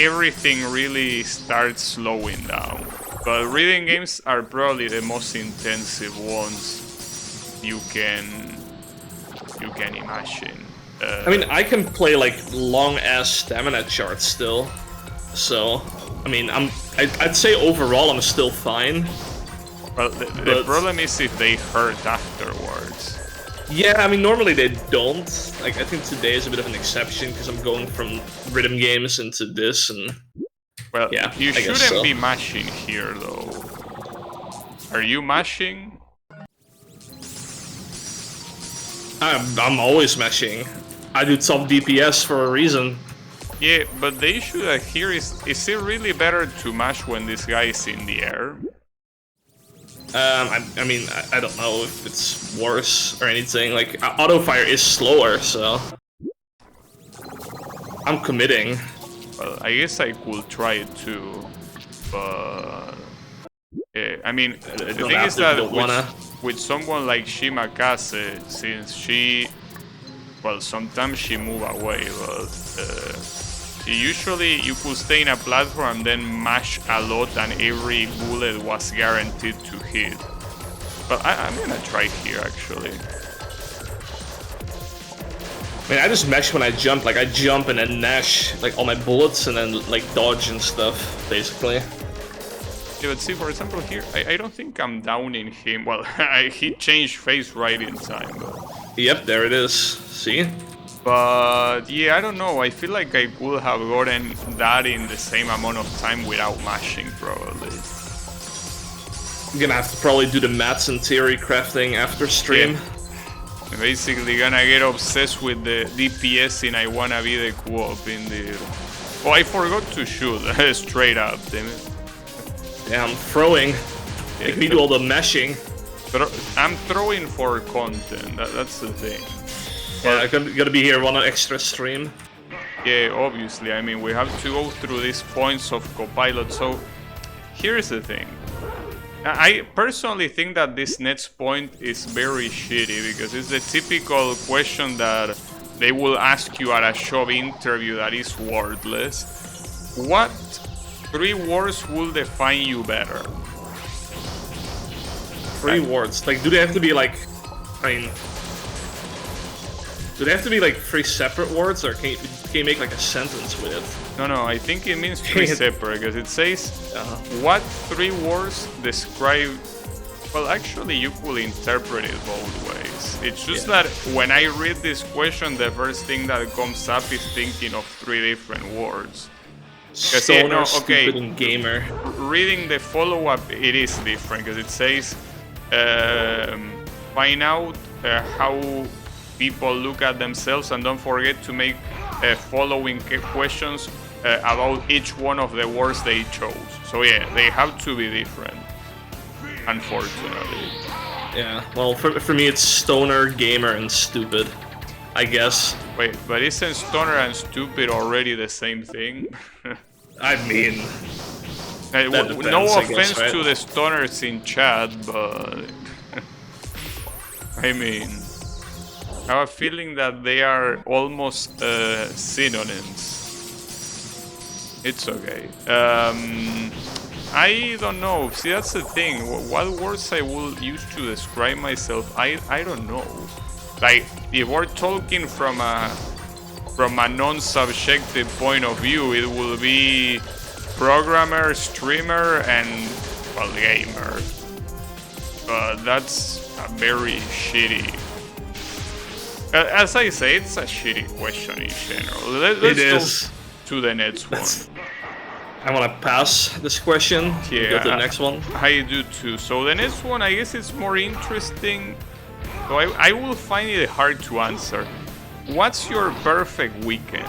everything really starts slowing down. But rhythm games are probably the most intensive ones you can imagine. I mean, I can play like long ass stamina charts still, so I mean, I'd say overall I'm still fine. Well, the problem is if they hurt afterwards. Yeah, I mean, normally they don't. Like, I think today is a bit of an exception because I'm going from rhythm games into this, and Well, Yeah, you I guess shouldn't so. be mashing here, though. Are you mashing? I'm always mashing. I do top DPS for a reason. Yeah, but the issue that here is it really better to mash when this guy is in the air? I mean, I don't know if it's worse or anything. Like, auto fire is slower, so I'm committing. Well, I guess I could try it too, but I mean, the Don't thing have is to, that don't wanna. with someone like Shimakase, since she, well, sometimes she move away, but usually you could stay in a platform and then mash a lot and every bullet was guaranteed to hit. But I'm gonna try here actually. I mean, I just mesh when I jump. Like, I jump and then nash, like, all my bullets and then, like, dodge and stuff, basically. Yeah, but see, for example, here, I don't think I'm downing him. Well, he changed phase right in time, but... Yep, there it is. See? But, yeah, I don't know. I feel like I could have gotten that in the same amount of time without mashing, probably. I'm gonna have to probably do the mats and theory crafting after stream. Yeah. I'm basically gonna get obsessed with the DPS and I wanna be the co-op in the... Oh, I forgot to shoot, straight up, damn it. Yeah, I'm throwing. Yeah, Make me do all the meshing. I'm throwing for content, that's the thing. Yeah, I'm gonna be here on an extra stream. Yeah, obviously, I mean, we have to go through these points of Copilot, so... Here's the thing. I personally think that this next point is very shitty because it's the typical question that they will ask you at a job interview that is worthless. What 3 words will define you better? 3 words. Like, do they have to be like... I mean... Do they have to be like 3 separate words, or can you make like a sentence with it? No, I think it means 3 separate, because it says, what 3 words describe... Well, actually, you could interpret it both ways. It's just that when I read this question, the first thing that comes up is thinking of 3 different words. Stoner, stupid, and gamer. Reading the follow-up, it is different, because it says, find out how people look at themselves, and don't forget to make following questions about each one of the words they chose. So yeah, they have to be different, unfortunately. Yeah, well, for me it's stoner, gamer, and stupid, I guess. Wait, but isn't stoner and stupid already the same thing? I mean... depends, no offense to the stoners in chat, but... I mean... I have a feeling that they are almost synonyms. It's okay. I don't know. See, that's the thing. What words I will use to describe myself, I don't know. Like, if we're talking from a non-subjective point of view, it will be programmer, streamer, and, well, gamer. But that's a very shitty... As I say, it's a shitty question in general. Let's go to the next one. I want to pass this question. Yeah, go to the next one. I do too. So the next one, I guess it's more interesting. So I will find it hard to answer. What's your perfect weekend?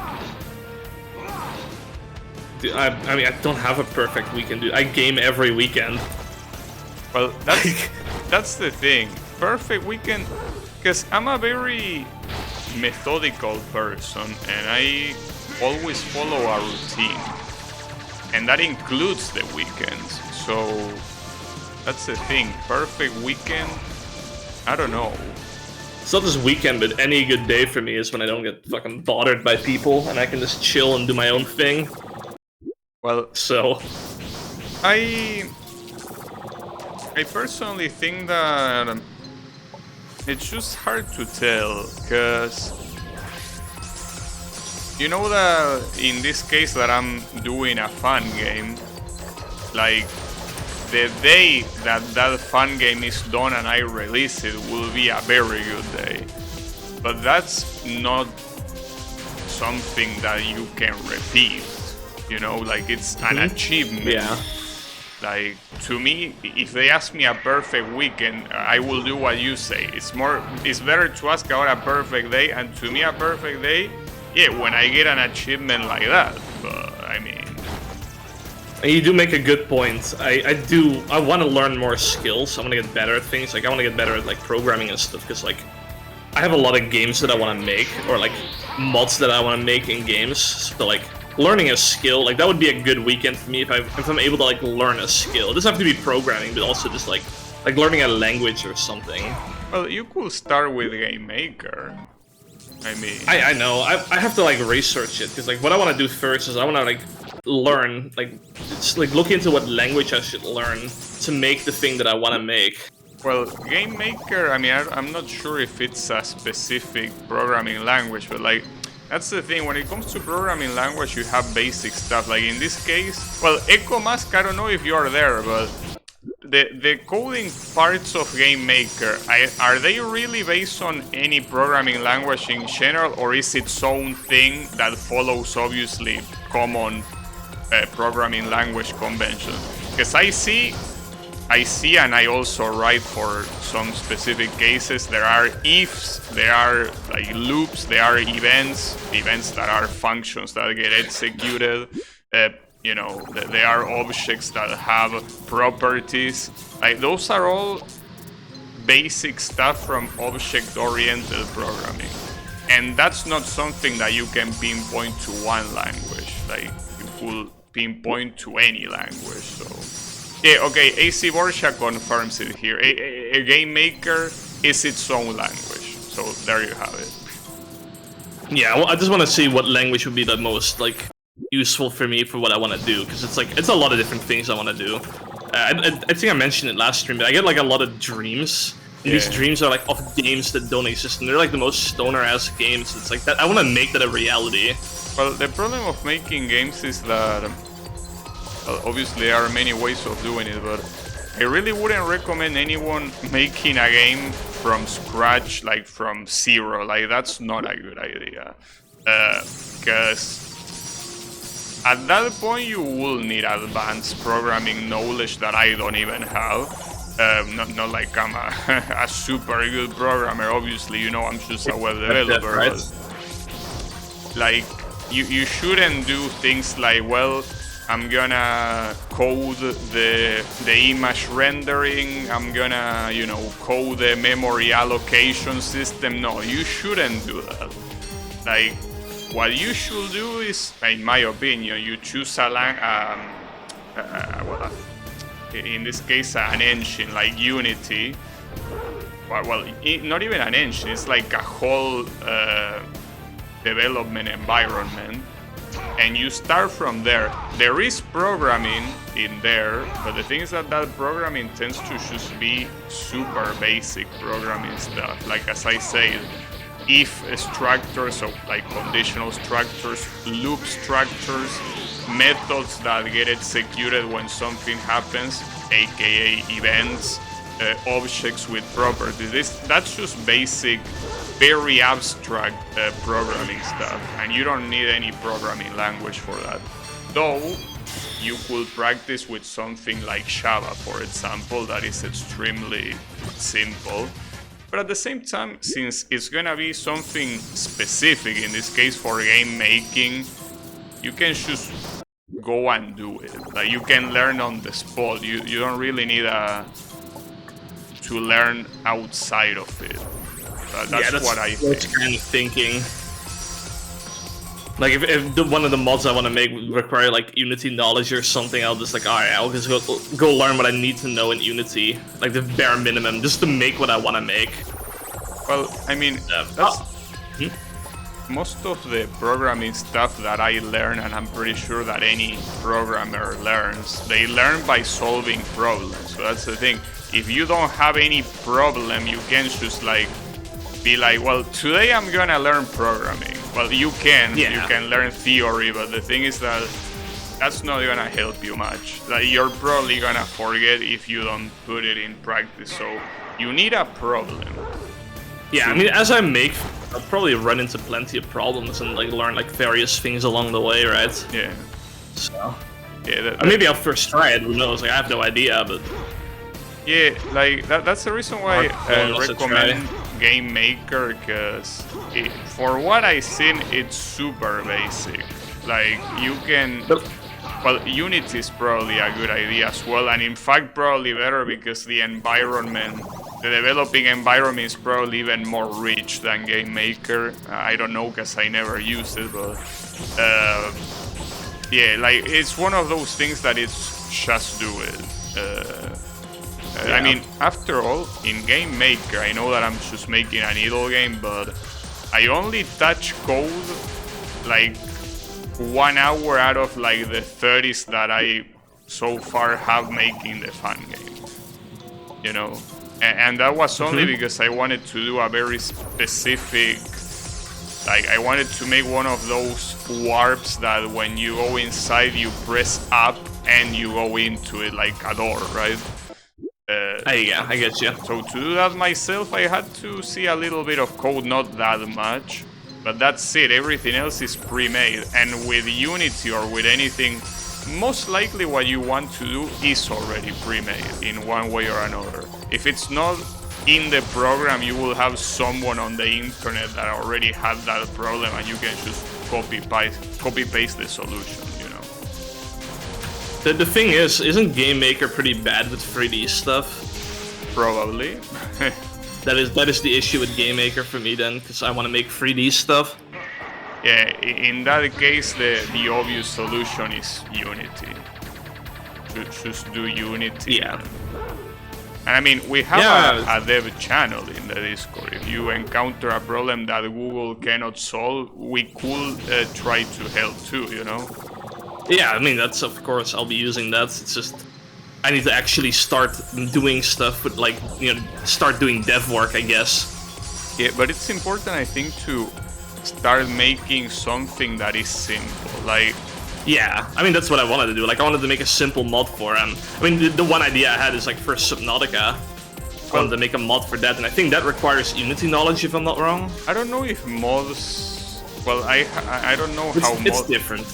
Dude, I mean, I don't have a perfect weekend, dude. I game every weekend. Well, that's the thing. Perfect weekend... Because I'm a very methodical person and I always follow a routine. And that includes the weekends. So that's the thing. Perfect weekend, I don't know. It's not just weekend, but any good day for me is when I don't get fucking bothered by people and I can just chill and do my own thing. Well, so... I personally think that... It's just hard to tell, because you know that in this case that I'm doing a fun game, like the day that fun game is done and I release it will be a very good day. But that's not something that you can repeat. You know, like it's an achievement. Yeah. Like, to me, if they ask me a perfect weekend, I will do what you say. It's better to ask about a perfect day, and to me, a perfect day, yeah, when I get an achievement like that. But I mean, You do make a good point. I want to learn more skills. I want to get better at things. Like I want to get better at like programming and stuff. Because like I have a lot of games that I want to make, or like mods that I want to make in games. So like learning a skill, like that would be a good weekend for me if I'm able to like learn a skill. It doesn't have to be programming, but also just like learning a language or something. well, you could start with Game Maker. I mean, I know. I have to like research it because like what I want to do first is I want to like learn it's like look into what language I should learn to make the thing that I want to make. well, Game Maker, I mean, I'm not sure if it's a specific programming language, but like, that's the thing, when it comes to programming language, you have basic stuff. Like in this case, well, Echo Mask, I don't know if you are there, but the coding parts of Game Maker, are they really based on any programming language in general, or is it its own thing that follows obviously common programming language convention? Because I see and I also write for some specific cases. There are ifs, there are like loops, there are events that are functions that get executed. You know, there are objects that have properties. Like those are all basic stuff from object-oriented programming, and that's not something that you can pinpoint to one language. Like you could pinpoint to any language. So. Yeah, okay, AC Borja confirms it here. A Game Maker is its own language. So there you have it. Yeah, well, I just want to see what language would be the most like useful for me for what I want to do, because it's a lot of different things I want to do. I think I mentioned it last stream, but I get like a lot of dreams. And these dreams are like of games that don't exist, and they're like the most stoner-ass games. It's like that I want to make that a reality. Well, the problem of making games is that obviously there are many ways of doing it, but I really wouldn't recommend anyone making a game from scratch, like from zero. Like that's not a good idea, because at that point you will need advanced programming knowledge that I don't even have. Not like I'm a super good programmer, obviously, you know, I'm just a web developer. Right. But, like, you shouldn't do things like, well, I'm gonna code the image rendering, I'm gonna, you know, code the memory allocation system. No, you shouldn't do that. Like, what you should do is, in my opinion, you choose a well, in this case, an engine like Unity. Well, not even an engine, it's like a whole development environment. And you start from there. There is programming in there, but the thing is that programming tends to just be super basic programming stuff. Like as I said, if structures, so like conditional structures, loop structures, methods that get executed when something happens, aka events, objects with properties. That's just basic, very abstract programming stuff, and you don't need any programming language for that. Though you could practice with something like Java, for example, that is extremely simple. But at the same time, since it's gonna be something specific, in this case for game making, you can just go and do it. Like you can learn on the spot. You don't really need to learn outside of it. That's what I think. That's kind of thinking. Like if one of the mods I want to make would require like Unity knowledge or something, I'll just like, alright, I'll just go learn what I need to know in Unity, like the bare minimum, just to make what I want to make. Well, I mean, that's most of the programming stuff that I learn, and I'm pretty sure that any programmer learns, they learn by solving problems. So that's the thing. If you don't have any problem, you can't just like be like, well, today I'm gonna learn programming. Well, you can learn theory, but the thing is that that's not gonna help you much. Like you're probably gonna forget if you don't put it in practice. So you need a problem. Yeah, I mean, as I make, I'll probably run into plenty of problems and like learn like various things along the way, right? Yeah. So Yeah, maybe I'll first try it. Who knows? Like I have no idea, but yeah, like that's the reason why I Hardcore, recommend Game Maker, because for what I seen, it's super basic. Like you can. Well, Unity is probably a good idea as well, and in fact probably better because the environment, the developing environment is probably even more rich than Game Maker. I don't know because I never used it, but yeah, like it's one of those things that it's just do it. Yeah. I mean, after all, in Game Maker, I know that I'm just making an idle game, but I only touch code like 1 hour out of like the 30s that I so far have making the fun game, you know, and that was only because I wanted to do a very specific, like I wanted to make one of those warps that when you go inside you press up and you go into it like a door, right? Yeah, I get you. So to do that myself, I had to see a little bit of code, not that much. But that's it, everything else is pre-made. And with Unity or with anything, most likely what you want to do is already pre-made in one way or another. If it's not in the program, you will have someone on the internet that already had that problem and you can just copy-paste the solution, you know. The thing is, isn't Game Maker pretty bad with 3D stuff? Probably. That is the issue with Game Maker for me then, because I want to make 3D stuff. Yeah, in that case, the obvious solution is Unity. Just do Unity. Yeah. And I mean, we have a dev channel in the Discord. If you encounter a problem that Google cannot solve, we could try to help too, you know? Yeah, I mean, that's of course, I'll be using that. It's just, I need to actually start doing stuff, but like, you know, start doing dev work, I guess. Yeah, but it's important, I think, to start making something that is simple. Like, yeah, I mean, that's what I wanted to do. Like, I wanted to make a simple mod for him. I mean, the one idea I had is like for Subnautica. I wanted to make a mod for that, and I think that requires Unity knowledge, if I'm not wrong. I don't know if mods. Well, I don't know how mods. It's different.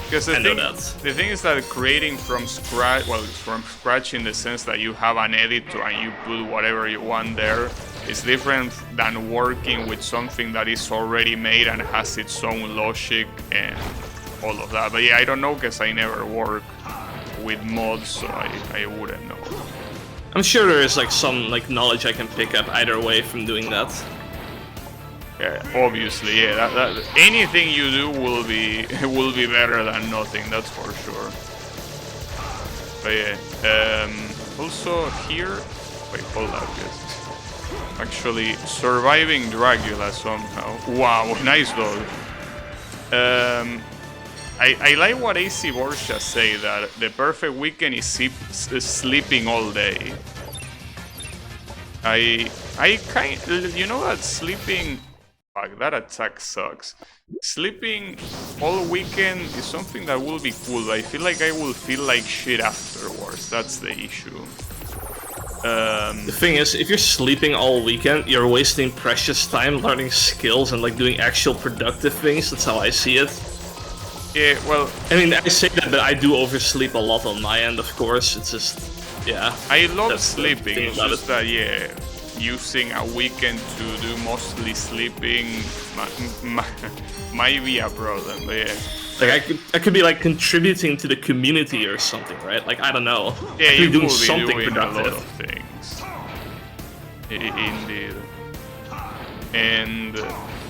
Because the thing is that creating from scratch, well, from scratch in the sense that you have an editor and you put whatever you want there, is different than working with something that is already made and has its own logic and all of that. But yeah, I don't know because I never work with mods, so I wouldn't know. I'm sure there is like some like knowledge I can pick up either way from doing that. Yeah, obviously, yeah. That anything you do will be better than nothing. That's for sure. But yeah. Also here, wait, hold up, guys. Actually, surviving Dracula somehow. Wow, nice dog. I like what AC Borja say that the perfect weekend is sleeping all day. I kind, you know that sleeping. Fuck, that attack sucks. Sleeping all weekend is something that will be cool, but I feel like I will feel like shit afterwards. That's the issue. The thing is, if you're sleeping all weekend, you're wasting precious time learning skills and like doing actual productive things. That's how I see it. Yeah, well, I mean, I say that, but I do oversleep a lot on my end, of course. It's just, yeah. I love sleeping. It's just that, yeah, using a weekend to do mostly sleeping might be a problem, but yeah. Like I could be like contributing to the community or something, right? Like I don't know. Yeah, you doing will be something doing productive. a lot of things. Indeed. And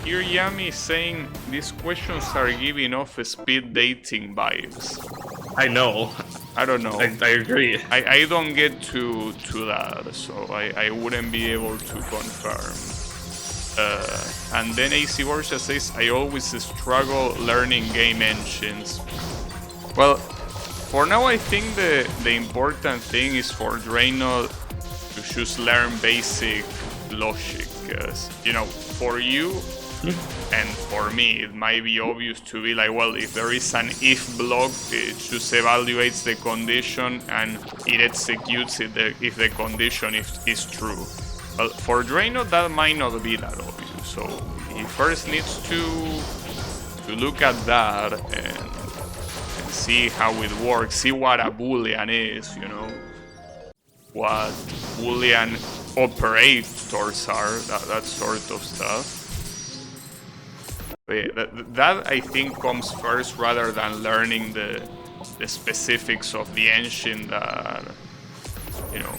here Yami is saying these questions are giving off speed dating vibes. I know. I don't know. I agree. I don't get to that, so I wouldn't be able to confirm. And then AC Borja says, I always struggle learning game engines. Well, for now I think the important thing is for Draynoth to just learn basic logic. Because, you know, for you and for me, it might be obvious to be like, well, if there is an if block, it just evaluates the condition and it executes it if the condition is true. But for Draynoth, that might not be that obvious. So he first needs to look at that and see how it works, see what a boolean is, you know, what boolean operators are, that sort of stuff. But yeah, that I think comes first rather than learning the specifics of the engine that, you know.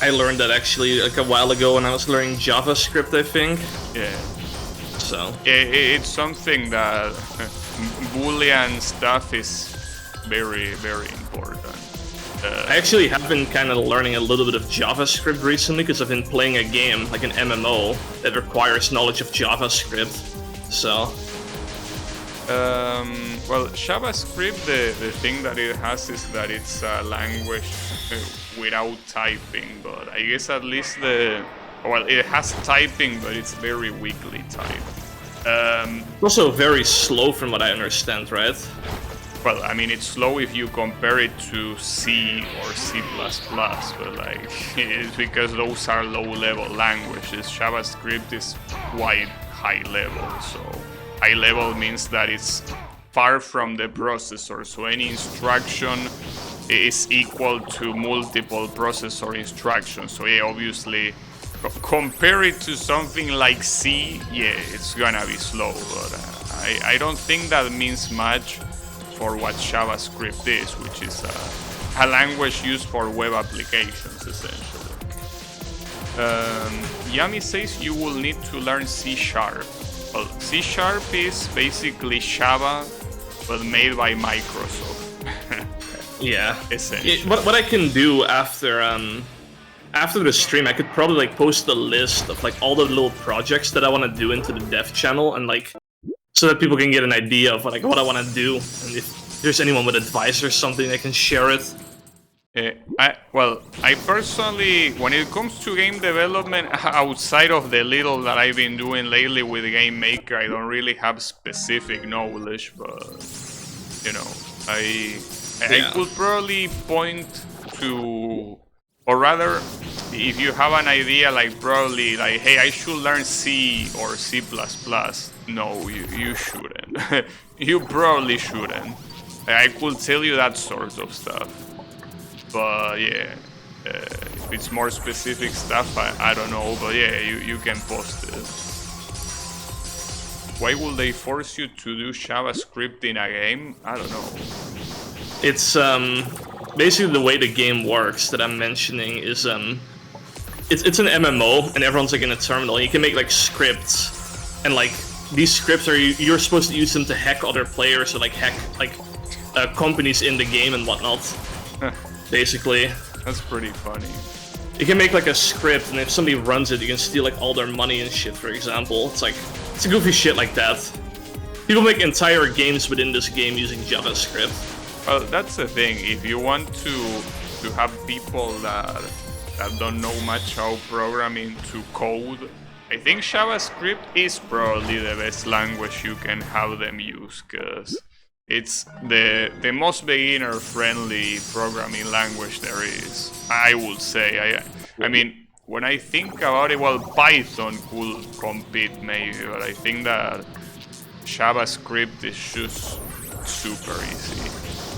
I learned that actually like a while ago when I was learning JavaScript, I think. Yeah. So. It's something that Boolean stuff is very, very important. I actually have been kind of learning a little bit of JavaScript recently because I've been playing a game, like an MMO, that requires knowledge of JavaScript. So. Well, JavaScript, the thing that it has is that it's a language without typing, but I guess at least well, it has typing, but it's very weakly typed. Also very slow from what I understand, right? Well, I mean, it's slow if you compare it to C or C++, but like, it's because those are low-level languages. JavaScript is quite high-level, so high-level means that it's far from the processor, so any instruction is equal to multiple processor instructions. So yeah, obviously, compare it to something like C, yeah, it's gonna be slow, but I don't think that means much for what JavaScript is, which is a language used for web applications, essentially. Yami says you will need to learn C#. Well, C# is basically Java, but made by Microsoft. Yeah. Essentially. What I can do after the stream, I could probably like post a list of like all the little projects that I want to do into the dev channel, and like so that people can get an idea of like what I want to do, and if there's anyone with advice or something, they can share it. I personally, when it comes to game development, outside of the little that I've been doing lately with Game Maker, I don't really have specific knowledge, but you know, I could probably point to, or rather, if you have an idea, like probably like, hey, I should learn C or C++. No, you shouldn't. You probably shouldn't. I could tell you that sort of stuff. But yeah, if it's more specific stuff, I don't know. But yeah, you can post it. Why would they force you to do JavaScript in a game? I don't know. It's basically the way the game works that I'm mentioning is it's an MMO and everyone's like in a terminal. You can make like scripts, and like these scripts you're supposed to use them to hack other players or like hack like companies in the game and whatnot. Basically. That's pretty funny. You can make like a script, and if somebody runs it, you can steal like all their money and shit, for example. It's a goofy shit like that. People make entire games within this game using JavaScript. Well, that's the thing. If you want to have people that don't know much how programming to code, I think JavaScript is probably the best language you can have them use, because it's the most beginner-friendly programming language there is, I would say. I mean, when I think about it, well, Python could compete maybe, but I think that JavaScript is just super easy.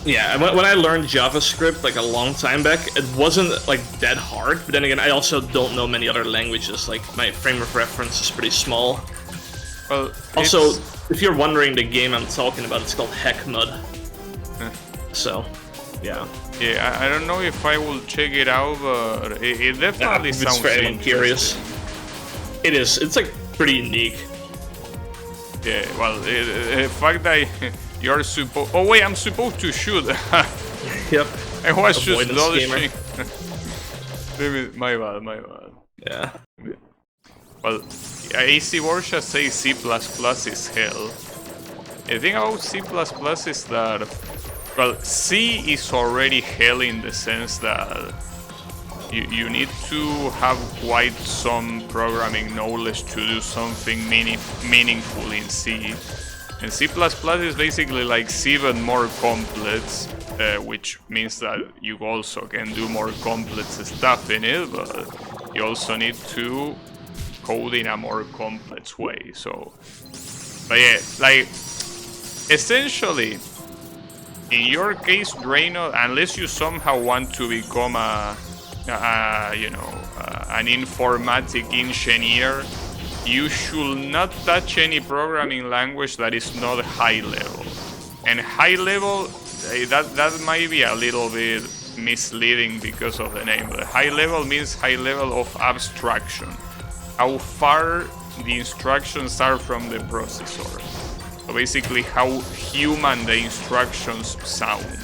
Yeah, when I learned JavaScript like a long time back, it wasn't like that hard, but then again, I also don't know many other languages, like my frame of reference is pretty small. Well, also, if you're wondering the game I'm talking about, it's called Hackmud. So, yeah. Yeah, I don't know if I will check it out, but it definitely sounds for anyone curious. It is. It's like pretty unique. Yeah, well, the fact that you're supposed... Oh wait, I'm supposed to shoot. Yep. I was just dodging. My bad. Yeah. Well, AC Borsha says C++ is hell. The thing about C++ is that, well, C is already hell in the sense that you need to have quite some programming knowledge to do something meaningful in C. And C++ is basically like C but more complex, which means that you also can do more complex stuff in it, but you also need to code in a more complex way. So, but yeah, like essentially in your case, Draynoth, unless you somehow want to become an informatic engineer, you should not touch any programming language that is not high level. And high level, that might be a little bit misleading because of the name. But high level means high level of abstraction. How far the instructions are from the processor. So basically how human the instructions sound.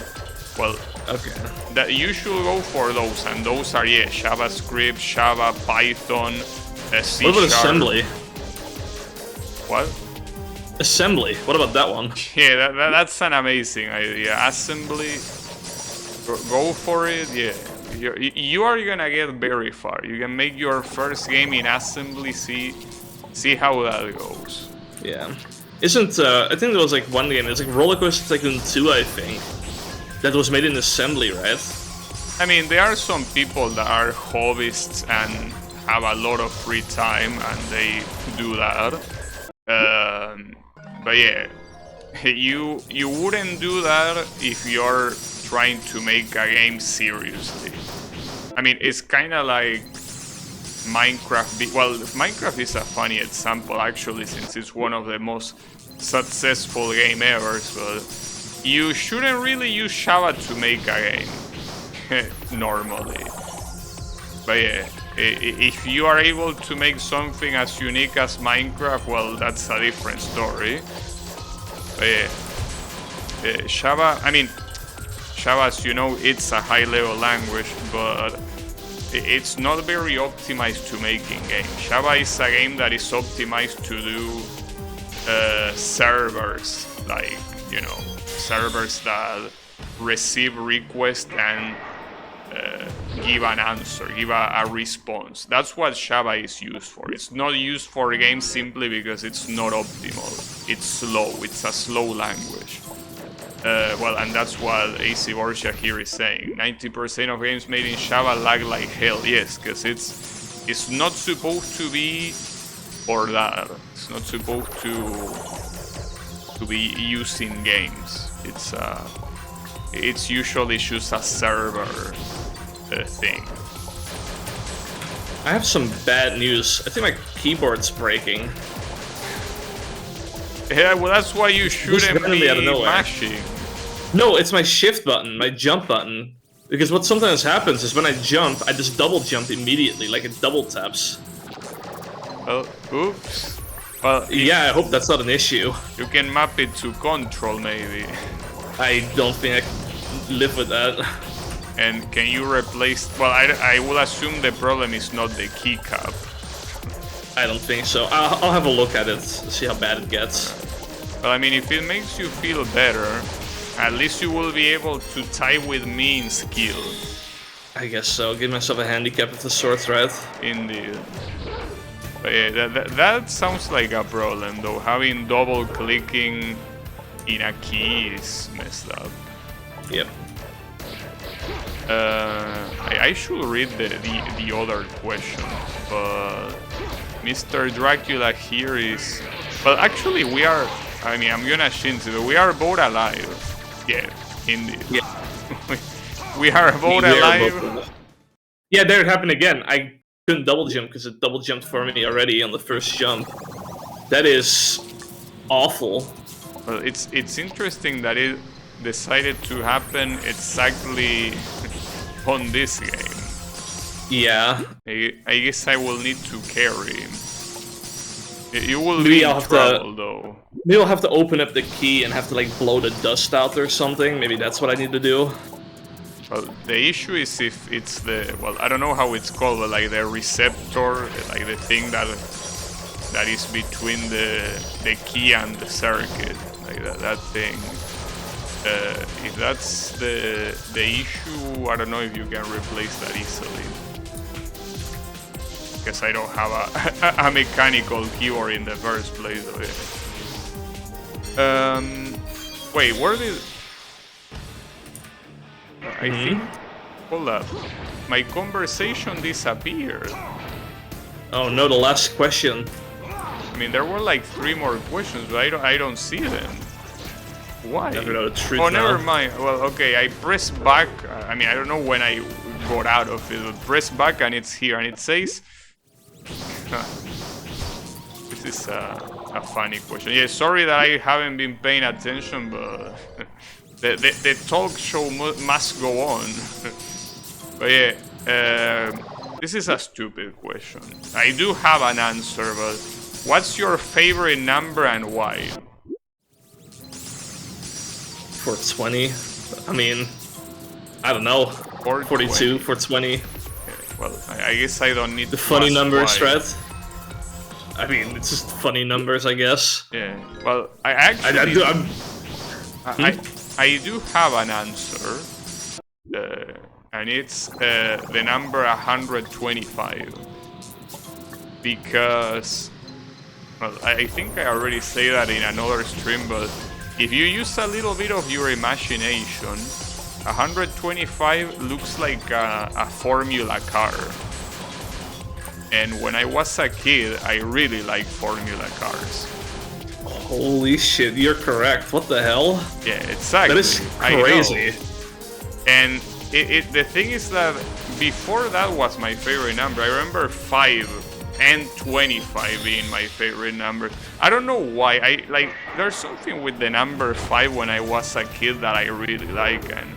Well, Okay. that you should go for those, and those are JavaScript, Java, Python, C#. What about assembly? What? Assembly. What about that one? Yeah, that's an amazing idea. Assembly, go for it. Yeah, you are gonna get very far. You can make your first game in assembly. See how that goes. Yeah. Isn't I think there was like one game. It's like Roller Coaster Tycoon 2, I think, that was made in assembly, right? I mean, there are some people that are hobbyists and have a lot of free time, and they do that. But yeah, you wouldn't do that if you're trying to make a game seriously. I mean, it's kind of like Minecraft. Well, Minecraft is a funny example actually, since it's one of the most successful game ever. But you shouldn't really use Java to make a game normally. But yeah, if you are able to make something as unique as Minecraft, well, that's a different story. But yeah, Java, I mean, Java, as you know, it's a high-level language, but it's not very optimized to making games. Java is a game that is optimized to do servers, like, you know, servers that receive requests and give an answer, give a response. That's what Java is used for. It's not used for games simply because it's not optimal. It's slow. It's a slow language. Well, and that's what AC Borgia here is saying. 90% of games made in Java lag like hell. Yes, because it's not supposed to be for that. It's not supposed to be used in games. It's usually just a server thing. I have some bad news. I think my keyboard's breaking. Yeah, well, that's why you shouldn't be mashing. No, it's my shift button, my jump button. Because what sometimes happens is when I jump, I just double jump immediately, like it double taps. Well, oops. Well, yeah, I hope that's not an issue. You can map it to control, maybe. I don't think I can live with that. And can you replace... Well, I will assume the problem is not the keycap. I don't think so. I'll have a look at it, see how bad it gets. Well, I mean, if it makes you feel better, at least you will be able to tie with me in skill. I guess so. Give myself a handicap of the sort, right? Indeed. But yeah, that sounds like a problem, though. Having double clicking in a key is messed up. Yep. I should read the other question, but Mr. Dracula here is... Well, actually, we are... I mean, I'm gonna change it. We are both alive. Yeah, indeed. Yeah. We are both alive. Yeah, there it happened again. I couldn't double jump because it double jumped for me already on the first jump. That is awful. Well, it's interesting that it decided to happen exactly on this game. Yeah. I guess I will need to carry him. You will maybe be I'll in have trouble, though. Maybe I'll have to open up the key and have to like blow the dust out or something. Maybe that's what I need to do. Well, the issue is if it's the... Well, I don't know how it's called, but like the receptor, like the thing that is between the key and the circuit. Like that thing. If that's the issue, I don't know if you can replace that easily. Because I don't have a mechanical keyboard in the first place. Wait, where did... I think... Hold up. My conversation disappeared. Oh no, the last question. I mean, there were like 3 more questions, but I don't see them. Why? Never know the truth Oh, now. never mind. Well, okay, I press back. I mean, I don't know when I got out of it, but press back and it's here, and it says... This is a funny question. Yeah, sorry that I haven't been paying attention, but the talk show must go on. But yeah, this is a stupid question. I do have an answer, but what's your favorite number and why? 420. I mean, I don't know. 42, 420. Okay, well, I guess I don't need the to funny ask number why. strat. I mean, it's just funny numbers, I guess. Yeah. Well, I actually I do have an answer, and it's the number 125, because, well, I think I already say that in another stream, but if you use a little bit of your imagination, 125 looks like a Formula car. And when I was a kid, I really liked Formula cars. Holy shit, you're correct. What the hell? Yeah, exactly. That is crazy. And the thing is that before that was my favorite number. I remember 5 and 25 being my favorite number. I don't know why. There's something with the number 5 when I was a kid that I really like, and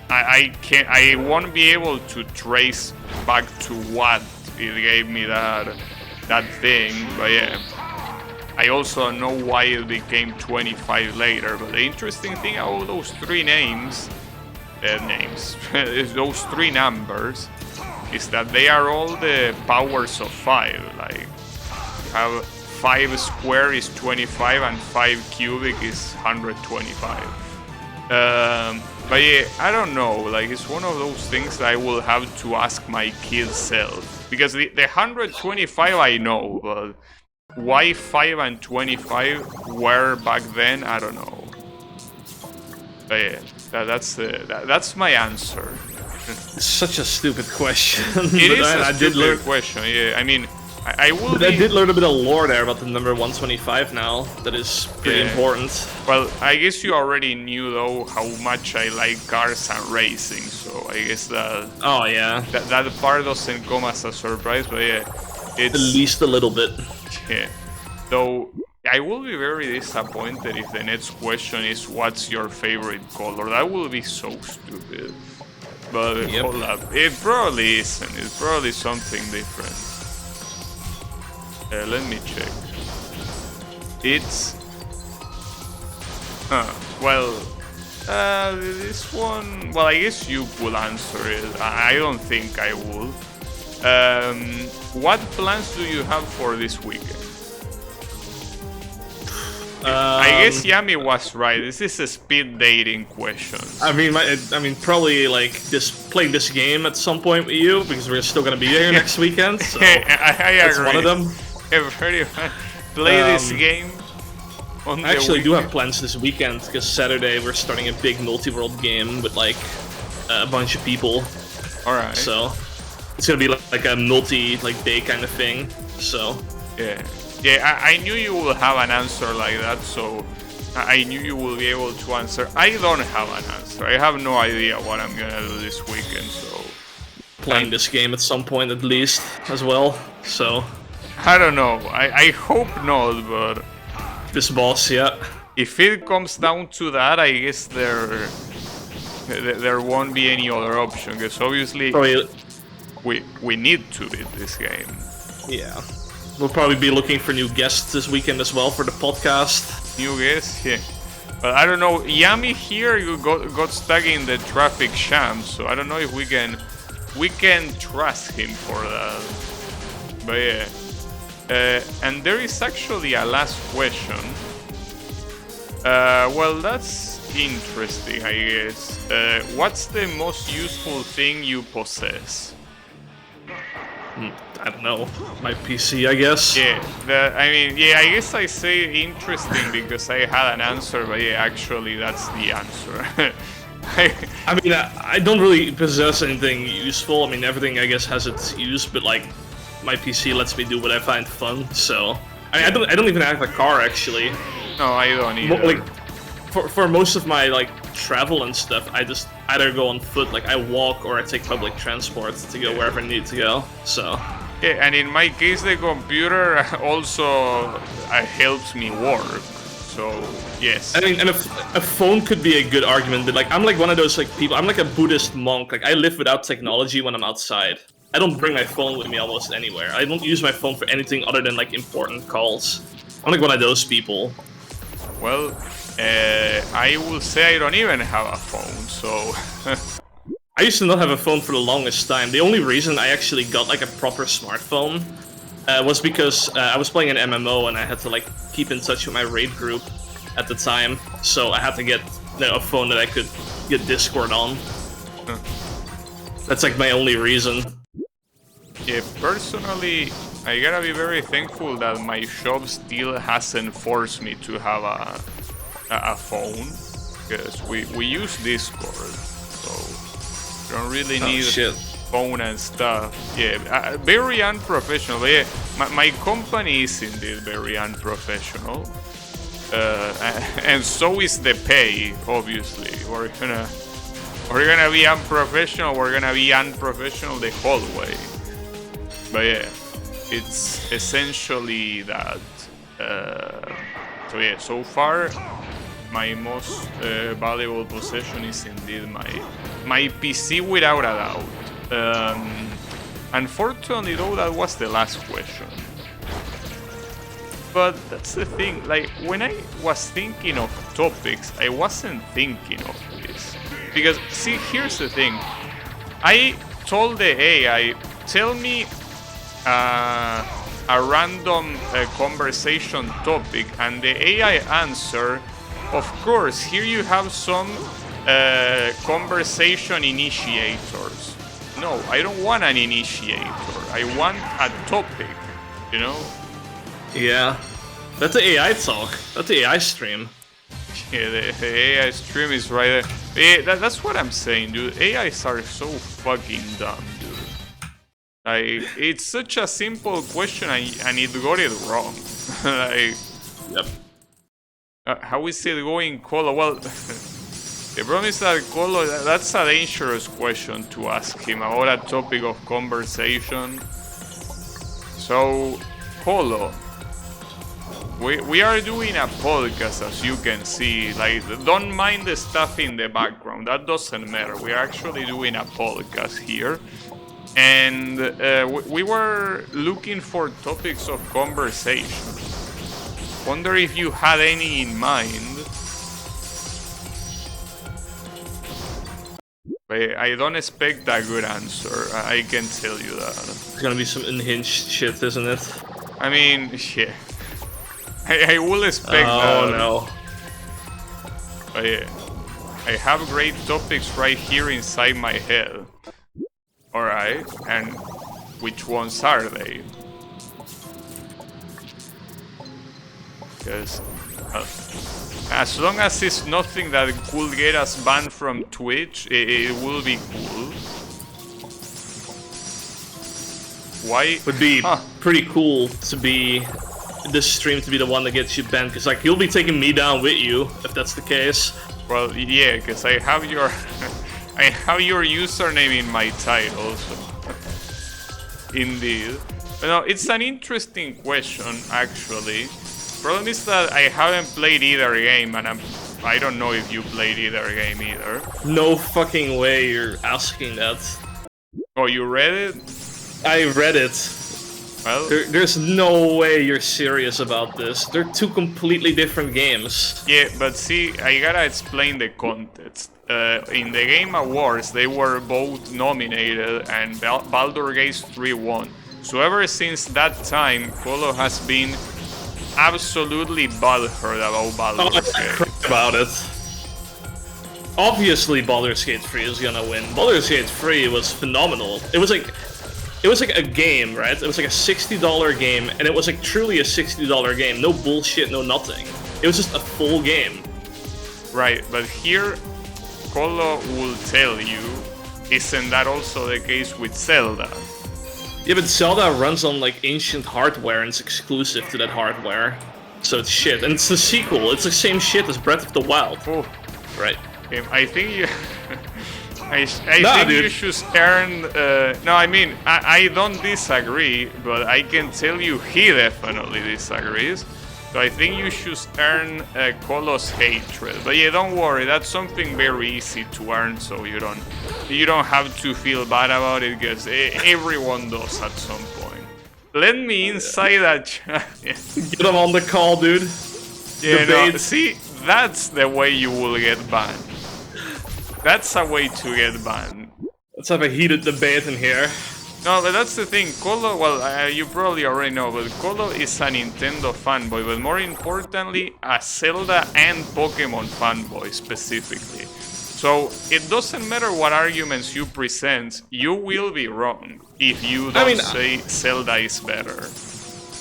I won't be able to trace back to what it gave me that thing, but yeah. I also know why it became 25 later, but the interesting thing about those three those three numbers, is that they are all the powers of 5. Like, you have 5 square is 25 and 5 cubic is 125. But yeah, I don't know, like, it's one of those things that I will have to ask my kid self. Because the 125 I know, but why 5 and 25 were back then, I don't know. But yeah, that's my answer. It's such a stupid question. It is a stupid question, yeah. I mean, I did learn a bit of lore there about the number 125 now. That is pretty important. Well, I guess you already knew, though, how much I like cars and racing, so I guess that... Oh, yeah. That part doesn't come as a surprise, but yeah, it's... At least a little bit. Yeah. Though, I will be very disappointed if the next question is, what's your favorite color? That will be so stupid. But hold up. It probably isn't. It's probably something different. Let me check. It's... Well... this one... Well, I guess you could answer it. I don't think I would. What plans do you have for this weekend? I guess Yami was right. This is a speed dating question. I mean, probably like play this game at some point with you, because we're still gonna be here next weekend. So I that's agree. one of them. Very much. Play this game. I actually do have plans this weekend, because Saturday we're starting a big multi-world game with like a bunch of people. All right. So it's gonna be like a day kind of thing. So yeah. Yeah, I knew you will have an answer like that, so I knew you will be able to answer. I don't have an answer. I have no idea what I'm gonna do this weekend, so... Playing this game at some point at least, as well, so... I don't know. I hope not, but... This boss, yeah. If it comes down to that, I guess there won't be any other option, because obviously... We need to beat this game. Yeah. We'll probably be looking for new guests this weekend as well for the podcast. New guests? Yeah. But I don't know. Yami here got stuck in the traffic jam, so I don't know if we can trust him for that. But yeah. And there is actually a last question. Well, that's interesting, I guess. What's the most useful thing you possess? I don't know, my PC, I guess. Yeah, I guess I say interesting because I had an answer, but yeah, actually that's the answer. I mean, I don't really possess anything useful. I mean, everything I guess has its use, but like, my PC lets me do what I find fun. So, I don't even have a car actually. No, I don't either. for most of my like travel and stuff, I just either go on foot, like I walk, or I take public transport to go wherever I need to go. So yeah, and in my case, the computer also helps me work. So yes. I mean, and a phone could be a good argument, but like I'm like one of those like people. I'm like a Buddhist monk. Like I live without technology when I'm outside. I don't bring my phone with me almost anywhere. I don't use my phone for anything other than like important calls. I'm like one of those people. Well, I will say I don't even have a phone, so... I used to not have a phone for the longest time. The only reason I actually got like a proper smartphone was because I was playing an MMO and I had to like keep in touch with my raid group at the time. So I had to get a phone that I could get Discord on. That's like my only reason. Yeah, personally, I gotta be very thankful that my shop still hasn't forced me to have a phone, because we use Discord, so you don't really need a phone and stuff. Yeah, very unprofessional. But yeah, my company is indeed very unprofessional, and so is the pay. Obviously, we're gonna be unprofessional. We're gonna be unprofessional the whole way. But yeah, it's essentially that. So yeah, so far, my most valuable possession is indeed my PC without a doubt. Unfortunately, though, that was the last question. But that's the thing, like, when I was thinking of topics, I wasn't thinking of this. Because, see, here's the thing. I told the AI, tell me a random conversation topic, and the AI answer, of course, here you have some conversation initiators. No, I don't want an initiator. I want a topic, you know? Yeah. That's the AI talk. That's the AI stream. Yeah, the AI stream is right there. Yeah, that's what I'm saying, dude. AIs are so fucking dumb, dude. Like, it's such a simple question and it got it wrong. Like, yep. How is it going, Colo? Well, the problem is that Colo, that's a dangerous question to ask him about a topic of conversation. So, Colo, we are doing a podcast, as you can see. Like, don't mind the stuff in the background. That doesn't matter. We are actually doing a podcast here. And we were looking for topics of conversation. Wonder if you had any in mind. I don't expect a good answer. I can tell you that. It's gonna be some unhinged shit, isn't it? I mean, yeah. I will expect that. Oh no. But yeah, I have great topics right here inside my head. Alright, and which ones are they? Because as long as it's nothing that could get us banned from Twitch, it will be cool. Why? Would be pretty cool to be this stream to be the one that gets you banned, because like you'll be taking me down with you if that's the case. Well, yeah, because I have your I have your username in my title, so indeed. But no, it's an interesting question actually. Problem is that I haven't played either game, and I don't know if you played either game either. No fucking way you're asking that. Oh, you read it? I read it. Well, there's no way you're serious about this. They're two completely different games. Yeah, but see, I gotta explain the context. In the Game Awards, they were both nominated, and Baldur's Gate 3 won. So ever since that time, Colo has been absolutely butthurt about Baldur's Gate. About it. Obviously, Baldur's Gate 3 is gonna win. Baldur's Gate 3 was phenomenal. It was like a game, right? It was like a $60 game, and it was like truly a $60 game. No bullshit, no nothing. It was just a full game. Right, but here, Colo will tell you, isn't that also the case with Zelda? Yeah, but Zelda runs on like ancient hardware and it's exclusive to that hardware. So it's shit. And it's the sequel. It's the same shit as Breath of the Wild. Oh, Right. I think you. I Nah, think dude. you should earn. No, I mean I don't disagree, but I can tell you he definitely disagrees. So I think you should earn Colo's hatred. But yeah, don't worry, that's something very easy to earn, so you don't have to feel bad about it, because everyone does at some point. Let me inside that chat. Get him on the call, dude. Yeah, no, Debate. see, that's the way you will get banned. That's a way to get banned. Let's have a heated debate in here. No, but that's the thing. Colo, well, you probably already know, but Colo is a Nintendo fanboy, but more importantly, a Zelda and Pokemon fanboy specifically. So it doesn't matter what arguments you present, you will be wrong if you don't say Zelda is better.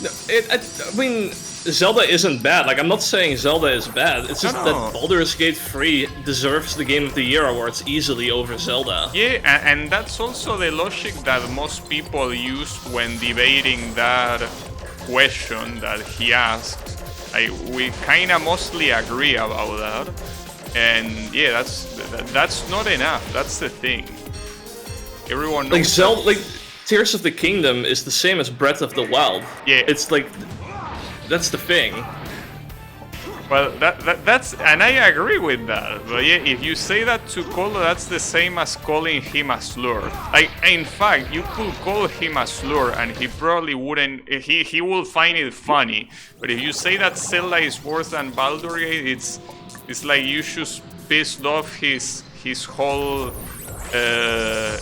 I mean, Zelda isn't bad. Like, I'm not saying Zelda is bad. It's just No. that Baldur's Gate 3 deserves the Game of the Year awards easily over Zelda. Yeah, and that's also the logic that most people use when debating that question that he asked. We kind of mostly agree about that. And yeah, that's not enough. That's the thing. Everyone knows Like, Zelda, like, Tears of the Kingdom is the same as Breath of the Wild. Yeah. It's like, that's the thing. Well, that's, and I agree with that. But yeah, if you say that to Colo, that's the same as calling him a slur. Like, in fact, you could call him a slur, and he probably wouldn't. He will find it funny. But if you say that Zelda is worse than Baldur's Gate, it's like you should piss off his whole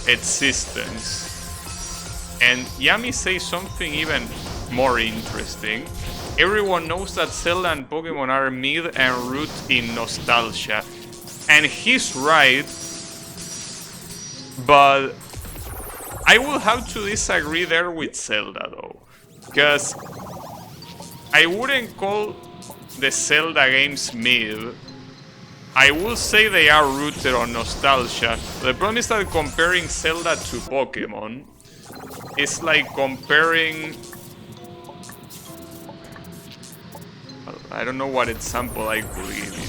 existence. And Yami says something even more interesting. Everyone knows that Zelda and Pokemon are mid and root in nostalgia. And he's right, but I will have to disagree there with Zelda though. Because I wouldn't call the Zelda games mid. I will say they are rooted on nostalgia. The problem is that comparing Zelda to Pokemon, it's like comparing... I don't know what example I could give you.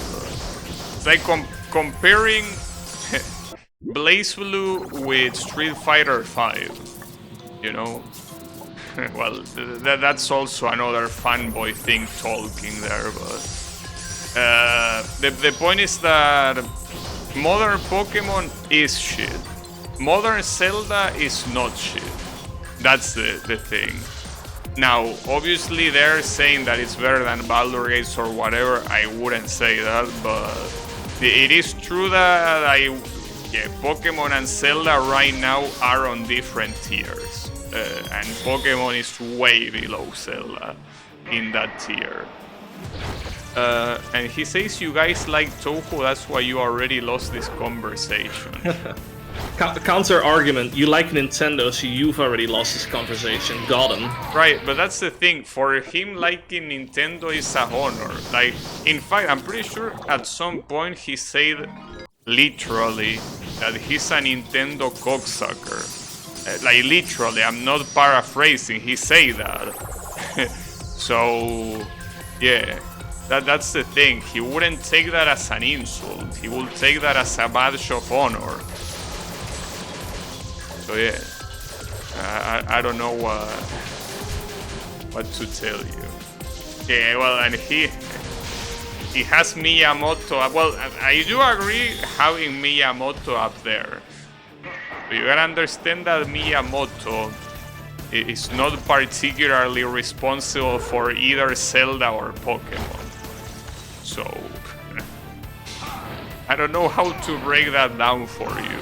It's like comparing BlazBlue with Street Fighter 5. You know? Well, that's also another fanboy thing talking there, but... the point is that modern Pokemon is shit. Modern Zelda is not shit. That's the thing. Now, obviously they're saying that it's better than Baldur's Gate or whatever. I wouldn't say that, but it is true that Pokemon and Zelda right now are on different tiers. And Pokemon is way below Zelda in that tier. And he says you guys like Touhou, that's why you already lost this conversation. Counter argument, you like Nintendo, so you've already lost this conversation. Got him. Right, but that's the thing. For him, liking Nintendo is a honor. Like, in fact, I'm pretty sure at some point he said literally that he's a Nintendo cocksucker. Like, literally, I'm not paraphrasing. He said that. So, yeah. That's the thing. He wouldn't take that as an insult. He would take that as a badge of honor. So yeah, I don't know what to tell you. Yeah, well, and he has Miyamoto. Well, I do agree having Miyamoto up there. But you gotta understand that Miyamoto is not particularly responsible for either Zelda or Pokemon. So I don't know how to break that down for you.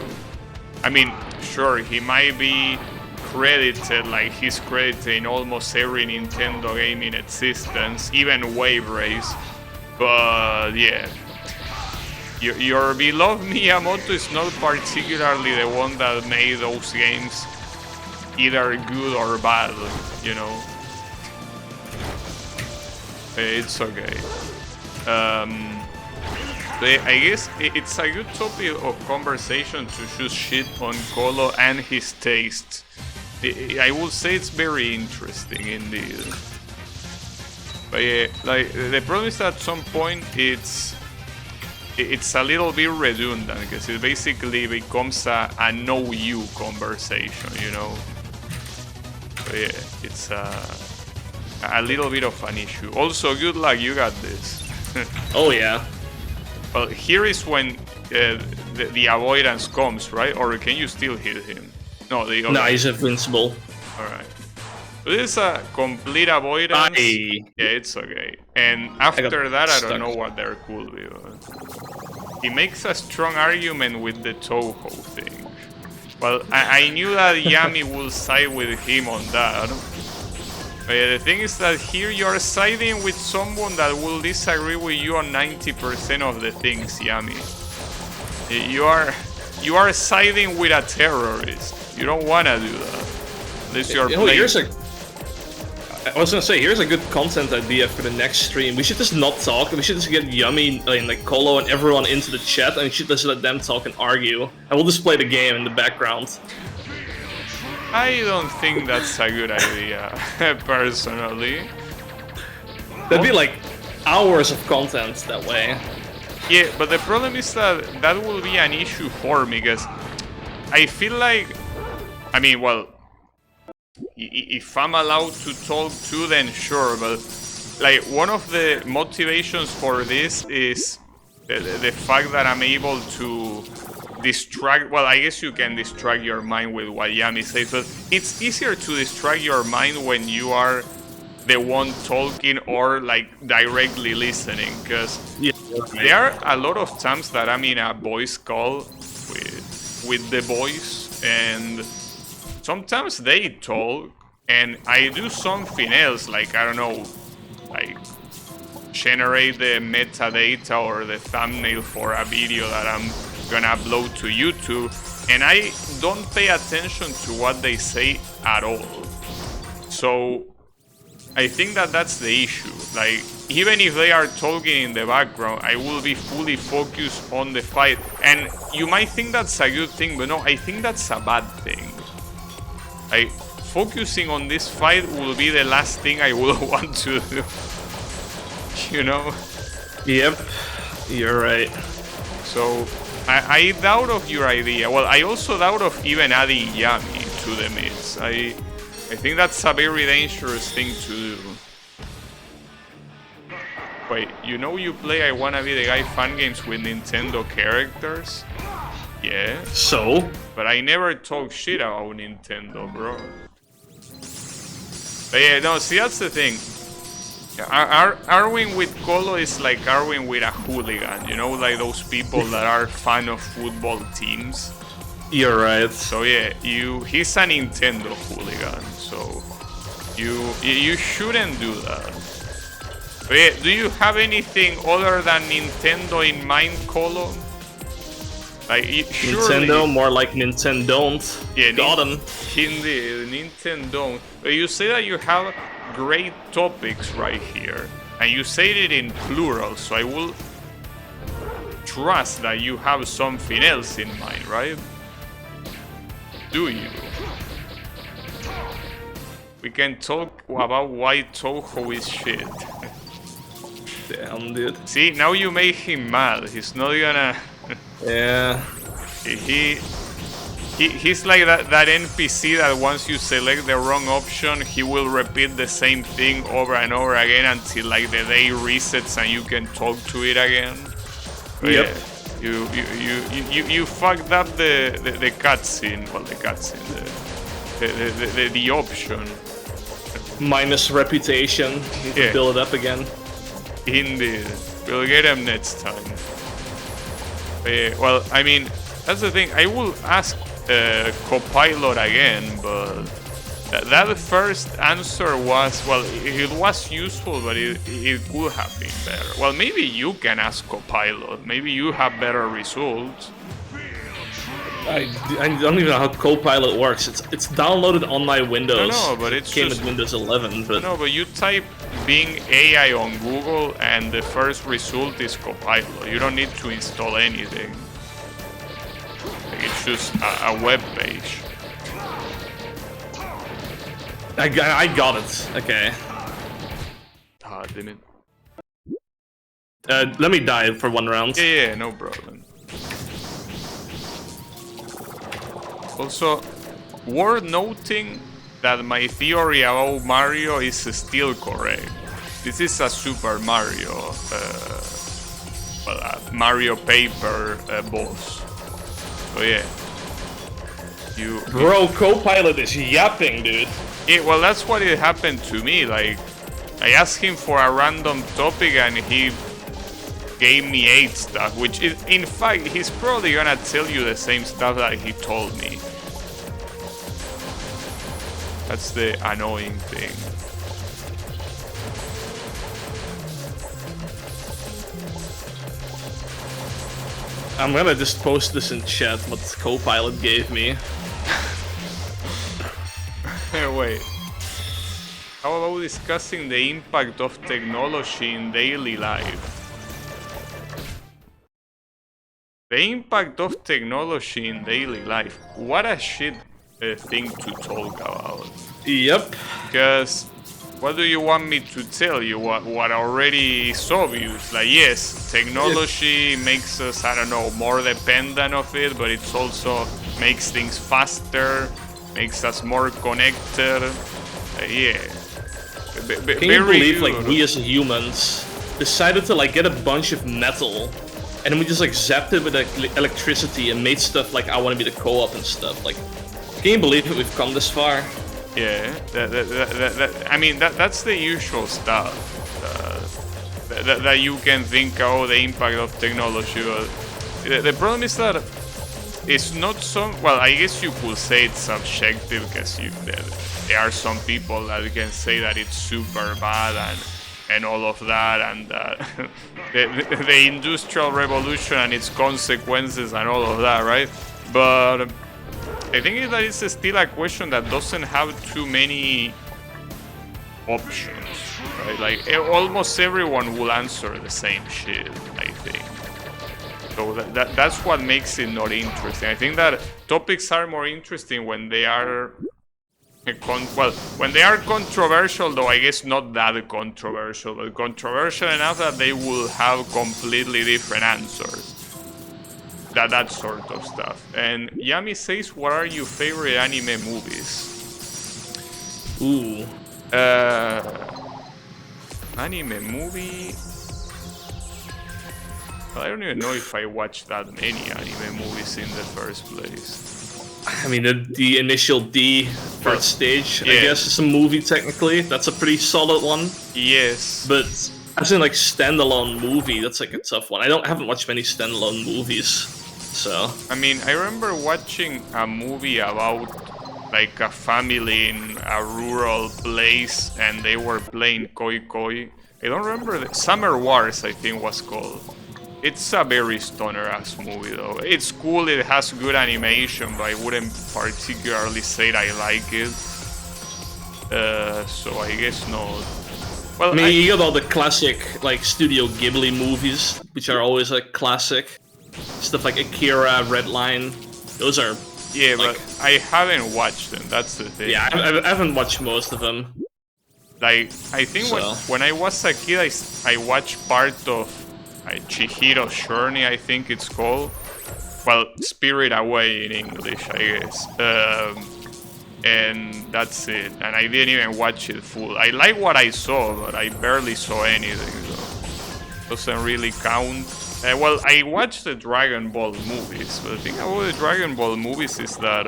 I mean, sure, he might be credited, like he's credited in almost every Nintendo game in existence, even Wave Race. But yeah, your beloved Miyamoto is not particularly the one that made those games either good or bad, you know. It's okay. I guess it's a good topic of conversation to just shit on Colo and his taste. I will say it's very interesting indeed. But yeah, like the problem is that at some point it's a little bit redundant because it basically becomes a know you conversation, you know. But yeah, it's a little bit of an issue. Also, good luck, you got this. Oh yeah. Well, here is when the avoidance comes, right? Or can you still hit him? No, the other. No, he's invincible. Alright. So this is a complete avoidance. Yeah, it's okay. And after that, I don't know what there could be. But he makes a strong argument with the Toho thing. Well, I knew that Yami will side with him on that. But yeah, the thing is that here you are siding with someone that will disagree with you on 90% of the things, Yami. You are siding with a terrorist. You don't wanna do that. Unless you're playing. I was gonna say, here's a good content idea for the next stream. We should just not talk. We should just get Yummy and like Colo and everyone into the chat, and we should just let them talk and argue. And we'll just play the game in the background. I don't think that's a good idea, personally. That'd be like hours of content that way. Yeah, but the problem is that that will be an issue for me, because I feel like, I mean, well, if I'm allowed to talk too, then sure, but like one of the motivations for this is the fact that I'm able to distract, well, I guess you can distract your mind with what Yami says, but it's easier to distract your mind when you are the one talking or like directly listening, because there are a lot of times that I'm in a voice call with the voice, and sometimes they talk and I do something else, like, I don't know, like generate the metadata or the thumbnail for a video that I'm gonna upload to YouTube, and I don't pay attention to what they say at all. So I think that that's the issue. Like, even if they are talking in the background, I will be fully focused on the fight. And you might think that's a good thing, but no, I think that's a bad thing. Like, focusing on this fight will be the last thing I will want to do. You know? Yep, you're right. So, I doubt of your idea. Well, I also doubt of even adding Yami to the mix. I think that's a very dangerous thing to do. Wait, you know you play I Wanna Be the Guy fan games with Nintendo characters? Yeah. So? But I never talk shit about Nintendo, bro. But yeah, no, see, that's the thing. Arguing with Colo is like arguing with a hooligan, you know, like those people that are fan of football teams. You're right. So yeah, he's a Nintendo hooligan, so you shouldn't do that. But yeah, do you have anything other than Nintendo in mind, Colo? Like, surely, Nintendo, more like Nintendo. Yeah, got him. Indeed, Nintendo. But you say that you have great topics right here, and you say it in plural, so I will trust that you have something else in mind, right? Do you? We can talk about why Toho is shit. Damn, dude. See, now you make him mad. He's not gonna... Yeah. He's like that NPC that once you select the wrong option, he will repeat the same thing over and over again until like the day resets and you can talk to it again. But yep. Yeah, you fucked up the cutscene. Well, the cutscene, the option. Minus reputation. Need to build it up again. Indeed. We'll get him next time. Well, I mean, that's the thing. I will ask Copilot again, but that first answer was, well, it was useful, but it could have been better. Well, maybe you can ask Copilot. Maybe you have better results. I don't even know how Copilot works. It's downloaded on my Windows. No, but it came with Windows 11. But no, but you type Bing AI on Google, and the first result is Copilot. You don't need to install anything. Like, it's just a web page. I got it. Okay. God limit. Let me die for one round. Yeah, no problem. Also, worth noting that my theory about Mario is still correct. This is a Super Mario, Mario Paper boss. So yeah. Bro, co-pilot is yapping, dude. Yeah, well, that's what it happened to me. Like, I asked him for a random topic and he gave me 8 stuff, which is, in fact, he's probably gonna tell you the same stuff that he told me. That's the annoying thing. I'm gonna just post this in chat, what co-pilot gave me. Hey, wait. How about discussing the impact of technology in daily life? The impact of technology in daily life. What a shit thing to talk about. Yep. Because what do you want me to tell you? What already is obvious? Like, yes, technology makes us, I don't know, more dependent of it, but it also makes things faster, makes us more connected. Yeah. Can you believe, like, we as humans decided to, like, get a bunch of metal, and then we just, like, zapped it with electricity and made stuff like I Want to Be the Co-op and stuff? Like, can you believe that we've come this far? Yeah, I mean, that's the usual stuff that you can think, oh, the impact of technology. But the problem is that it's not so, well, I guess you could say it's subjective, because there are some people that can say that it's super bad and all of that, and the Industrial Revolution and its consequences and all of that, right? But I think that it's still a question that doesn't have too many options, right? Like, almost everyone will answer the same shit, I think. So that's what makes it not interesting. I think that topics are more interesting when they are when they are controversial, though I guess not that controversial, but controversial enough that they will have completely different answers. That sort of stuff. And Yami says, what are your favorite anime movies? Ooh. Anime movie... I don't even know if I watched that many anime movies in the first place. I mean, the initial D first stage, I guess, is a movie technically. That's a pretty solid one. Yes. But as in, like, standalone movie, that's like a tough one. I haven't watched many standalone movies, so. I mean, I remember watching a movie about, like, a family in a rural place, and they were playing Koi Koi. I don't remember, Summer Wars, I think was called. It's a very stoner-ass movie, though. It's cool, it has good animation, but I wouldn't particularly say that I like it. So I guess not. Well, I mean, you got all the classic, like, Studio Ghibli movies, which are always, like, classic. Stuff like Akira, Redline. Those are... Yeah, like, but I haven't watched them, that's the thing. Yeah, I haven't watched most of them. Like, I think when I was a kid, I watched part of Chihiro's Journey, I think it's called. Well, Spirit Away in English, I guess. And that's it. And I didn't even watch it full. I like what I saw, but I barely saw anything, so doesn't really count. Well, I watched the Dragon Ball movies, but the thing about the Dragon Ball movies is that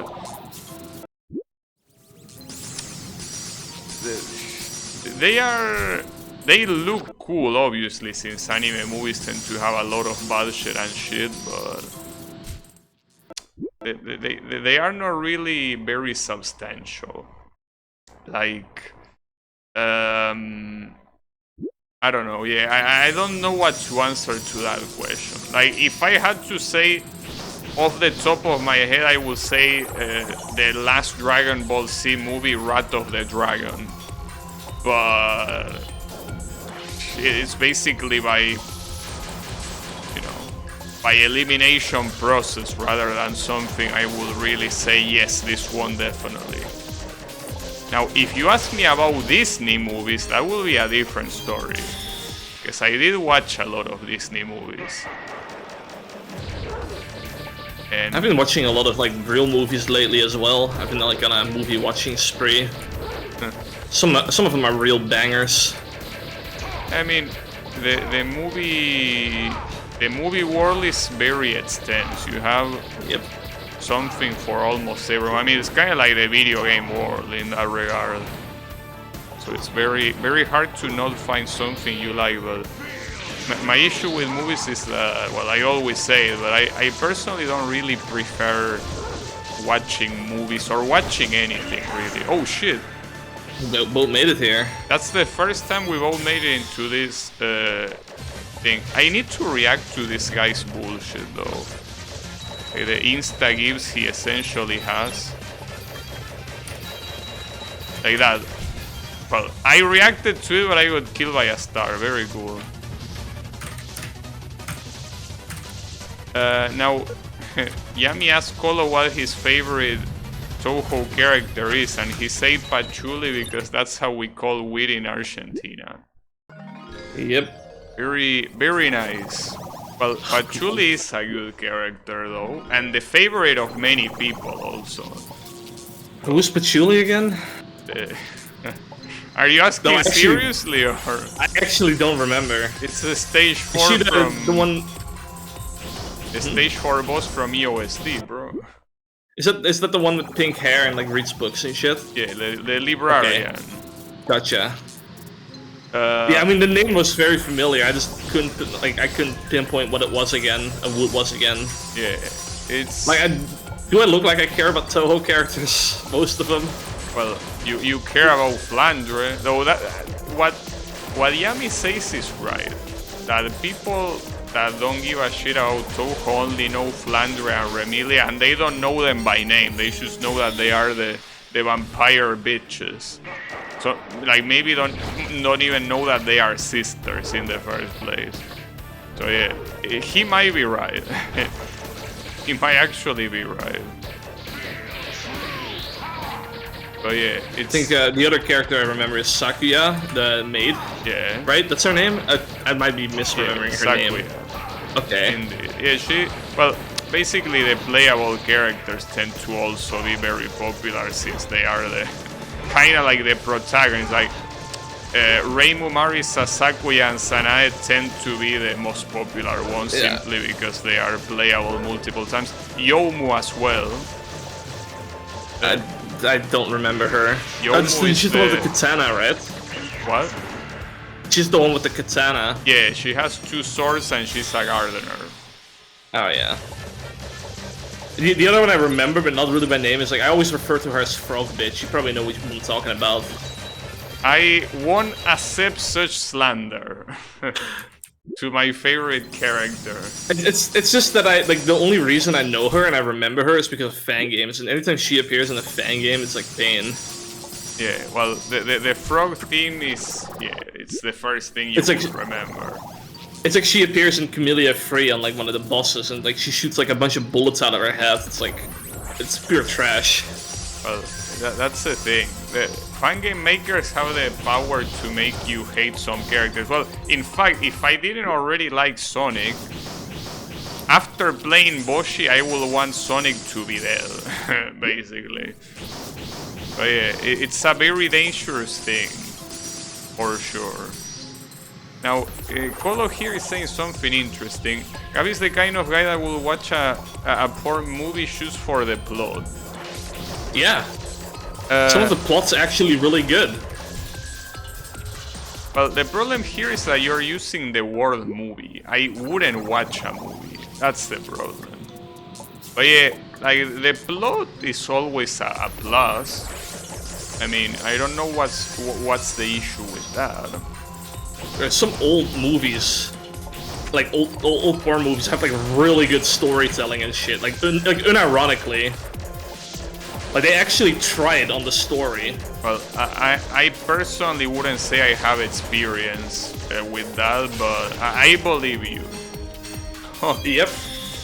they look cool, obviously, since anime movies tend to have a lot of budget and shit, but they are not really very substantial. Like, I don't know, yeah, I don't know what to answer to that question. Like, if I had to say off the top of my head, I would say the last Dragon Ball Z movie, Wrath of the Dragon. But it's basically by, you know, by elimination process rather than something I would really say, yes, this one definitely. Now, if you ask me about Disney movies, that will be a different story. because I did watch a lot of Disney movies. And I've been watching a lot of like real movies lately as well. I've been like on a movie watching spree. Some of them are real bangers. I mean, the movie world is very extensive. You have something for almost everyone. I mean, it's kind of like the video game world in that regard. So it's very, very hard to not find something you like. But my issue with movies is that, well, I always say it, but I personally don't really prefer watching movies or watching anything really. Oh shit! We both made it here. That's the first time we've all made it into this thing. I need to react to this guy's bullshit though. Okay, the insta gives he essentially has. Like that. Well, I reacted to it, but I got killed by a star. Very cool. Now, Yami asked Colo what his favorite Toho character is, and he said Patchouli because that's how we call weed in Argentina. Yep. Very, very nice. Well, Patchouli is a good character though, and the favorite of many people also. Who's Patchouli again? Are you asking No, actually, seriously, or I actually don't remember. it's the stage 4 Is she from the one? the stage 4 boss from EOSD, bro? Is that the one with pink hair and like reads books and shit? Yeah, the librarian. Okay. Gotcha. Yeah, I mean the name was very familiar. I just couldn't I couldn't pinpoint what it was again. Who it was again. Yeah, it's like do I look like I care about Toho characters? Most of them. Well, you care about Flandre, though. That what Yami says is right. That people that don't give a shit about Toho only know Flandre and Remilia, and they don't know them by name. They just know that they are the vampire bitches. So, like, maybe don't even know that they are sisters in the first place. So yeah, he might be right. He might actually be right. But yeah, it's... I think the other character I remember is Sakuya, the maid. Yeah. Right? That's her name? I might be misremembering her Sakuya. name. Okay. Indeed. Yeah, she... Well, basically the playable characters tend to also be very popular since they are the... Kinda like the protagonists, like... Reimu, Marisa, Sakuya, and Sanae tend to be the most popular ones simply because they are playable multiple times. Yomu as well. I don't remember her. She's the one with the katana, right? What? She's the one with the katana. Yeah, she has 2 swords and she's a gardener. Oh yeah. The other one I remember, but not really by name, is like I always refer to her as Frog Bitch. You probably know which one I'm talking about. I won't accept such slander to my favorite character. It's just that the only reason I know her and I remember her is because of fan games, and anytime she appears in a fan game, it's like pain. Yeah, well, the frog theme is it's the first thing you remember. It's like she appears in Camellia Free on like one of the bosses, and like she shoots like a bunch of bullets out of her head. It's pure trash. Well, that's the thing. The fan game makers have the power to make you hate some characters. Well, in fact, if I didn't already like Sonic, after playing Boshi, I will want Sonic to be dead, basically. But yeah, it's a very dangerous thing, for sure. Now, Colo here is saying something interesting. Gabi is the kind of guy that will watch a porn movie just for the plot. Yeah. Some of the plot's actually really good. Well, the problem here is that you're using the word movie. I wouldn't watch a movie. That's the problem. But yeah, like the plot is always a plus. I mean, I don't know what's the issue with that. There's some old movies, like old porn movies, have like really good storytelling and shit. Like unironically. Like, they actually tried on the story. Well, I personally wouldn't say I have experience with that, but I believe you. Oh, yep.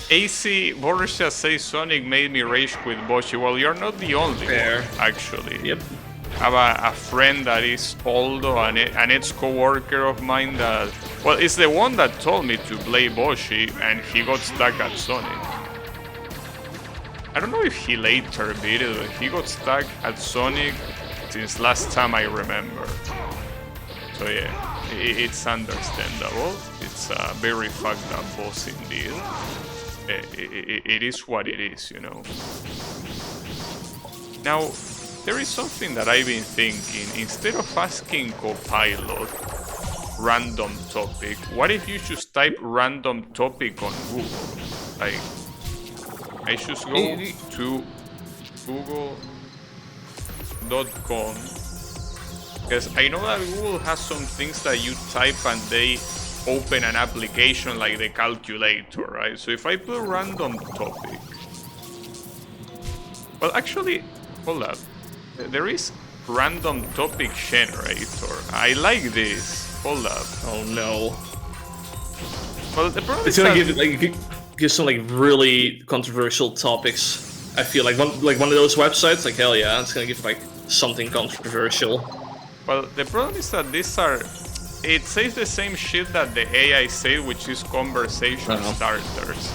AC Borja says Sonic made me rage with Boshi. Well, you're not the only one, actually. Yep. have a friend that is Aldo, and an ex-coworker of mine that, well, it's the one that told me to play Boshi, and he got stuck at Sonic. I don't know if he later beat it, but he got stuck at Sonic since last time I remember. So yeah, it's understandable. It's a very fucked up boss indeed. It is what it is, you know. Now, there is something that I've been thinking. Instead of asking Copilot random topic, what if you just type random topic on Google? Like, I should go to google.com, because I know that Google has some things that you type and they open an application like the calculator, right? So if I put random topic, well, actually, hold up. There is random topic generator. I like this. Hold up. Oh no. Well, the problem It's is gonna that give some like really controversial topics. I feel like one of those websites, like hell yeah, it's gonna give like something controversial. well, the problem is that these are. It says the same shit that the AI said, which is conversation starters.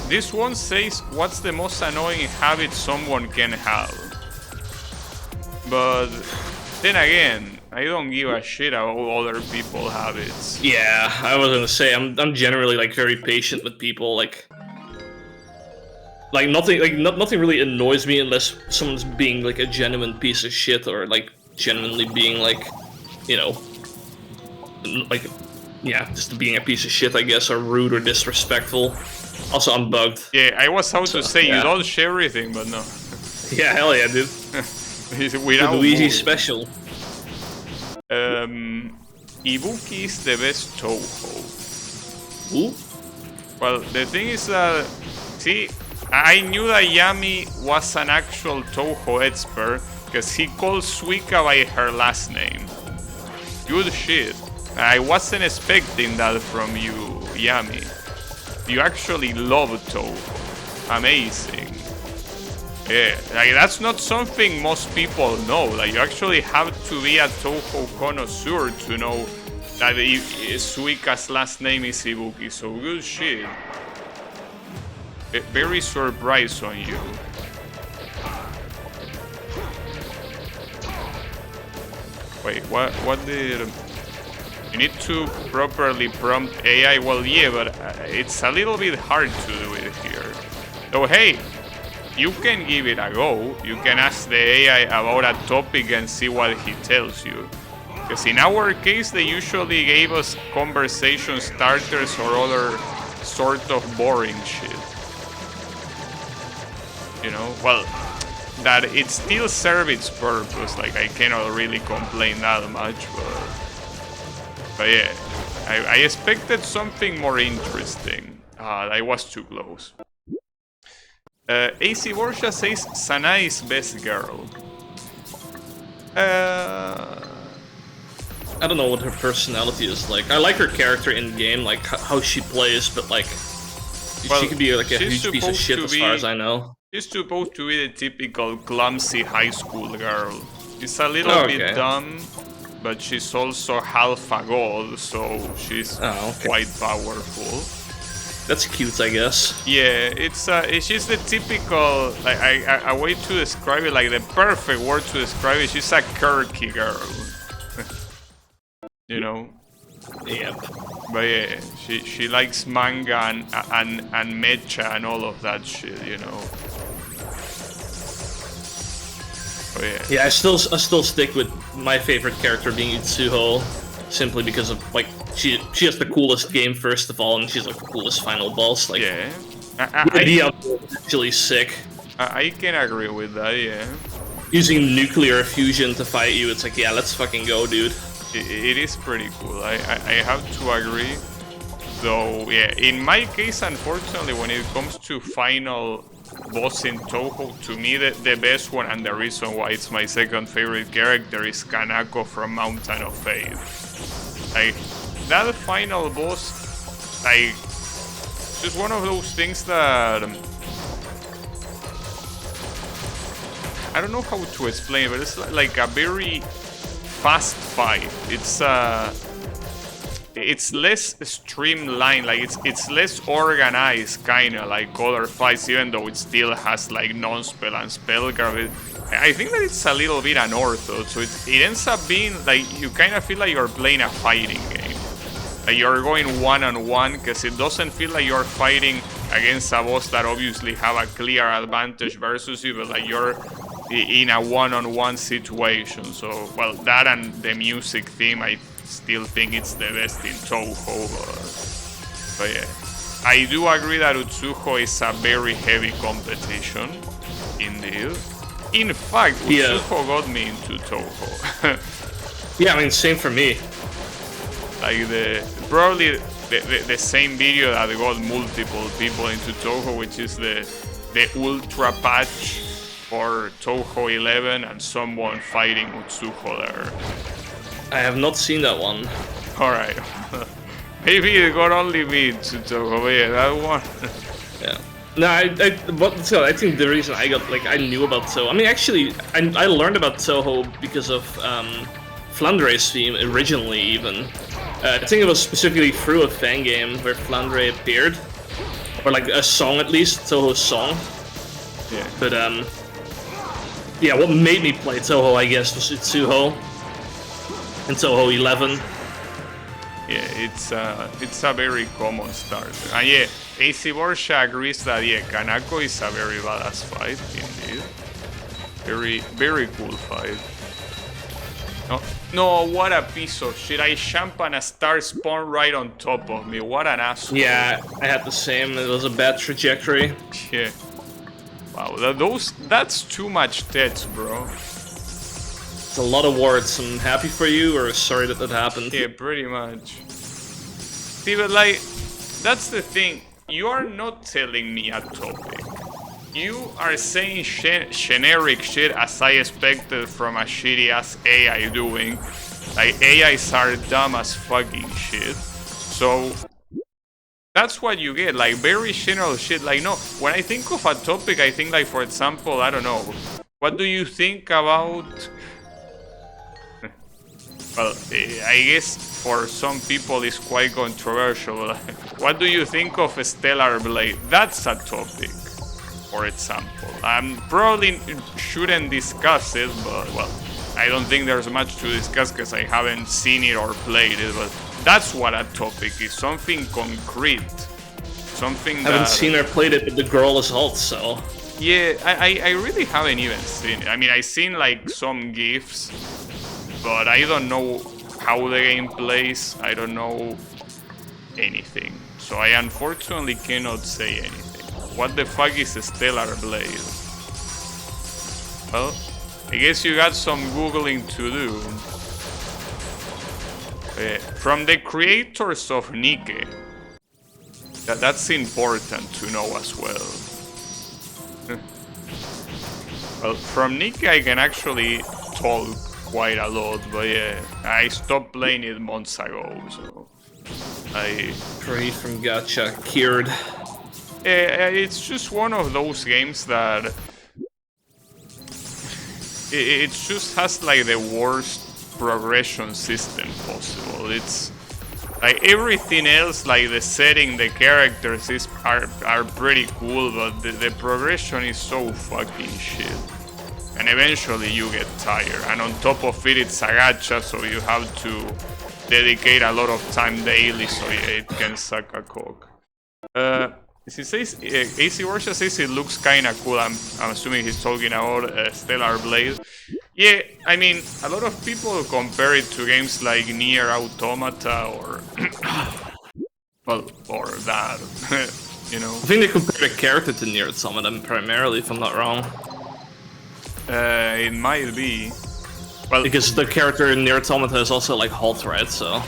This one says, what's the most annoying habit someone can have? But then again, I don't give a shit about other people's habits. Yeah, I was gonna say I'm generally like very patient with people. Like nothing really annoys me unless someone's being like a genuine piece of shit or like genuinely being like, you know, like yeah, just being a piece of shit, I guess, or rude or disrespectful. Also, I'm bugged. Yeah, I was about to say, yeah. You don't share everything, but no. Yeah, hell yeah, dude. Without Luigi mood. special. Ibuki is the best Touhou. Ooh? Well, the thing is that, see, I knew that Yami was an actual Touhou expert because he called Suika by her last name. Good shit. I wasn't expecting that from you, Yami. You actually love Touhou. Amazing. Yeah, like that's not something most people know. Like you actually have to be a Touhou connoisseur to know that Suika's last name is Ibuki. So good shit. Very surprised on you. Wait, what did... You need to properly prompt AI? Well, yeah, but it's a little bit hard to do it here. So hey, you can give it a go. You can ask the AI about a topic and see what he tells you. Because in our case, they usually gave us conversation starters or other sort of boring shit. You know, well, that it still serves its purpose. Like, I cannot really complain that much, but yeah, I expected something more interesting. I was too close. AC Borja says Sanai's best girl. I don't know what her personality is like. I like her character in game, like how she plays, but like she could be like a huge piece of shit as far as I know. She's supposed to be the typical clumsy high school girl. She's a little bit dumb, but she's also half a god, so she's quite powerful. That's cute, I guess. Yeah, she's the typical, like a way to describe it, like the perfect word to describe it. She's a quirky girl, you know. Yep. But yeah, she likes manga and mecha and all of that shit, you know. But yeah. Yeah, I still stick with my favorite character being Itsuho, simply because of like she has the coolest game first of all, and she's like the coolest final boss. Like, yeah, the idea of it is actually sick. I can agree with that. Yeah. Using nuclear fusion to fight you, it's like, yeah, let's fucking go, dude. It is pretty cool. I have to agree. Though, yeah, in my case, unfortunately, when it comes to final boss in Touhou, to me the best one, and the reason why it's my second favorite character, is Kanako from Mountain of Fate. Like, that final boss, like, just one of those things that... I don't know how to explain it, but it's like a very fast fight. It's less streamlined, like it's less organized, kind of like other fights, even though it still has like non-spell and spell guard. I think that it's a little bit unorthodox, so it ends up being like you kind of feel like you're playing a fighting game. Like you're going one-on-one, because it doesn't feel like you're fighting against a boss that obviously have a clear advantage versus you, but like you're in a one-on-one situation. So, well, that and the music theme, I still think it's the best in Touhou. But yeah, I do agree that Utsuho is a very heavy competition, indeed. In fact, Utsuho got me into Touhou. Yeah, I mean, same for me. Like probably the same video that got multiple people into Touhou, which is the ultra patch for Touhou 11 and someone fighting Utsuho there. I have not seen that one. Alright. Maybe it got only me to Touhou, but yeah, that one. Yeah. No, I think the reason I knew about Touhou. I mean, actually, I learned about Touhou because of Flandre's theme originally, even. I think it was specifically through a fan game where Flandre appeared, or like a song at least, Touhou's song. Yeah. But yeah, what made me play Touhou, I guess, was Itsuho and Touhou 11. Yeah, it's a very common start. And yeah, AC Borsha agrees that yeah, Kanako is a very badass fight indeed. Very cool fight. No, what a piece of shit. I jump and a star spawned right on top of me. What an asshole. Yeah, I had the same. It was a bad trajectory. Yeah. Wow, that's too much text, bro. It's a lot of words. I'm happy for you, or sorry that happened. Yeah, pretty much. See, but like, that's the thing. You are not telling me a topic. You are saying generic shit as I expected from a shitty ass AI doing. Like, AIs are dumb as fucking shit. So, that's what you get, like very general shit. Like, no, when I think of a topic, I think like, for example, I don't know, what do you think about... Well, I guess for some people it's quite controversial. What do you think of Stellar Blade? That's a topic. For example, probably shouldn't discuss it, but well, I don't think there's much to discuss because I haven't seen it or played it, but that's what a topic is, something concrete, something that... I haven't seen or played it, but the girl is hot, so... Yeah, I really haven't even seen it. I mean, I've seen like some GIFs, but I don't know how the game plays, I don't know anything, so I unfortunately cannot say anything. What the fuck is a Stellar Blade? Well, I guess you got some googling to do. From the creators of Nike. That's important to know as well. Well, from Nike I can actually talk quite a lot, but yeah, I stopped playing it months ago, so... Free from gacha, cured. It's just one of those games that it just has like the worst progression system possible. It's like everything else, like the setting, the characters are pretty cool, but the progression is so fucking shit. And eventually you get tired. And on top of it, it's a gacha, so you have to dedicate a lot of time daily, so yeah, it can suck a cock. He says, AC Warsha says it looks kinda cool. I'm assuming he's talking about Stellar Blade. Yeah, I mean, a lot of people compare it to games like Nier Automata or... well, or that, you know. I think they compare the character to Nier Automata primarily, if I'm not wrong. It might be. Well, because the character in Nier Automata is also like hot, right? So.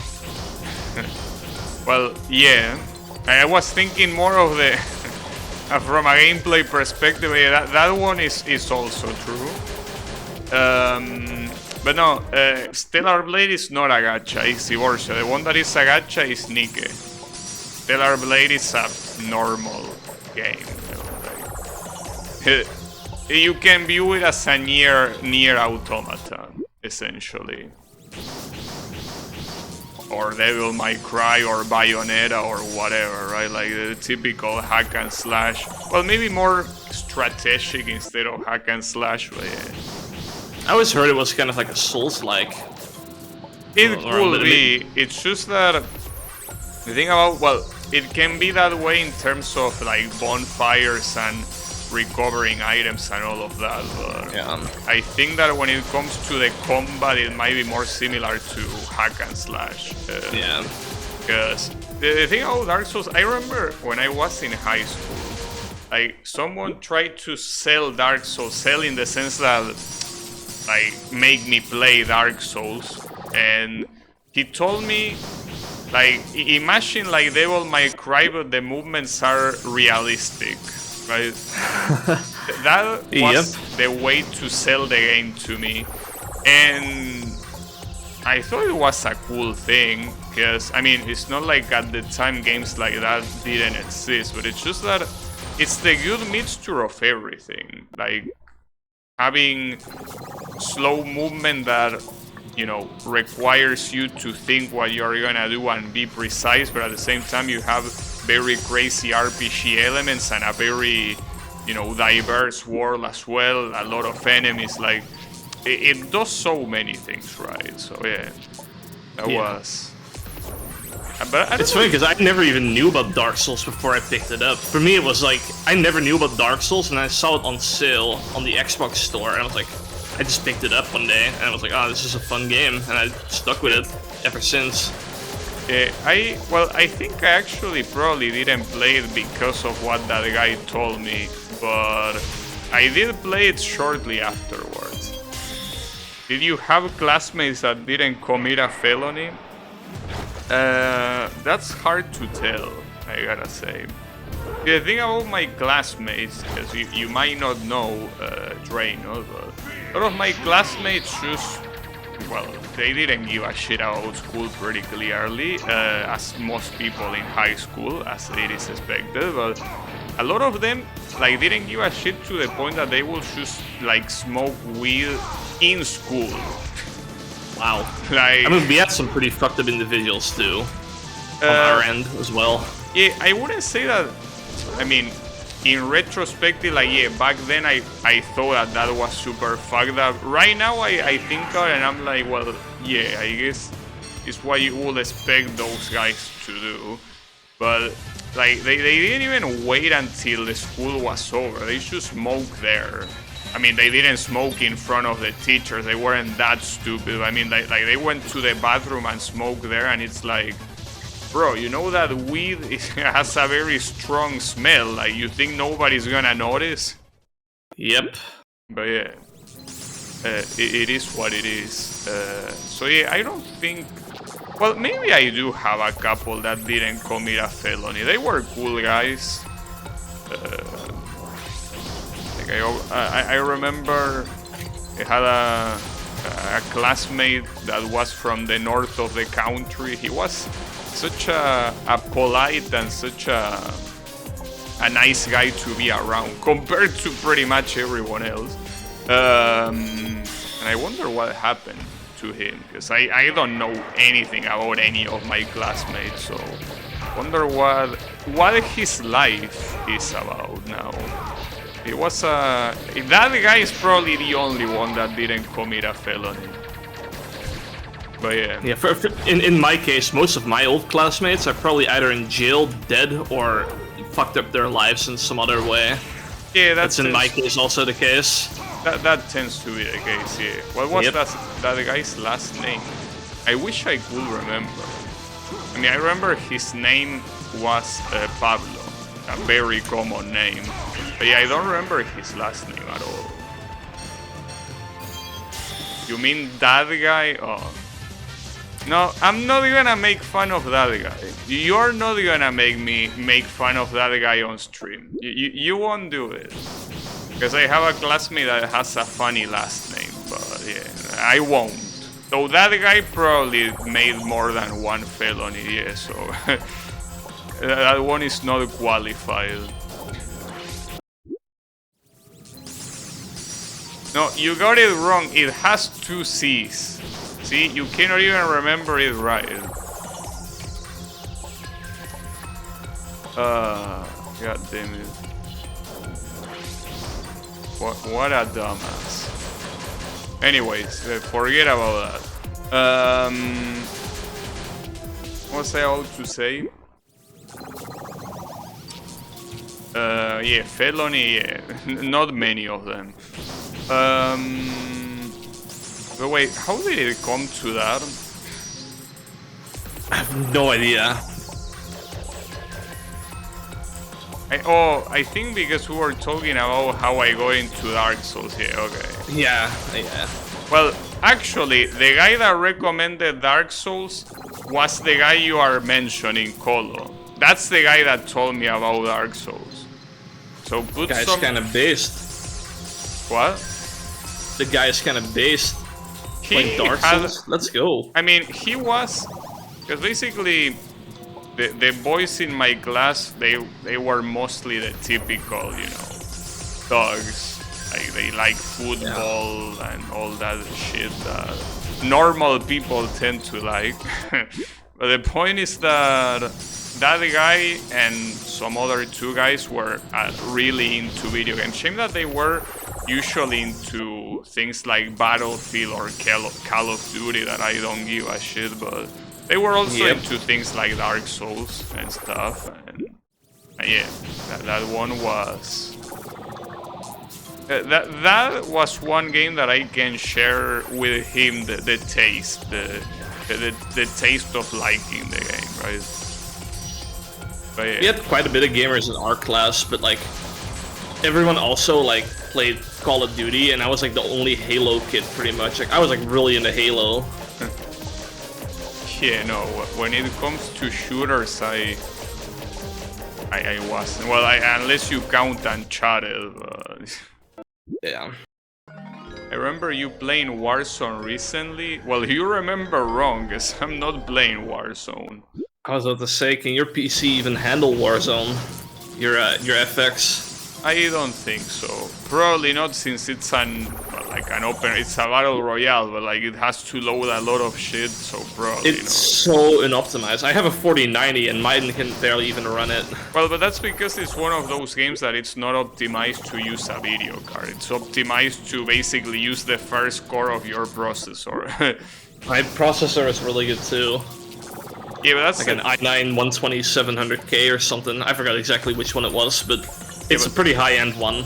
Well, yeah. I was thinking more of the from a gameplay perspective. Yeah, that one is also true. But no, Stellar Blade is not a gacha. It's Iborsha. The one that is a gacha is Nike. Stellar Blade is a normal game. You can view it as a near automaton, essentially. Or Devil May Cry or Bayonetta or whatever, right? Like the typical hack and slash. Well, maybe more strategic instead of hack and slash, but yeah. I always heard it was kind of like a Souls-like. It could be. It's just that the thing about, well, it can be that way in terms of like bonfires and recovering items and all of that, but yeah. I think that when it comes to the combat, it might be more similar to hack and slash. Yeah. Because the thing about Dark Souls, I remember when I was in high school, like someone tried to sell Dark Souls, sell in the sense that like make me play Dark Souls, and he told me, like, imagine like Devil May Cry, but the movements are realistic. Right? That was the way to sell the game to me, and I thought it was a cool thing, because I mean, it's not like at the time games like that didn't exist, but it's just that it's the good mixture of everything, like having slow movement that, you know, requires you to think what you're gonna do and be precise, but at the same time you have very crazy RPG elements and a very, you know, diverse world as well. A lot of enemies, like it does so many things right. So yeah, that was. But it's funny because I never even knew about Dark Souls before I picked it up. For me, it was like I never knew about Dark Souls, and I saw it on sale on the Xbox store, and I was like, I just picked it up one day, and I was like, oh, this is a fun game, and I stuck with it ever since. I think I actually probably didn't play it because of what that guy told me, but I did play it shortly afterwards. Did you have classmates that didn't commit a felony? That's hard to tell, I gotta say. The thing about my classmates, because you might not know Draynoth, but a lot of my classmates just, well, they didn't give a shit about school pretty clearly, as most people in high school, as it is expected, but a lot of them, like, didn't give a shit to the point that they will just, like, smoke weed in school. Wow. Like, I mean, we had some pretty fucked up individuals, too, on our end as well. Yeah, I wouldn't say that, I mean, in retrospective, like, yeah, back then I thought that was super fucked up. Right now I think of it and I'm like, well, yeah, I guess it's what you would expect those guys to do. But, like, they didn't even wait until the school was over. They just smoked there. I mean, they didn't smoke in front of the teachers. They weren't that stupid. I mean, like they went to the bathroom and smoked there, and it's like, bro, you know that weed has a very strong smell. Like, you think nobody's gonna notice? Yep. But yeah, it is what it is. So yeah, I don't think. Well, maybe I do have a couple that didn't commit a felony. They were cool guys. I remember I had a classmate that was from the north of the country. He was such a polite and such a nice guy to be around compared to pretty much everyone else. And I wonder what happened to him, because I don't know anything about any of my classmates, so wonder what his life is about now. It was that guy is probably the only one that didn't commit a felony. But yeah. Yeah, in my case, most of my old classmates are probably either in jail, dead, or fucked up their lives in some other way. Yeah, that's in my case also the case. That tends to be the case, yeah. What was that guy's last name? I wish I could remember. I mean, I remember his name was Pablo, a very common name. But yeah, I don't remember his last name at all. You mean that guy? Oh. No, I'm not gonna make fun of that guy. You're not gonna make me make fun of that guy on stream. You won't do it. Because I have a classmate that has a funny last name, but yeah, I won't. Though that guy probably made more than one felony, yeah, so that one is not qualified. No, you got it wrong. It has 2 C's. See, you cannot even remember it right. God damn it. What a dumbass. Anyways, forget about that. What's I about to say? Yeah, felony, yeah. Not many of them. But wait, how did it come to that? I have no idea. I think because we were talking about how I got into Dark Souls. Yeah, okay. Yeah. Well, actually, the guy that recommended Dark Souls was the guy you are mentioning, Colo. That's the guy that told me about Dark Souls. So put Guy's some... kind of based. What? The guy's kind of based. Like Dark Souls? Let's go. I mean, he was... Because basically... The boys in my class, they were mostly the typical, you know, thugs. Like, they like football and all that shit that normal people tend to like. But the point is that that guy and some other 2 guys were really into video games. Shame that they were usually into things like Battlefield or Call of Duty that I don't give a shit, but... They were also into things like Dark Souls and stuff, and yeah, that one was... That was one game that I can share with him the taste, the taste of liking the game, right? But yeah. We had quite a bit of gamers in our class, but like everyone also like played Call of Duty, and I was like the only Halo kid pretty much. Like I was like really into Halo. Yeah, no, when it comes to shooters, I wasn't. Well, unless you count Uncharted. Yeah. I remember you playing Warzone recently. Well, you remember wrong, because I'm not playing Warzone. I was about to say, can your PC even handle Warzone? Your FX? I don't think so. Probably not, since it's it's a battle royale, but like it has to load a lot of shit, so probably it's so unoptimized. I have a 4090 and mine can barely even run it. Well, but that's because it's one of those games that it's not optimized to use a video card. It's optimized to basically use the first core of your processor. My processor is really good too. Yeah, but that's like an i9 12700K or something. I forgot exactly which one it was, but it's a pretty high-end one.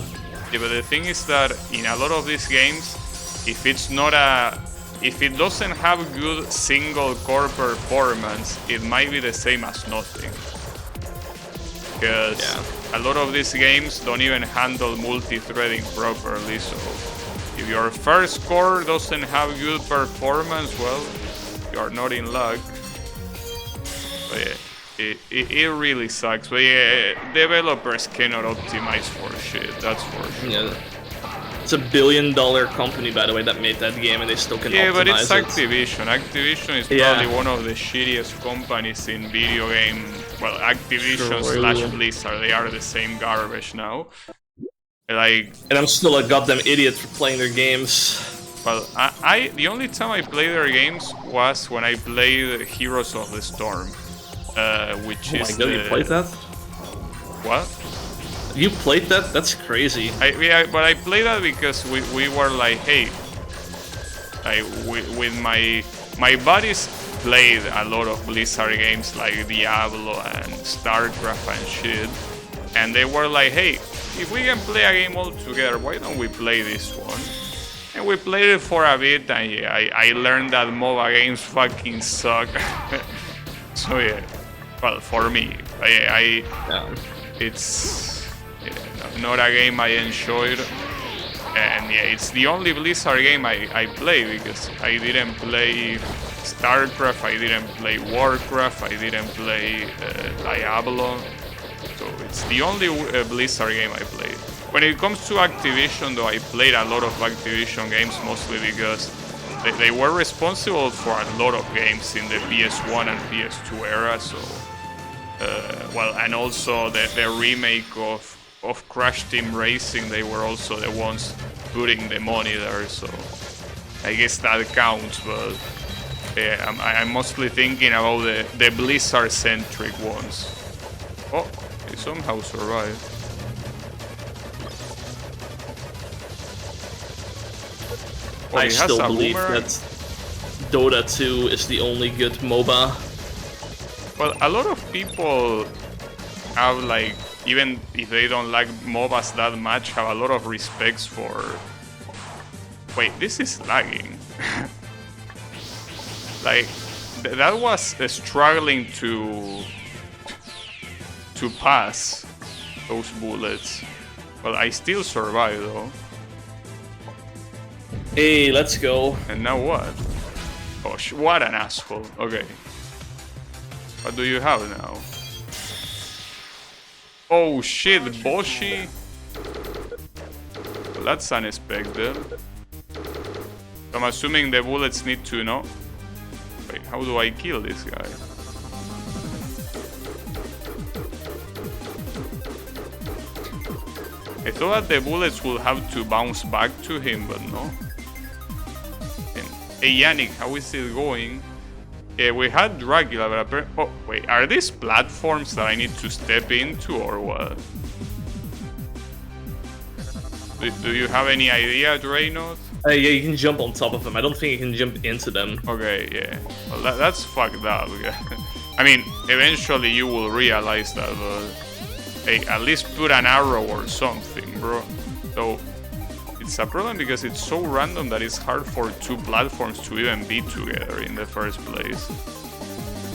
Yeah, but the thing is that in a lot of these games, if it doesn't have good single core performance, it might be the same as nothing. Because a lot of these games don't even handle multi-threading properly, so if your first core doesn't have good performance, well, you're not in luck. But yeah. It really sucks, but yeah, developers cannot optimize for shit, that's for sure. Yeah. It's a $1 billion company, by the way, that made that game, and they still can optimize it. Yeah, but it's Activision. Activision is probably one of the shittiest companies in video game... Well, Activision / Blizzard, they are the same garbage now. Like... And I'm still a goddamn idiot for playing their games. Well, the only time I played their games was when I played Heroes of the Storm. Which is my God, you played that? What? You played that? That's crazy. But I played that because we were like, hey, with my buddies played a lot of Blizzard games like Diablo and StarCraft and shit, and they were like, hey, if we can play a game all together, why don't we play this one? And we played it for a bit, and yeah, I learned that MOBA games fucking suck. So yeah. Well, for me, it's not a game I enjoyed, and yeah, it's the only Blizzard game I play, because I didn't play StarCraft, I didn't play Warcraft, I didn't play Diablo, so it's the only Blizzard game I played. When it comes to Activision, though, I played a lot of Activision games, mostly because they were responsible for a lot of games in the PS1 and PS2 era, so... well, and also the remake of Crash Team Racing, they were also the ones putting the money there, so I guess that counts, but yeah, I'm mostly thinking about the Blizzard-centric ones. Oh, he somehow survived. Oh, I still believe that Dota 2 is the only good MOBA. Well, a lot of people have, like, even if they don't like MOBAs that much, have a lot of respects for... Wait, this is lagging. Like, that was struggling to pass those bullets. Well, I still survived though. Hey, let's go. And now what? Gosh, what an asshole. Okay. What do you have now? Oh shit, Boshi. Well, that's unexpected. I'm assuming the bullets need to know. Wait, how do I kill this guy? I thought that the bullets will have to bounce back to him, but no. And, hey Yannick, how is it going? Yeah, we had Dracula, but apparently... Oh, wait, are these platforms that I need to step into, or what? Do you have any idea, Draynoth? Yeah, you can jump on top of them. I don't think you can jump into them. Okay, yeah. Well, that's fucked up. I mean, eventually you will realize that, but... Hey, at least put an arrow or something, bro. So, it's a problem because it's so random that it's hard for two platforms to even be together in the first place.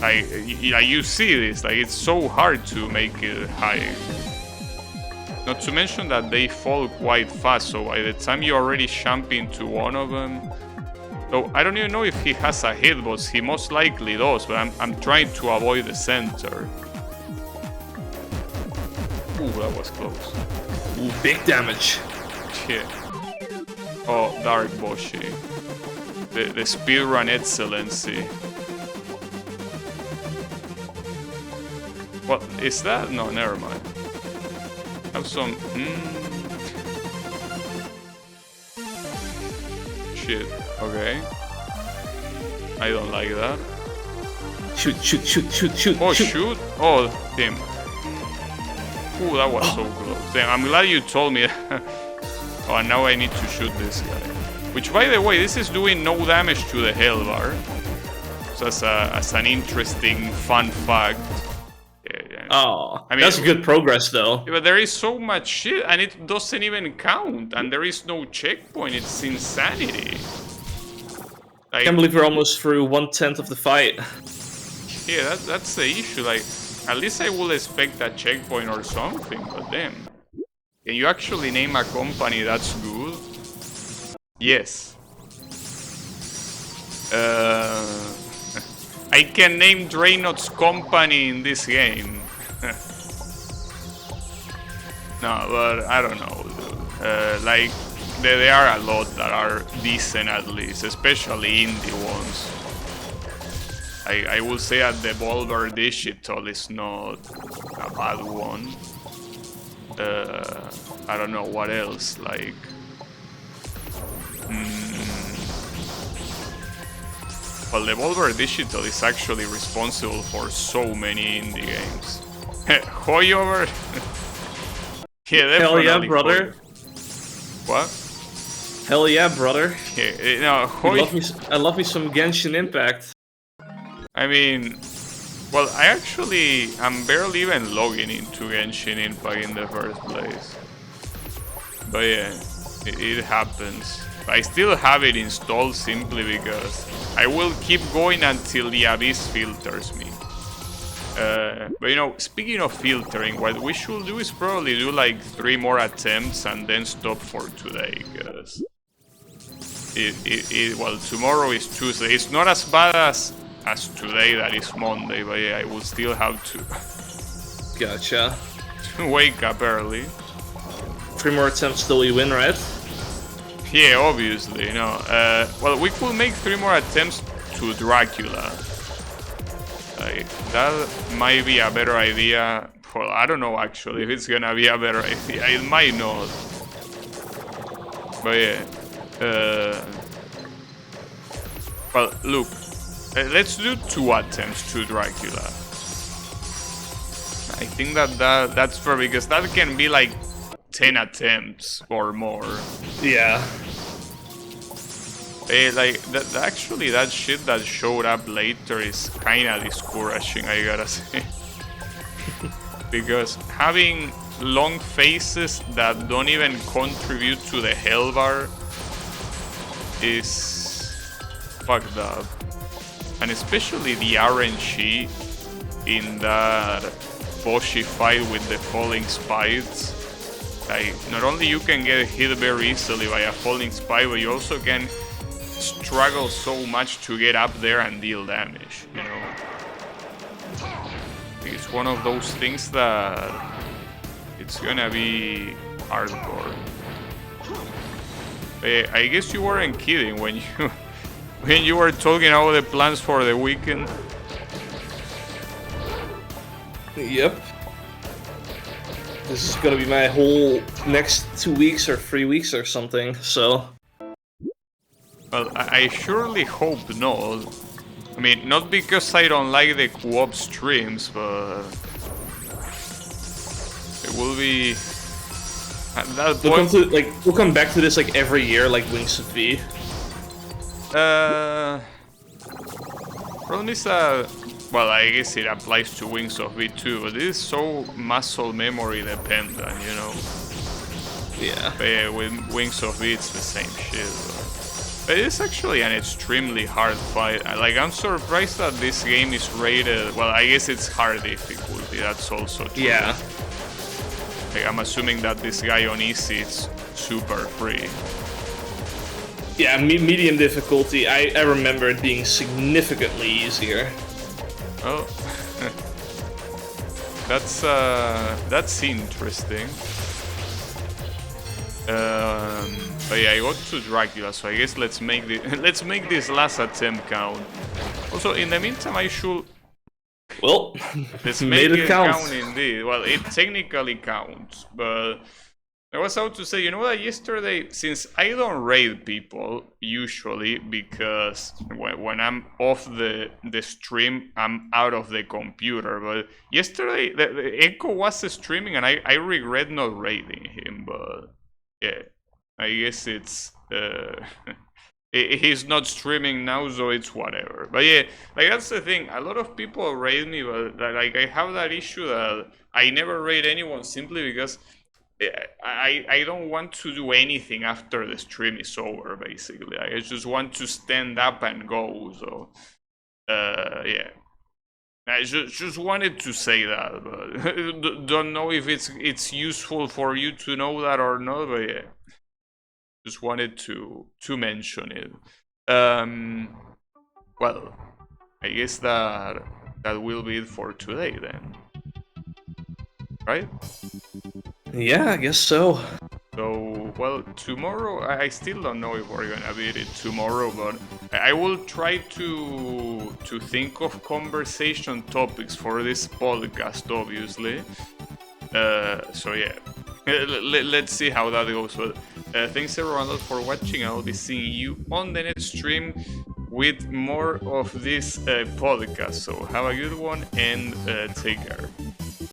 Like, you see this, like, it's so hard to make it high. Not to mention that they fall quite fast, so by the time you already jump into one of them... So, I don't even know if he has a hitbox, he most likely does, but I'm trying to avoid the center. Ooh, that was close. Ooh, big damage. Yeah. Oh, Dark Boshi. The speedrun excellency. What is that? No, never mind. Have some... Shit, okay. I don't like that. Shoot, shoot, shoot, shoot, shoot, Oh, shoot. shoot? Oh, damn. Ooh, that was so close. Damn, I'm glad you told me. Oh, and now I need to shoot this guy. Which, by the way, this is doing no damage to the health bar. So as an interesting, fun fact. Yeah. Oh, I mean, that's good progress, though. Yeah, but there is so much shit, and it doesn't even count. And there is no checkpoint. It's insanity. Like, I can't believe we're almost through 1/10 of the fight. Yeah, that's the issue. Like, at least I will expect a checkpoint or something, but damn. Can you actually name a company that's good? Yes. I can name Draynoth's company in this game. No, but I don't know. Like, there are a lot that are decent at least, especially indie ones. I will say that the Volver Digital is not a bad one. I don't know what else, like... Well, the Volver Digital is actually responsible for so many indie games. Hoy over... Yeah, definitely. Hell yeah, brother. What? Hell yeah, brother. Yeah, no, Hoy... I love me some Genshin Impact. I mean, well, I actually am barely even logging into Genshin Impact in the first place. But yeah, it happens. I still have it installed simply because I will keep going until the Abyss filters me. But you know, speaking of filtering, what we should do is probably do like 3 more attempts and then stop for today, because well, tomorrow is Tuesday. It's not as bad as today, that is Monday, but yeah, I will still have to Gotcha. wake up early. 3 more attempts till we win, right? Yeah, obviously, you know. Well, we could make 3 more attempts to Dracula. Like, that might be a better idea. Well, I don't know actually if it's gonna be a better idea. It might not. But yeah. Well, look. Let's do 2 attempts to Dracula. I think that's fair because that can be like 10 attempts or more. Yeah. Like actually that shit that showed up later is kinda discouraging, I gotta say. Because having long phases that don't even contribute to the health bar is fucked up. And especially the RNG in that bossy fight with the falling spikes. Like, not only you can get hit very easily by a falling spike, but you also can struggle so much to get up there and deal damage, you know? It's one of those things that it's gonna be hardcore. I guess you weren't kidding when you were talking about the plans for the weekend. Yep. This is gonna be my whole next 2 weeks or 3 weeks or something, so... Well, I surely hope not. I mean, not because I don't like the co-op streams, but... It will be... At that point... We'll come back to this like every year, like Wings of V. Problem is that... Well, I guess it applies to Wings of V too, but it is so muscle memory dependent, you know? Yeah. But yeah, with Wings of V it's the same shit. But it's actually an extremely hard fight. Like, I'm surprised that this game is rated... Well, I guess it's hard difficulty, that's also true. Yeah. Like, I'm assuming that this guy on easy is super free. Yeah, medium difficulty, I remember it being significantly easier. Well, that's interesting. But yeah, I got to Dracula, so I guess let's make this last attempt count. Also, in the meantime, I should... Well, let's made make it it count. count indeed. Well, it technically counts, but I was about to say, you know that yesterday, since I don't raid people usually because when I'm off the stream, I'm out of the computer. But yesterday, the Echo was streaming, and I regret not raiding him. But yeah, I guess it's he's not streaming now, so it's whatever. But yeah, like that's the thing. A lot of people raid me, but like I have that issue that I never raid anyone simply because I don't want to do anything after the stream is over. Basically, I just want to stand up and go. So yeah. I just wanted to say that, but don't know if it's useful for you to know that or not. But yeah, just wanted to mention it. Well, I guess that will be it for today then, right? Yeah, I guess so. So, well, tomorrow, I still don't know if we're gonna beat it tomorrow, but I will try to think of conversation topics for this podcast, obviously. So yeah, let's see how that goes. But thanks everyone a lot for watching. I'll be seeing you on the next stream with more of this podcast. So have a good one and take care.